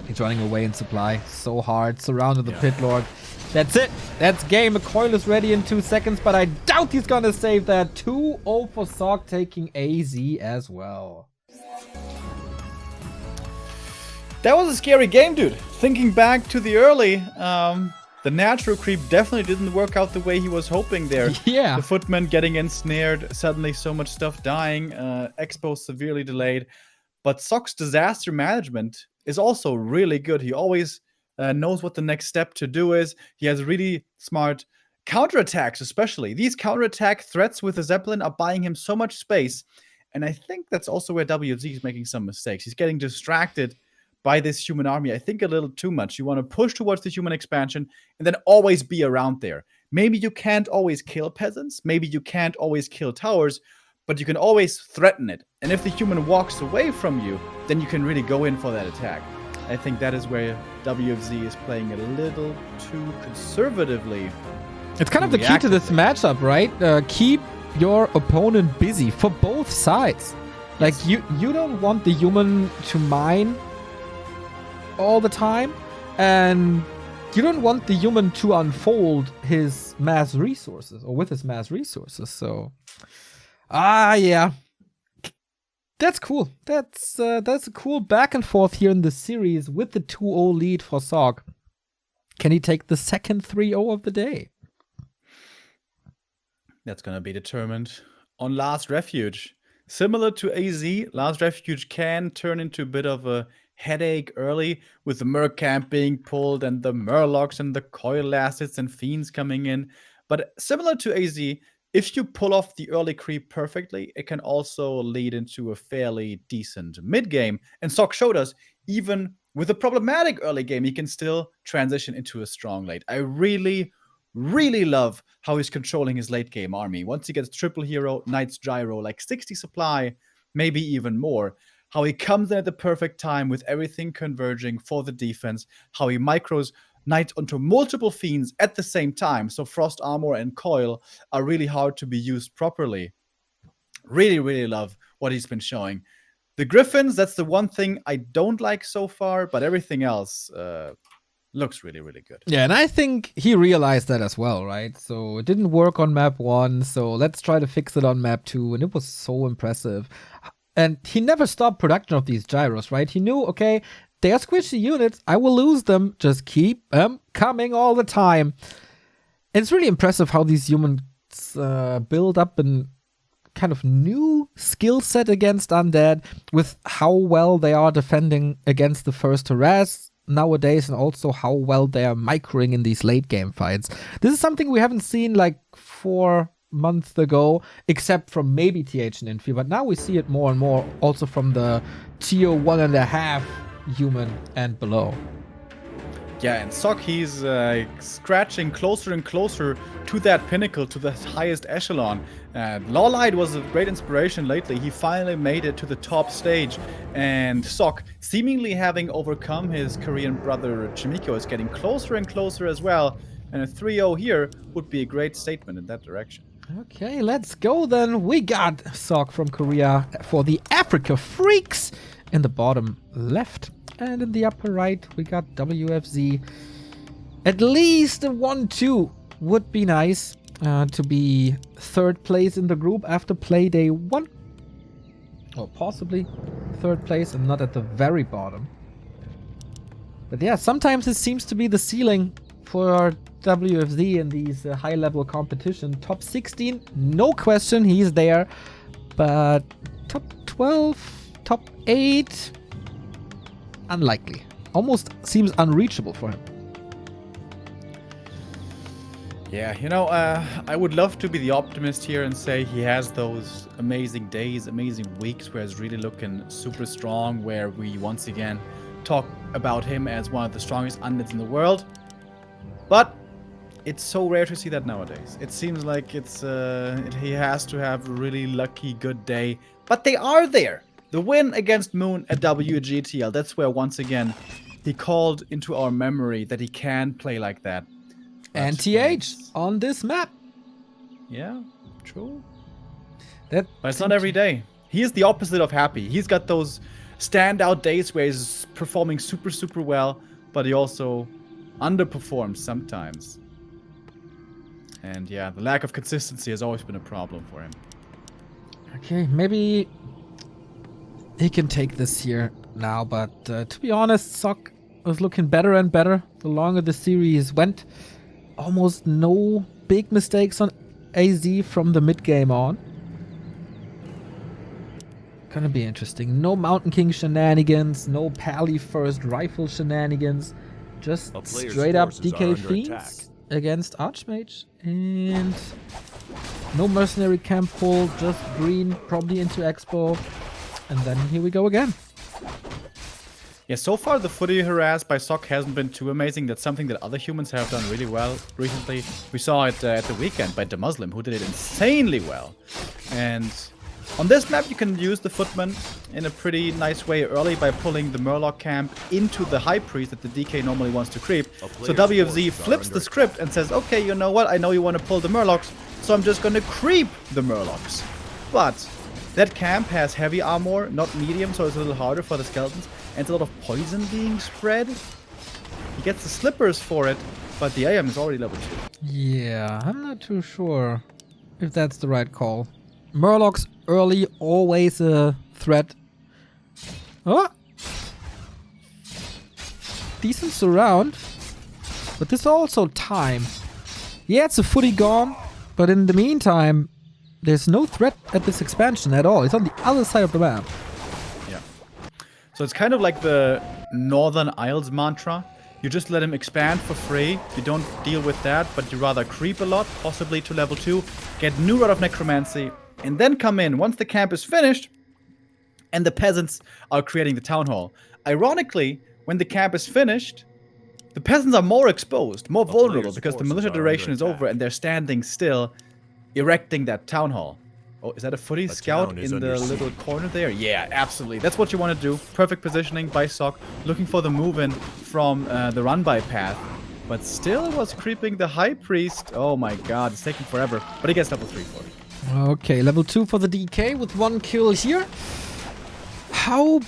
He's running away in supply so hard, surrounded the Pit Lord. That's it. That's game. A coil is ready in 2 seconds, but I doubt he's gonna save that. 2-0 for Sok, taking AZ as well. That was a scary game, dude. Thinking back to the early, the natural creep definitely didn't work out the way he was hoping there. Yeah. The footman getting ensnared, suddenly so much stuff dying, Expo severely delayed. But Sok's disaster management is also really good. He always knows what the next step to do is. He has really smart counterattacks, especially. These counterattack threats with the Zeppelin are buying him so much space. And I think that's also where WZ is making some mistakes. He's getting distracted by this human army, I think, a little too much. You want to push towards the human expansion and then always be around there. Maybe you can't always kill peasants. Maybe you can't always kill towers, but you can always threaten it. And if the human walks away from you, then you can really go in for that attack. I think that is where WFZ is playing a little too conservatively. It's kind of the key to this matchup, right? Keep your opponent busy for both sides. Like, you don't want the human to mine all the time, and you don't want the human to unfold his mass resources, or with his mass resources. So, yeah. That's cool. That's a cool back and forth here in the series with the 2-0 lead for Sok. Can he take the second 3-0 of the day? That's going to be determined on Last Refuge. Similar to AZ, Last Refuge can turn into a bit of a headache early with the Merc camp being pulled and the Murlocs and the Coil Assets and Fiends coming in. But similar to AZ, if you pull off the early creep perfectly, it can also lead into a fairly decent mid game. And Sok showed us, even with a problematic early game, he can still transition into a strong late. I really love how he's controlling his late game army. Once he gets triple hero, Knight's Gyro, like 60 supply, maybe even more. How he comes in at the perfect time with everything converging for the defense. How he micros Knight onto multiple Fiends at the same time. So Frost Armor and Coil are really hard to be used properly. Really love what he's been showing. The Griffins, that's the one thing I don't like so far, but everything else looks really good. Yeah, and I think he realized that as well, right? So it didn't work on map 1, so let's try to fix it on map 2, and it was so impressive. And he never stopped production of these gyros, right? He knew, okay, they are squishy units, I will lose them, just keep them coming all the time. And it's really impressive how these humans build up an kind of new skill set against undead, with how well they are defending against the first harass nowadays, and also how well they are microing in these late game fights. This is something we haven't seen like 4 months ago, except from maybe TH and Infi, but now we see it more and more also from the tier 1.5 human and below. Yeah, and Sok, he's scratching closer and closer to that pinnacle, to the highest echelon. Lawlight was a great inspiration lately. He finally made it to the top stage. And Sok, seemingly having overcome his Korean brother Chimiko, is getting closer and closer as well. And a 3-0 here would be a great statement in that direction. Okay, let's go then. We got Sok from Korea for the Africa Freaks in the bottom left. And in the upper right, we got WFZ. At least a 1-2 would be nice to be 3rd place in the group after play day 1. Or possibly 3rd place and not at the very bottom. But yeah, sometimes it seems to be the ceiling for WFZ in these high-level competition. Top 16, no question, he's there. But top 12, top 8... unlikely. Almost seems unreachable for him. Yeah, you know, I would love to be the optimist here and say he has those amazing days, amazing weeks where he's really looking super strong, where we once again talk about him as one of the strongest undeads in the world. But it's so rare to see that nowadays. It seems like he has to have a really lucky good day. But they are there. The win against Moon at WGTL, that's where once again he called into our memory that he can play like that. And TH on this map. Yeah, true. But it's not every day. He is the opposite of happy. He's got those standout days where he's performing super well, but he also underperforms sometimes. And yeah, the lack of consistency has always been a problem for him. Okay, maybe he can take this here now, but to be honest, Sok was looking better and better the longer the series went. Almost no big mistakes on AZ from the mid game on. Gonna be interesting. No Mountain King shenanigans, no Pally first rifle shenanigans. Just straight up DK Fiends against Archmage. And no mercenary camp pull, just green, probably into Expo. And then here we go again. Yeah, so far the footy harass by Sok hasn't been too amazing. That's something that other humans have done really well recently. We saw it at the weekend by The Muslim, who did it insanely well. And on this map, you can use the Footman in a pretty nice way early by pulling the Murloc camp into the High Priest that the DK normally wants to creep. So WFZ flips the script and says, okay, you know what? I know you want to pull the Murlocs, so I'm just going to creep the Murlocs. But that camp has heavy armor, not medium, so it's a little harder for the skeletons. And it's a lot of poison being spread. He gets the slippers for it, but the AM is already level 2. Yeah, I'm not too sure if that's the right call. Murlocs early, always a threat. Oh! Decent surround. But this also time. Yeah, it's a footy gone, but in the meantime, there's no threat at this expansion at all. It's on the other side of the map. Yeah. So it's kind of like the Northern Isles mantra. You just let him expand for free. You don't deal with that, but you rather creep a lot, possibly to level 2, get new Rod of Necromancy, and then come in once the camp is finished and the peasants are creating the town hall. Ironically, when the camp is finished, the peasants are more exposed, more vulnerable, because the militia duration is over and they're standing still, erecting that town hall. Oh, is that a footy scout in the little corner there? Yeah, absolutely. That's what you want to do. Perfect positioning by Sock, looking for the move-in from the run-by path. But still it was creeping the High Priest. Oh my god, it's taking forever. But he gets level 3 for it. Okay, level 2 for the DK with 1 kill here. How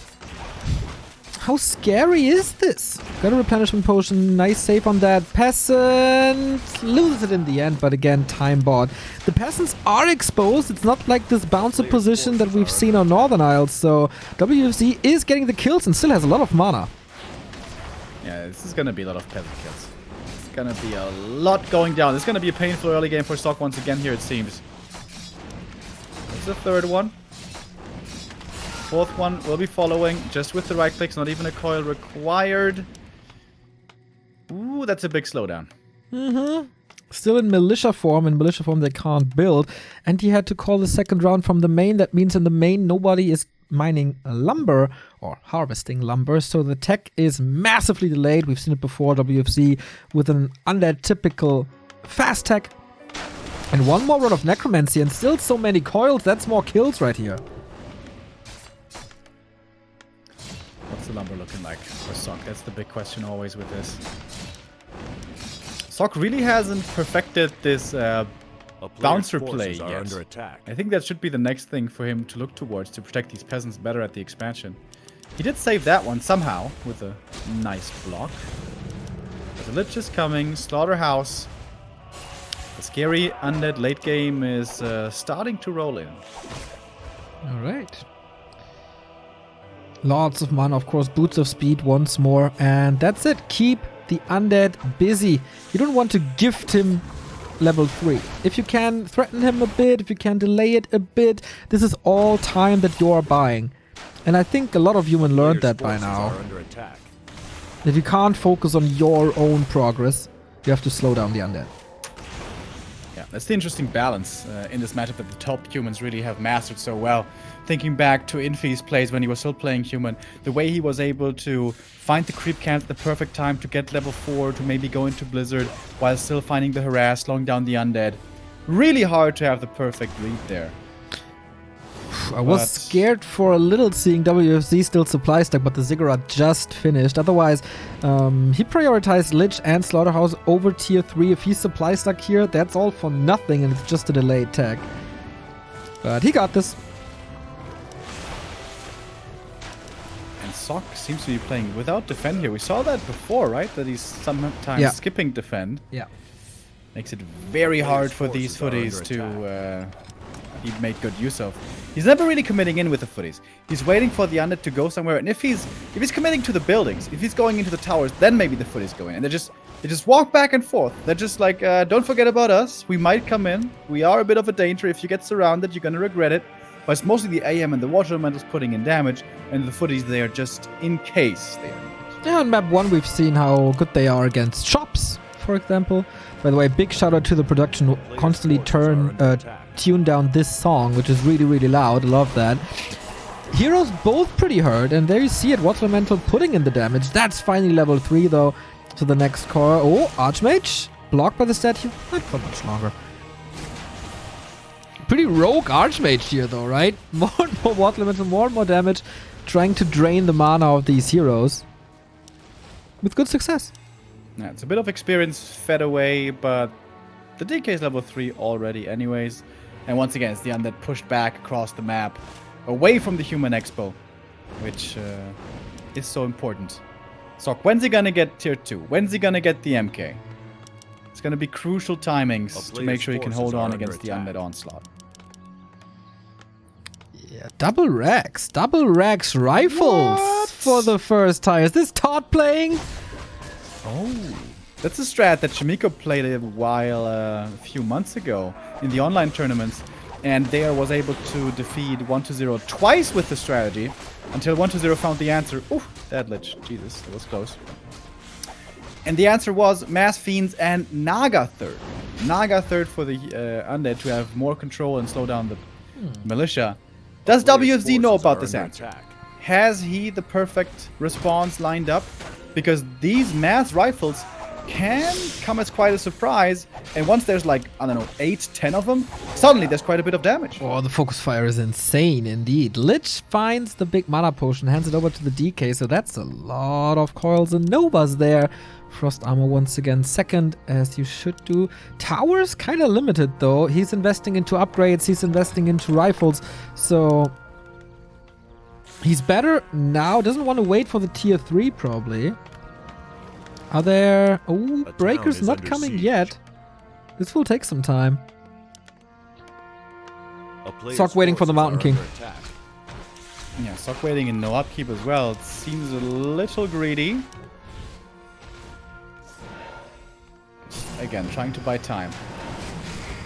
scary is this? Got a replenishment potion, nice save on that. Peasant loses it in the end, but again, time bought. The peasants are exposed. It's not like this bouncer position that we've seen on Northern Isles, so WFC is getting the kills and still has a lot of mana. Yeah, this is gonna be a lot of peasant kills. It's gonna be a lot going down. It's gonna be a painful early game for Sock once again here, it seems. There's the third one. Fourth one will be following, just with the right clicks, not even a coil required. Ooh, that's a big slowdown. Still in militia form. In militia form they can't build. And he had to call the second round from the main. That means in the main nobody is mining lumber or harvesting lumber. So the tech is massively delayed. We've seen it before, WFC, with an undead typical fast tech. And one more Rod of Necromancy and still so many coils. That's more kills right here. What's the lumber looking like for Sock? That's the big question always with this. Sock really hasn't perfected this bouncer play yet. I think that should be the next thing for him to look towards to protect these peasants better at the expansion. He did save that one somehow with a nice block. But the Lich is coming, Slaughterhouse. The scary undead late game is starting to roll in. Alright. Lots of mana, of course, boots of speed once more, and that's it. Keep the undead busy. You don't want to gift him level 3. If you can threaten him a bit, if you can delay it a bit, this is all time that you're buying. And I think a lot of human learned that by now. If you can't focus on your own progress, you have to slow down the undead. Yeah, that's the interesting balance in this matchup that the top humans really have mastered so well. Thinking back to Infi's plays when he was still playing human, the way he was able to find the creep camp at the perfect time to get level 4, to maybe go into Blizzard, while still finding the harass, slowing down the undead. Really hard to have the perfect read there. I was scared for a little seeing WFC still supply stack, but the Ziggurat just finished. Otherwise, he prioritized Lich and Slaughterhouse over tier 3. If he's supply stack here, that's all for nothing, and it's just a delayed tag. But he got this. And Sock seems to be playing without defend here. We saw that before, right? That he's sometimes skipping defend. Yeah. Makes it very hard for these footies to he made good use of. He's never really committing in with the footies. He's waiting for the undead to go somewhere, and if he's committing to the buildings, if he's going into the towers, then maybe the footies go in. And they just walk back and forth. They're just like, don't forget about us. We might come in. We are a bit of a danger. If you get surrounded, you're gonna regret it. But it's mostly the AM and the water elementals putting in damage, and the footies there just in case they are. Yeah, on map 1 we've seen how good they are against shops, for example. By the way, big shout out to the production who constantly tune down this song, which is really, really loud. I love that. Heroes both pretty hurt, and there you see it, Water Elemental putting in the damage. That's finally level 3 though. So the next core, oh, Archmage, blocked by the statue, not for much longer. Pretty rogue Archmage here though, right? More and more Water Elemental, more and more damage, trying to drain the mana of these heroes. With good success. Yeah, it's a bit of experience fed away, but the DK is level 3 already anyways. And once again, it's the undead pushed back across the map, away from the human expo, which is so important. So when's he gonna get tier 2? When's he gonna get the MK? It's gonna be crucial timings to make sure he can hold on against the undead onslaught. Yeah, double racks rifles for the first time. Is this Todd playing? Oh, that's a strat that Shimiko played a while, a few months ago in the online tournaments. And there was able to defeat 1-0 twice with the strategy until 1-0 found the answer. Ooh, that Lich. Jesus, that was close. And the answer was Mass Fiends and Naga third. Naga third for the Undead to have more control and slow down the militia. Does WFZ know about this answer? Has he the perfect response lined up? Because these mass rifles can come as quite a surprise, and once there's like, I don't know, 8-10 of them, suddenly there's quite a bit of damage. Oh, the focus fire is insane indeed. Lich finds the big mana potion, hands it over to the DK, so that's a lot of coils and novas there. Frost armor once again second, as you should do. Tower's kind of limited though. He's investing into upgrades, he's investing into rifles, so he's better now. Doesn't want to wait for the tier 3 probably. Are there... Oh, breakers not coming yet. This will take some time. Sock waiting for the Mountain King. Yeah, Sock waiting and no upkeep as well. It seems a little greedy. Again, trying to buy time.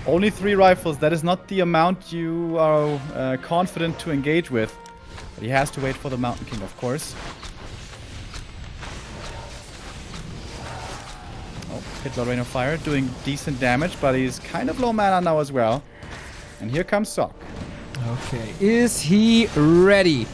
Only 3 rifles. That is not the amount you are confident to engage with. But he has to wait for the Mountain King, of course. Oh, Hitler Rain of Fire doing decent damage, but he's kind of low mana now as well. And here comes Sock. Okay, is he ready?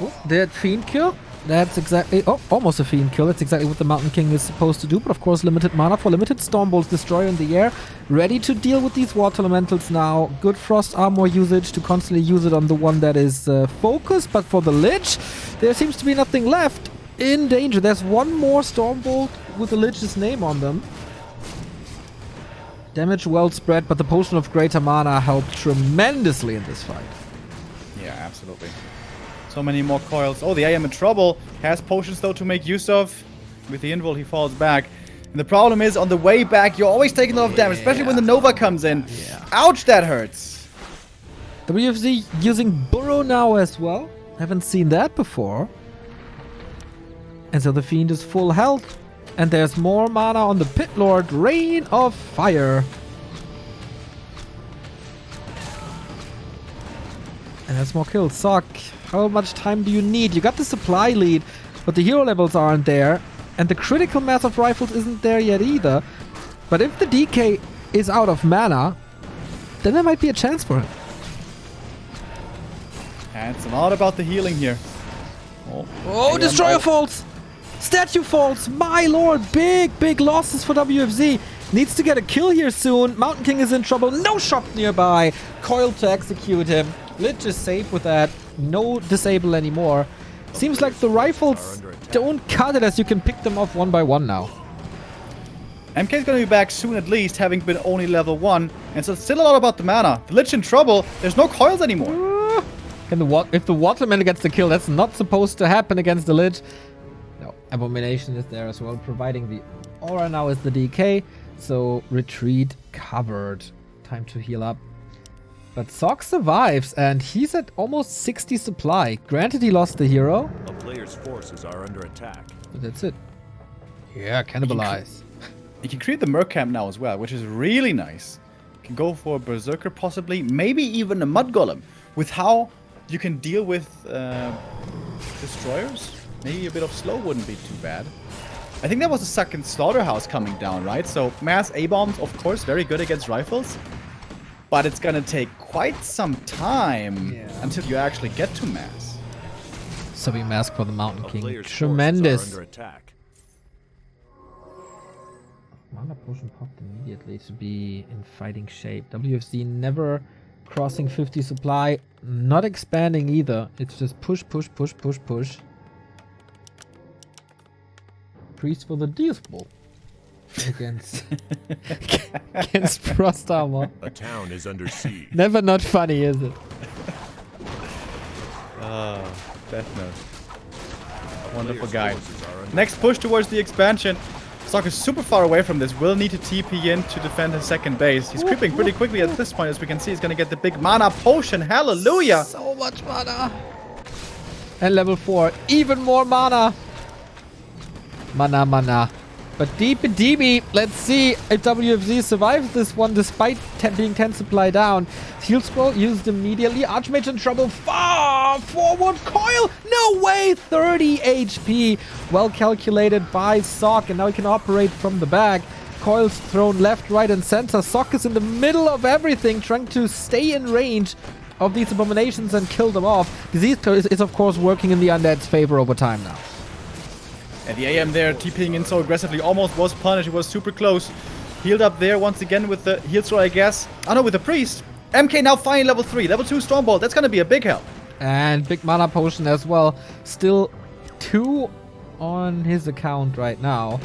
Oh, that Fiend kill? That's exactly... Oh, almost a Fiend kill. That's exactly what the Mountain King is supposed to do. But of course, limited mana for limited Stormbolts Destroyer in the air. Ready to deal with these Water Elementals now. Good Frost Armor usage to constantly use it on the one that is focused. But for the Lich, there seems to be nothing left in danger. There's one more Stormbolt with the Lich's name on them. Damage well spread, but the Potion of Greater Mana helped tremendously in this fight. Yeah, absolutely. So many more coils. Oh, the AM in trouble. Has potions, though, to make use of. With the invul, he falls back. And the problem is, on the way back, you're always taking a lot of damage, especially when the Nova comes in. Ouch, that hurts. WFZ using Burrow now as well. Haven't seen that before. And so the Fiend is full health. And there's more mana on the Pit Lord. Rain of Fire. And that's more kills. Sock, how much time do you need? You got the supply lead, but the hero levels aren't there. And the critical mass of rifles isn't there yet either. But if the DK is out of mana, then there might be a chance for him. And it's a lot about the healing here. Oh, Destroyer falls! Statue falls! My lord! Big losses for WFZ. Needs to get a kill here soon. Mountain King is in trouble. No shop nearby. Coil to execute him. Lich is safe with that. No disable anymore. Seems like the rifles don't cut it, as you can pick them off one by one now. MK is going to be back soon at least, having been only level 1. And so it's still a lot about the mana. The Lich in trouble. There's no coils anymore. If the Waterman gets the kill, that's not supposed to happen against the Lich. No, Abomination is there as well, providing the aura now is the DK. So retreat covered. Time to heal up. But Sock survives, and he's at almost 60 supply. Granted, he lost the hero. A player's forces are under attack. But that's it. Yeah, cannibalize. You can create the Merc Camp now as well, which is really nice. You can go for a Berserker possibly, maybe even a Mud Golem. With how you can deal with Destroyers, maybe a bit of slow wouldn't be too bad. I think that was the second Slaughterhouse coming down, right? So mass A-bombs, of course, very good against rifles. But it's gonna take quite some time until you actually get to mass. So we mask for the Mountain A King. player's Tremendous. forces are under attack. Mana potion popped immediately to be in fighting shape. WFC never crossing 50 supply. Not expanding either. It's just push. Priest for the deathball. Against Frost Armor. A town is under siege. Never not funny, is it? Death Note. Wonderful guy. Next push towards the expansion. Sock is super far away from this. Will need to TP in to defend his second base. He's creeping pretty quickly at this point, as we can see. He's gonna get the big mana potion. Hallelujah! So much mana. And level 4, even more mana. Mana. But deepy DB, let's see if WFZ survives this one despite being 10 supply down. Heal scroll used immediately. Archmage in trouble. Far forward coil. No way. 30 HP. Well calculated by Sock. And now he can operate from the back. Coils thrown left, right, and center. Sock is in the middle of everything, trying to stay in range of these abominations and kill them off. Disease is of course working in the undead's favor over time now. And the AM there TPing in so aggressively almost was punished. It was super close. Healed up there once again with the heal throw, I guess. Oh no, with the priest. MK now finding level 3. Level 2 Stormbolt. That's gonna be a big help. And big mana potion as well. Still 2 on his account right now.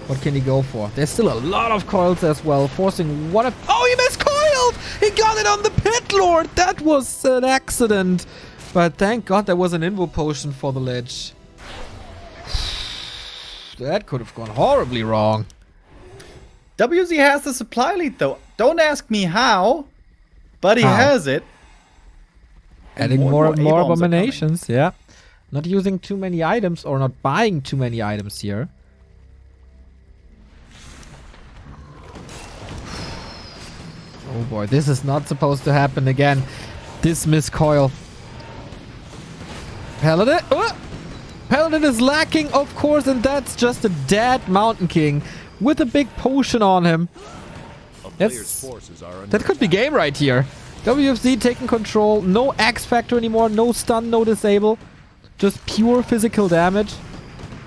What can he go for? There's still a lot of coils as well, forcing one of... Oh, he miscoiled! He got it on the Pit Lord! That was an accident. But thank God there was an Invo potion for the Lich. That could have gone horribly wrong. WZ has the supply lead though. Don't ask me how, but he has it. Adding more and more abominations, yeah. Not using too many items or not buying too many items here. Oh boy, this is not supposed to happen again. This miscoil. Paladin. Oh! Paladin is lacking, of course, and that's just a dead Mountain King with a big potion on him. That could be game right here. WFZ taking control. No X Factor anymore. No stun, no disable. Just pure physical damage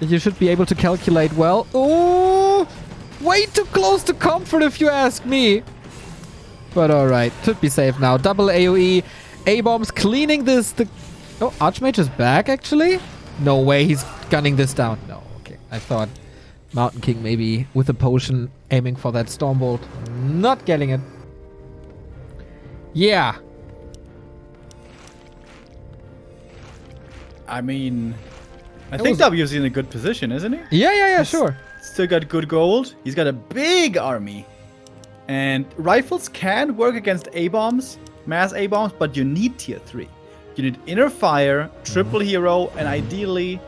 that you should be able to calculate well. Oh! Way too close to comfort if you ask me. But alright, should be safe now. Double AoE. A-bombs cleaning this. Oh, Archmage is back actually? No way he's gunning this down. No, okay. I thought Mountain King maybe with a potion aiming for that Stormbolt. Not getting it. Yeah. I mean, I think W's in a good position, isn't he? Yeah, sure. Still got good gold. He's got a big army. And rifles can work against A-bombs, mass A-bombs, but you need tier 3. You need inner fire, triple hero, and ideally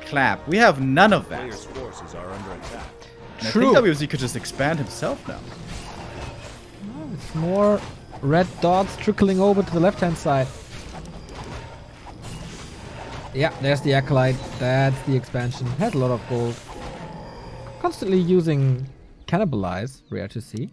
clap. We have none of that. Forces are under attack. And I think WZ could just expand himself now. Oh, it's more red dots trickling over to the left-hand side. Yeah, there's the Acolyte. That's the expansion. Has a lot of gold. Constantly using Cannibalize. Rare to see.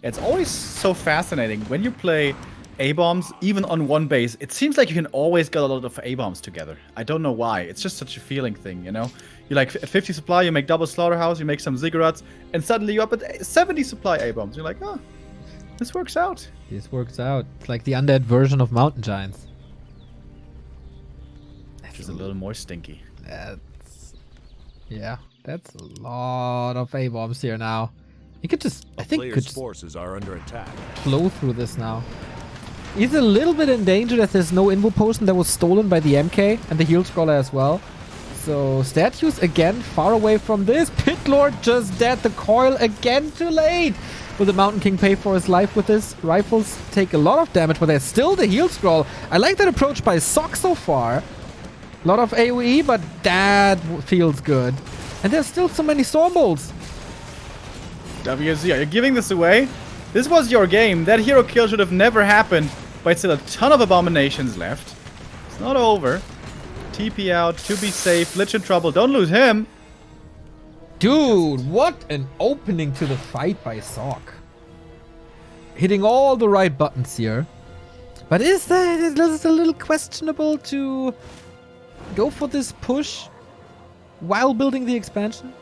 It's always so fascinating when you play A-bombs, even on one base. It seems like you can always get a lot of A-bombs together. I don't know why. It's just such a feeling thing, you know? You like 50 supply, you make double Slaughterhouse, you make some Ziggurats, and suddenly you're up at 70 supply A-bombs. You're like, oh, this works out. This works out. It's like the undead version of Mountain Giants. Just a little more stinky. Yeah, that's a lot of A-bombs here now. You could just, I think, could just forces are under attack. Flow through this now. He's a little bit in danger as there's no Invo potion that was stolen by the MK and the heal scroller as well. So statues again far away from this. Pit Lord just dead. The coil again too late. Will the Mountain King pay for his life with this? Rifles take a lot of damage, but there's still the heal scroll. I like that approach by Sock so far. A lot of AoE, but that feels good. And there's still so many Stormbolts. WZ, are you giving this away? This was your game. That hero kill should have never happened, but still a ton of abominations left. It's not over. TP out to be safe. Lich in trouble. Don't lose him. Dude, what an opening to the fight by Sock. Hitting all the right buttons here. But is it a little questionable to go for this push while building the expansion?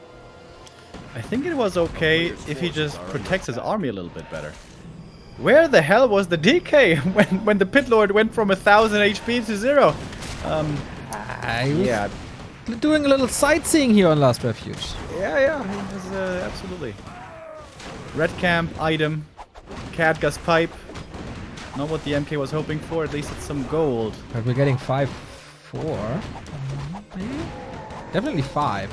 I think it was okay if he just protects his army a little bit better. Where the hell was the DK when the Pit Lord went from 1000 HP to 0? Yeah. Doing a little sightseeing here on Last Refuge. Yeah, he was, absolutely. Red camp, item, Catgus pipe. Not what the MK was hoping for, at least it's some gold. But we're getting 5-4. Maybe? Definitely 5.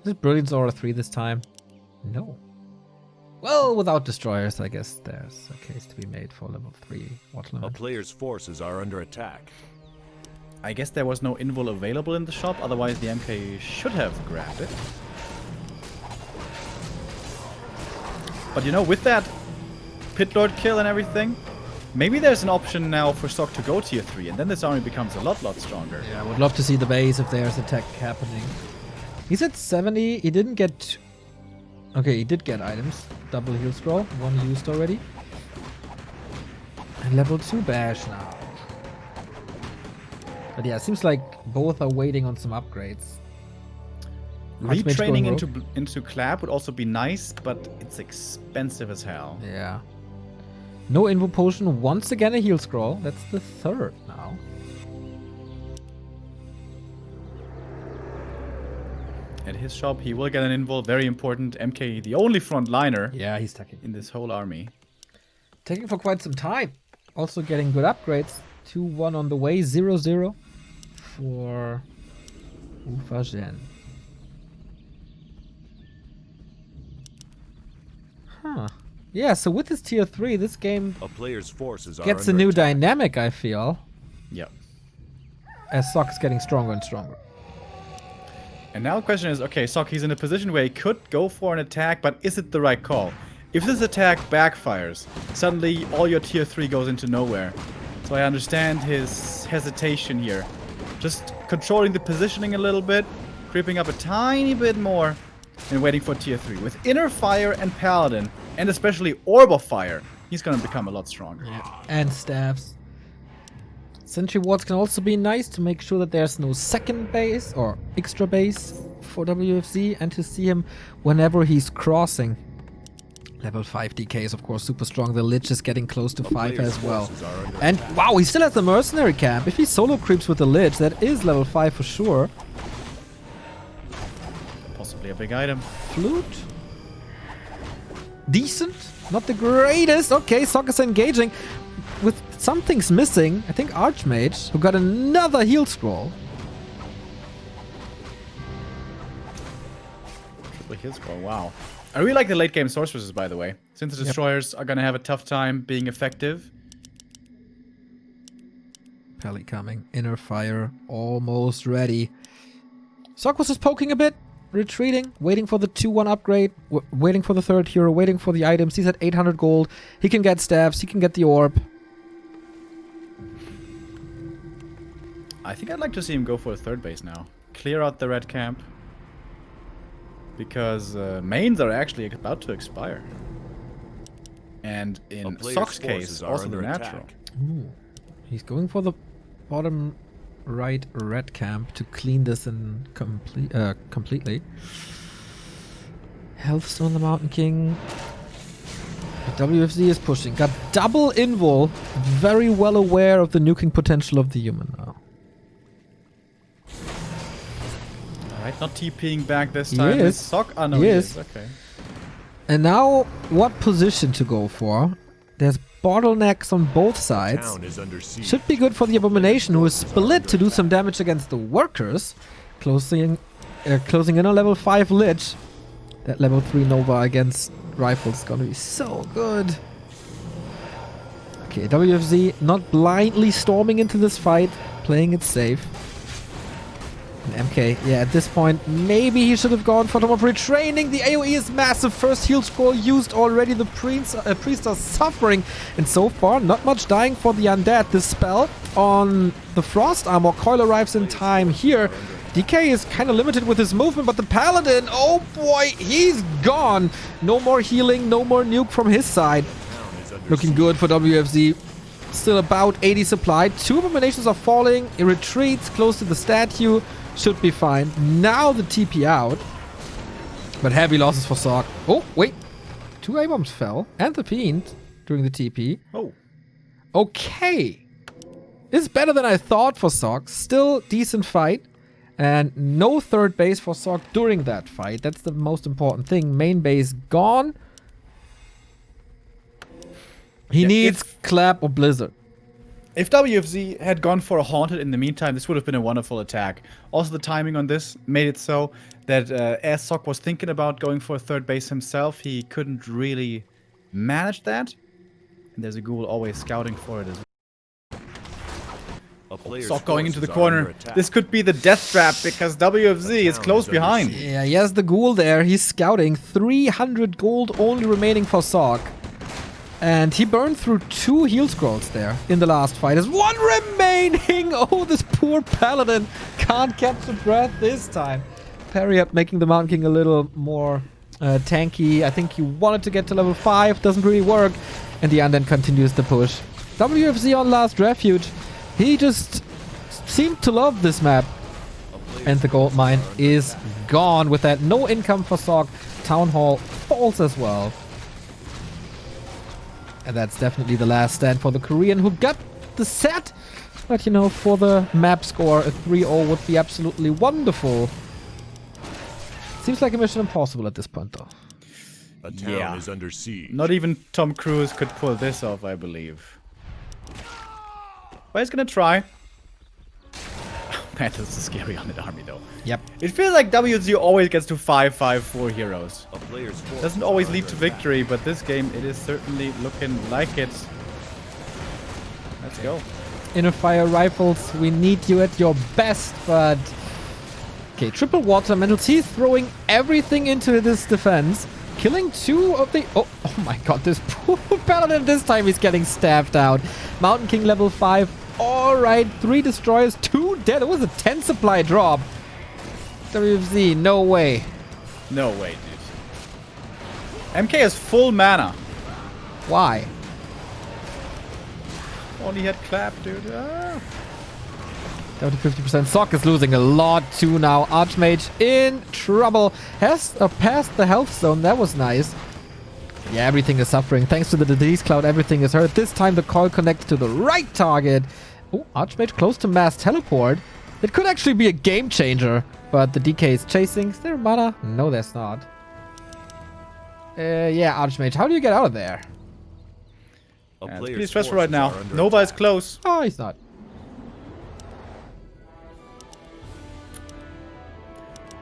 Is it Brilliant Aura 3 this time? No. Well, without destroyers, I guess there's a case to be made for level 3 Waterland. A player's forces are under attack. I guess there was no invul available in the shop, otherwise the MK should have grabbed it. But you know, with that Pit Lord kill and everything, maybe there's an option now for Sok to go tier 3, and then this army becomes a lot stronger. Yeah, I would love to see the base if there's attack happening. He's at 70. He didn't get... Okay, he did get items. Double heal scroll. One used already. And level 2 bash now. But yeah, it seems like both are waiting on some upgrades. Retraining into Clap would also be nice, but it's expensive as hell. Yeah. No Invo Potion. Once again a heal scroll. That's the third now. At his shop, he will get an invul. Very important. MK, the only frontliner. Yeah, he's taking. In this whole army. Taking for quite some time. Also getting good upgrades. 2-1 on the way. 0-0 for Ufagen. Huh. Yeah, so with this tier 3, this game A player's forces are gets a under new attack. dynamic, I feel. Yep. As Sok is getting stronger and stronger. And now the question is, okay, Sok, he's in a position where he could go for an attack, but is it the right call? If this attack backfires, suddenly all your tier 3 goes into nowhere. So I understand his hesitation here. Just controlling the positioning a little bit, creeping up a tiny bit more, and waiting for tier 3. With Inner Fire and Paladin, and especially Orb of Fire, he's gonna become a lot stronger. Yeah. And staffs. Sentry wards can also be nice to make sure that there's no second base or extra base for WFC, and to see him whenever he's crossing. Level 5 DK is of course super strong. The Lich is getting close to 5 as well. And wow, he still has the mercenary camp. If he solo creeps with the Lich, that is level 5 for sure. Possibly a big item. Flute. Decent. Not the greatest. Okay, Sok is engaging. With some things missing, I think Archmage, who got another heal scroll. Triple heal scroll, wow. I really like the late game sorceresses, by the way. Since the destroyers are gonna have a tough time being effective. Pally coming. Inner Fire almost ready. Sok was just poking a bit. Retreating, waiting for the 2-1 upgrade, waiting for the third hero, waiting for the items. He's at 800 gold. He can get staffs, he can get the orb. I think I'd like to see him go for a third base now. Clear out the red camp. Because mains are actually about to expire. And in Sok's case, also the natural. Ooh. He's going for the bottom right red camp to clean this in completely. Healthstone the Mountain King. WFZ is pushing. Got double invul. Very well aware of the nuking potential of the human now. Alright, not TPing back this time. Yes. Sok? Oh no, He he is. is. Okay. And now, what position to go for? There's bottlenecks on both sides. Town is under siege. Should be good for the Abomination, who is split to do some damage against the workers. Closing in on level 5 Lich. That level 3 Nova against Rifles is gonna be so good. Okay, WFZ not blindly storming into this fight, playing it safe. And MK, yeah, at this point, maybe he should have gone for Tom of Retraining. The AoE is massive. First heal scroll used already. The priests are suffering. And so far, not much dying for the undead. This spell on the Frost Armor. Coil arrives in time here. DK is kind of limited with his movement, but the Paladin, oh boy, he's gone. No more healing, no more nuke from his side. Looking good for WFZ. Still about 80 supply. 2 Abominations are falling. It retreats close to the statue. Should be fine. Now the TP out. But heavy losses for Sok. Oh, wait. 2 A-bombs fell. And the Fiend during the TP. Oh. Okay. It's better than I thought for Sok. Still decent fight. And no third base for Sok during that fight. That's the most important thing. Main base gone. He needs Clap or Blizzard. If WFZ had gone for a Haunted in the meantime, this would have been a wonderful attack. Also, the timing on this made it so that as Sok was thinking about going for a third base himself, he couldn't really manage that. And there's a ghoul always scouting for it as well. player's Sok going into the forces are under corner. attack. This could be the death trap because WFZ is close behind. Yeah, he has the ghoul there. He's scouting. 300 gold only remaining for Sok. And he burned through 2 heal scrolls there in the last fight. There's 1 remaining! Oh, this poor paladin can't catch a breath this time. Parry up, making the Mountain King a little more tanky. I think he wanted to get to level 5. Doesn't really work. And the Undead continues the push. WFZ on last refuge. He just seemed to love this map. And the gold mine is gone. With that, no income for Sok. Town Hall falls as well. And that's definitely the last stand for the Korean who got the set. But, you know, for the map score, a 3-0 would be absolutely wonderful. Seems like a mission impossible at this point, though. A town is under siege. Not even Tom Cruise could pull this off, I believe. But he's gonna try. Man, that's a scary Undead army, though. Yep. It feels like WZ always gets to 5-5-4 heroes. A player's forces Doesn't always are lead under to attack. victory, but this game, it is certainly looking like it. Let's go. Inner Fire Rifles, we need you at your best, but... Okay, triple water mentals. He's throwing everything into this defense. Killing 2 of the... Oh my god, this poor paladin. This time he's getting stabbed out. Mountain King level 5. Alright, 3 destroyers, 2 dead. It was a 10 supply drop. WFZ, no way. No way, dude. MK has full mana. Why? Only had clap, dude. Ah. Down to 50%. Sok is losing a lot too now. Archmage in trouble. Has passed the health zone. That was nice. Yeah, everything is suffering. Thanks to the disease cloud, everything is hurt. This time the coil connects to the right target. Oh, Archmage close to mass teleport. It could actually be a game changer. But the DK is chasing. Is there mana? No, there's not. Yeah, Archmage. How do you get out of there? A Yeah, it's player's pretty stressful right forces now. are under Nova's attack. close. Oh, he's not.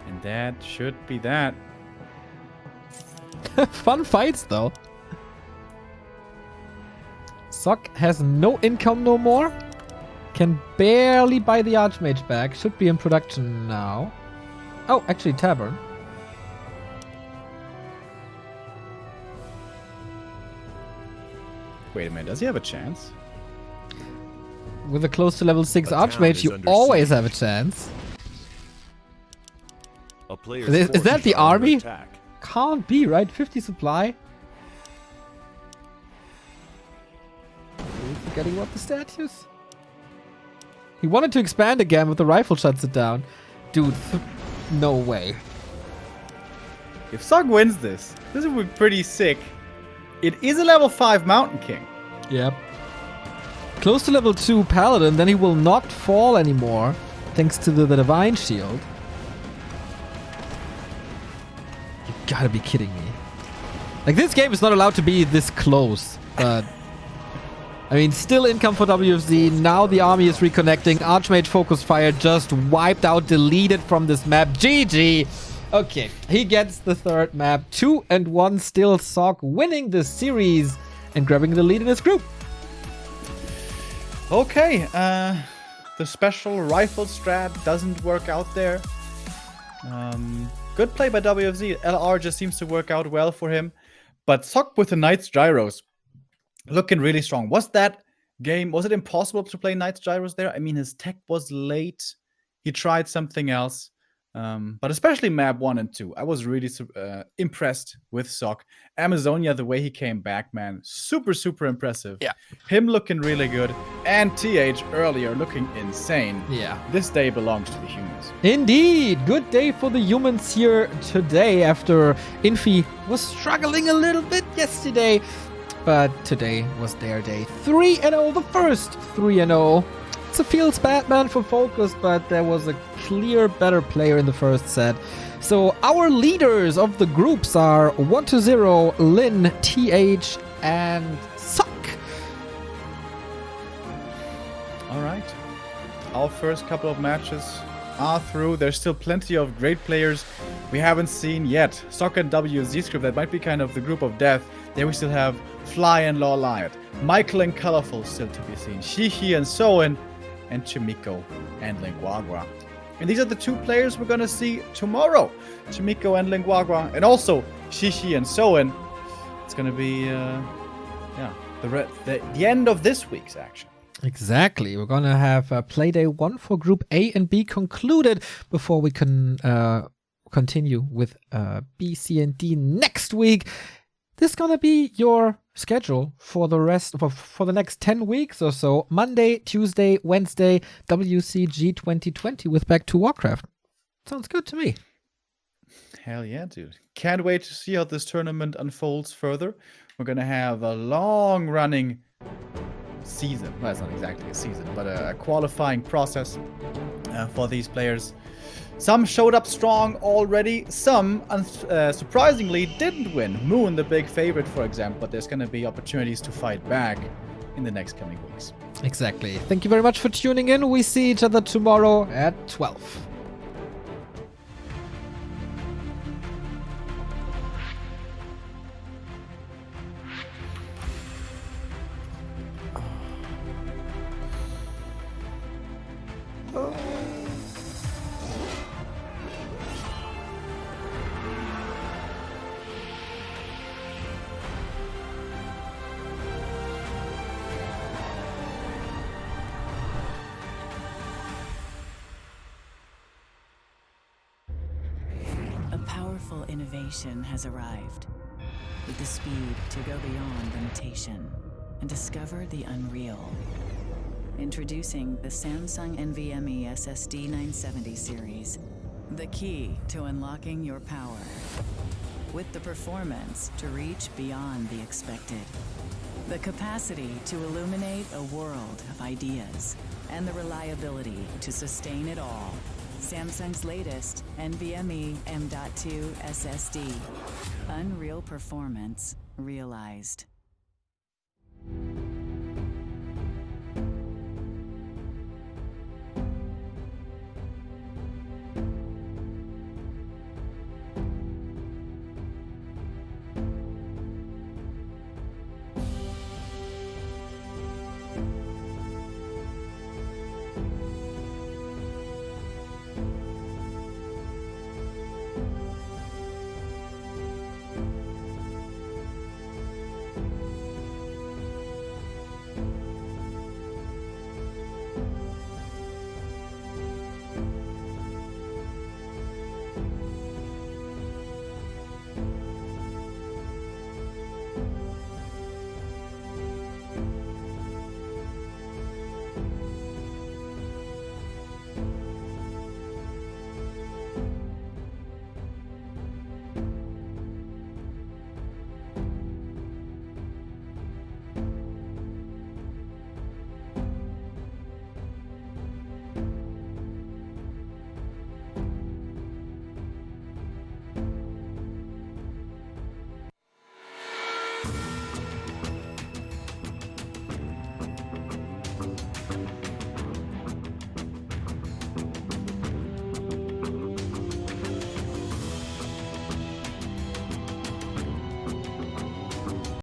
And that should be that. Fun fights, though. Sok has no income no more. Can barely buy the Archmage back. Should be in production now. Oh, actually, Tavern. Wait a minute, does he have a chance? With a close to level 6 A town Archmage, is you under always siege. have a chance. A player's Is that forces the are under army? attack. Can't be, right? 50 supply. Are we forgetting about the statues? He wanted to expand again, but the rifle shuts it down. Dude, no way. If Sok wins this would be pretty sick. It is a level 5 Mountain King. Yep. Close to level 2 Paladin, then he will not fall anymore, thanks to the Divine Shield. You gotta be kidding me. Like, this game is not allowed to be this close, but... I mean, still income for WFZ. Now the army is reconnecting. Archmage Focus Fire just wiped out, deleted from this map. GG! Okay, he gets the 3rd map. 2-1 still. Sok winning this series and grabbing the lead in his group. Okay, the special rifle strat doesn't work out there. Good play by WFZ. LR just seems to work out well for him. But Sok with the Knight's Gyros. Looking really strong. Was it impossible to play Knight's Gyros there? I mean, his tech was late. He tried something else. But especially map 1 and 2. I was really impressed with Sok. Amazonia, the way he came back, man. Super, super impressive. Yeah. Him looking really good. And TH earlier looking insane. Yeah. This day belongs to the humans. Indeed, good day for the humans here today after Infi was struggling a little bit yesterday. But today was their day. 3-0, the first 3-0. It's a feels bad man for Focus, but there was a clear better player in the first set. So our leaders of the groups are 1-0, Lin, TH, and Sok. Alright. Our first couple of matches are through. There's still plenty of great players we haven't seen yet. Sok and WZ script, that might be kind of the group of death. There we still have Fly and Law Lion. Michael and Colorful still to be seen. Shihi and Soen. and Chimiko and Linguagua. And these are the two players we're gonna see tomorrow. Chimiko and Linguagua, and also Shishi and Soen. It's gonna be, the end of this week's action. Exactly. We're going to have Playday 1 for Group A and B concluded before we can continue with B, C, and D next week. This is going to be your schedule for the rest for the next 10 weeks or so. Monday, Tuesday, Wednesday, WCG 2020 with Back to Warcraft. Sounds good to me. Hell yeah, dude. Can't wait to see how this tournament unfolds further. We're going to have a long-running season. Well, it's not exactly a season, but a qualifying process for these players. Some showed up strong already. Some, surprisingly, didn't win. Moon, the big favorite, for example. But there's going to be opportunities to fight back in the next coming weeks. Exactly. Thank you very much for tuning in. We see each other tomorrow at 12. A powerful innovation has arrived, with the speed to go beyond limitation and discover the unreal. Introducing the Samsung NVMe SSD 970 series, the key to unlocking your power. With the performance to reach beyond the expected, the capacity to illuminate a world of ideas, and the reliability to sustain it all. Samsung's latest NVMe M.2 SSD. Unreal performance realized.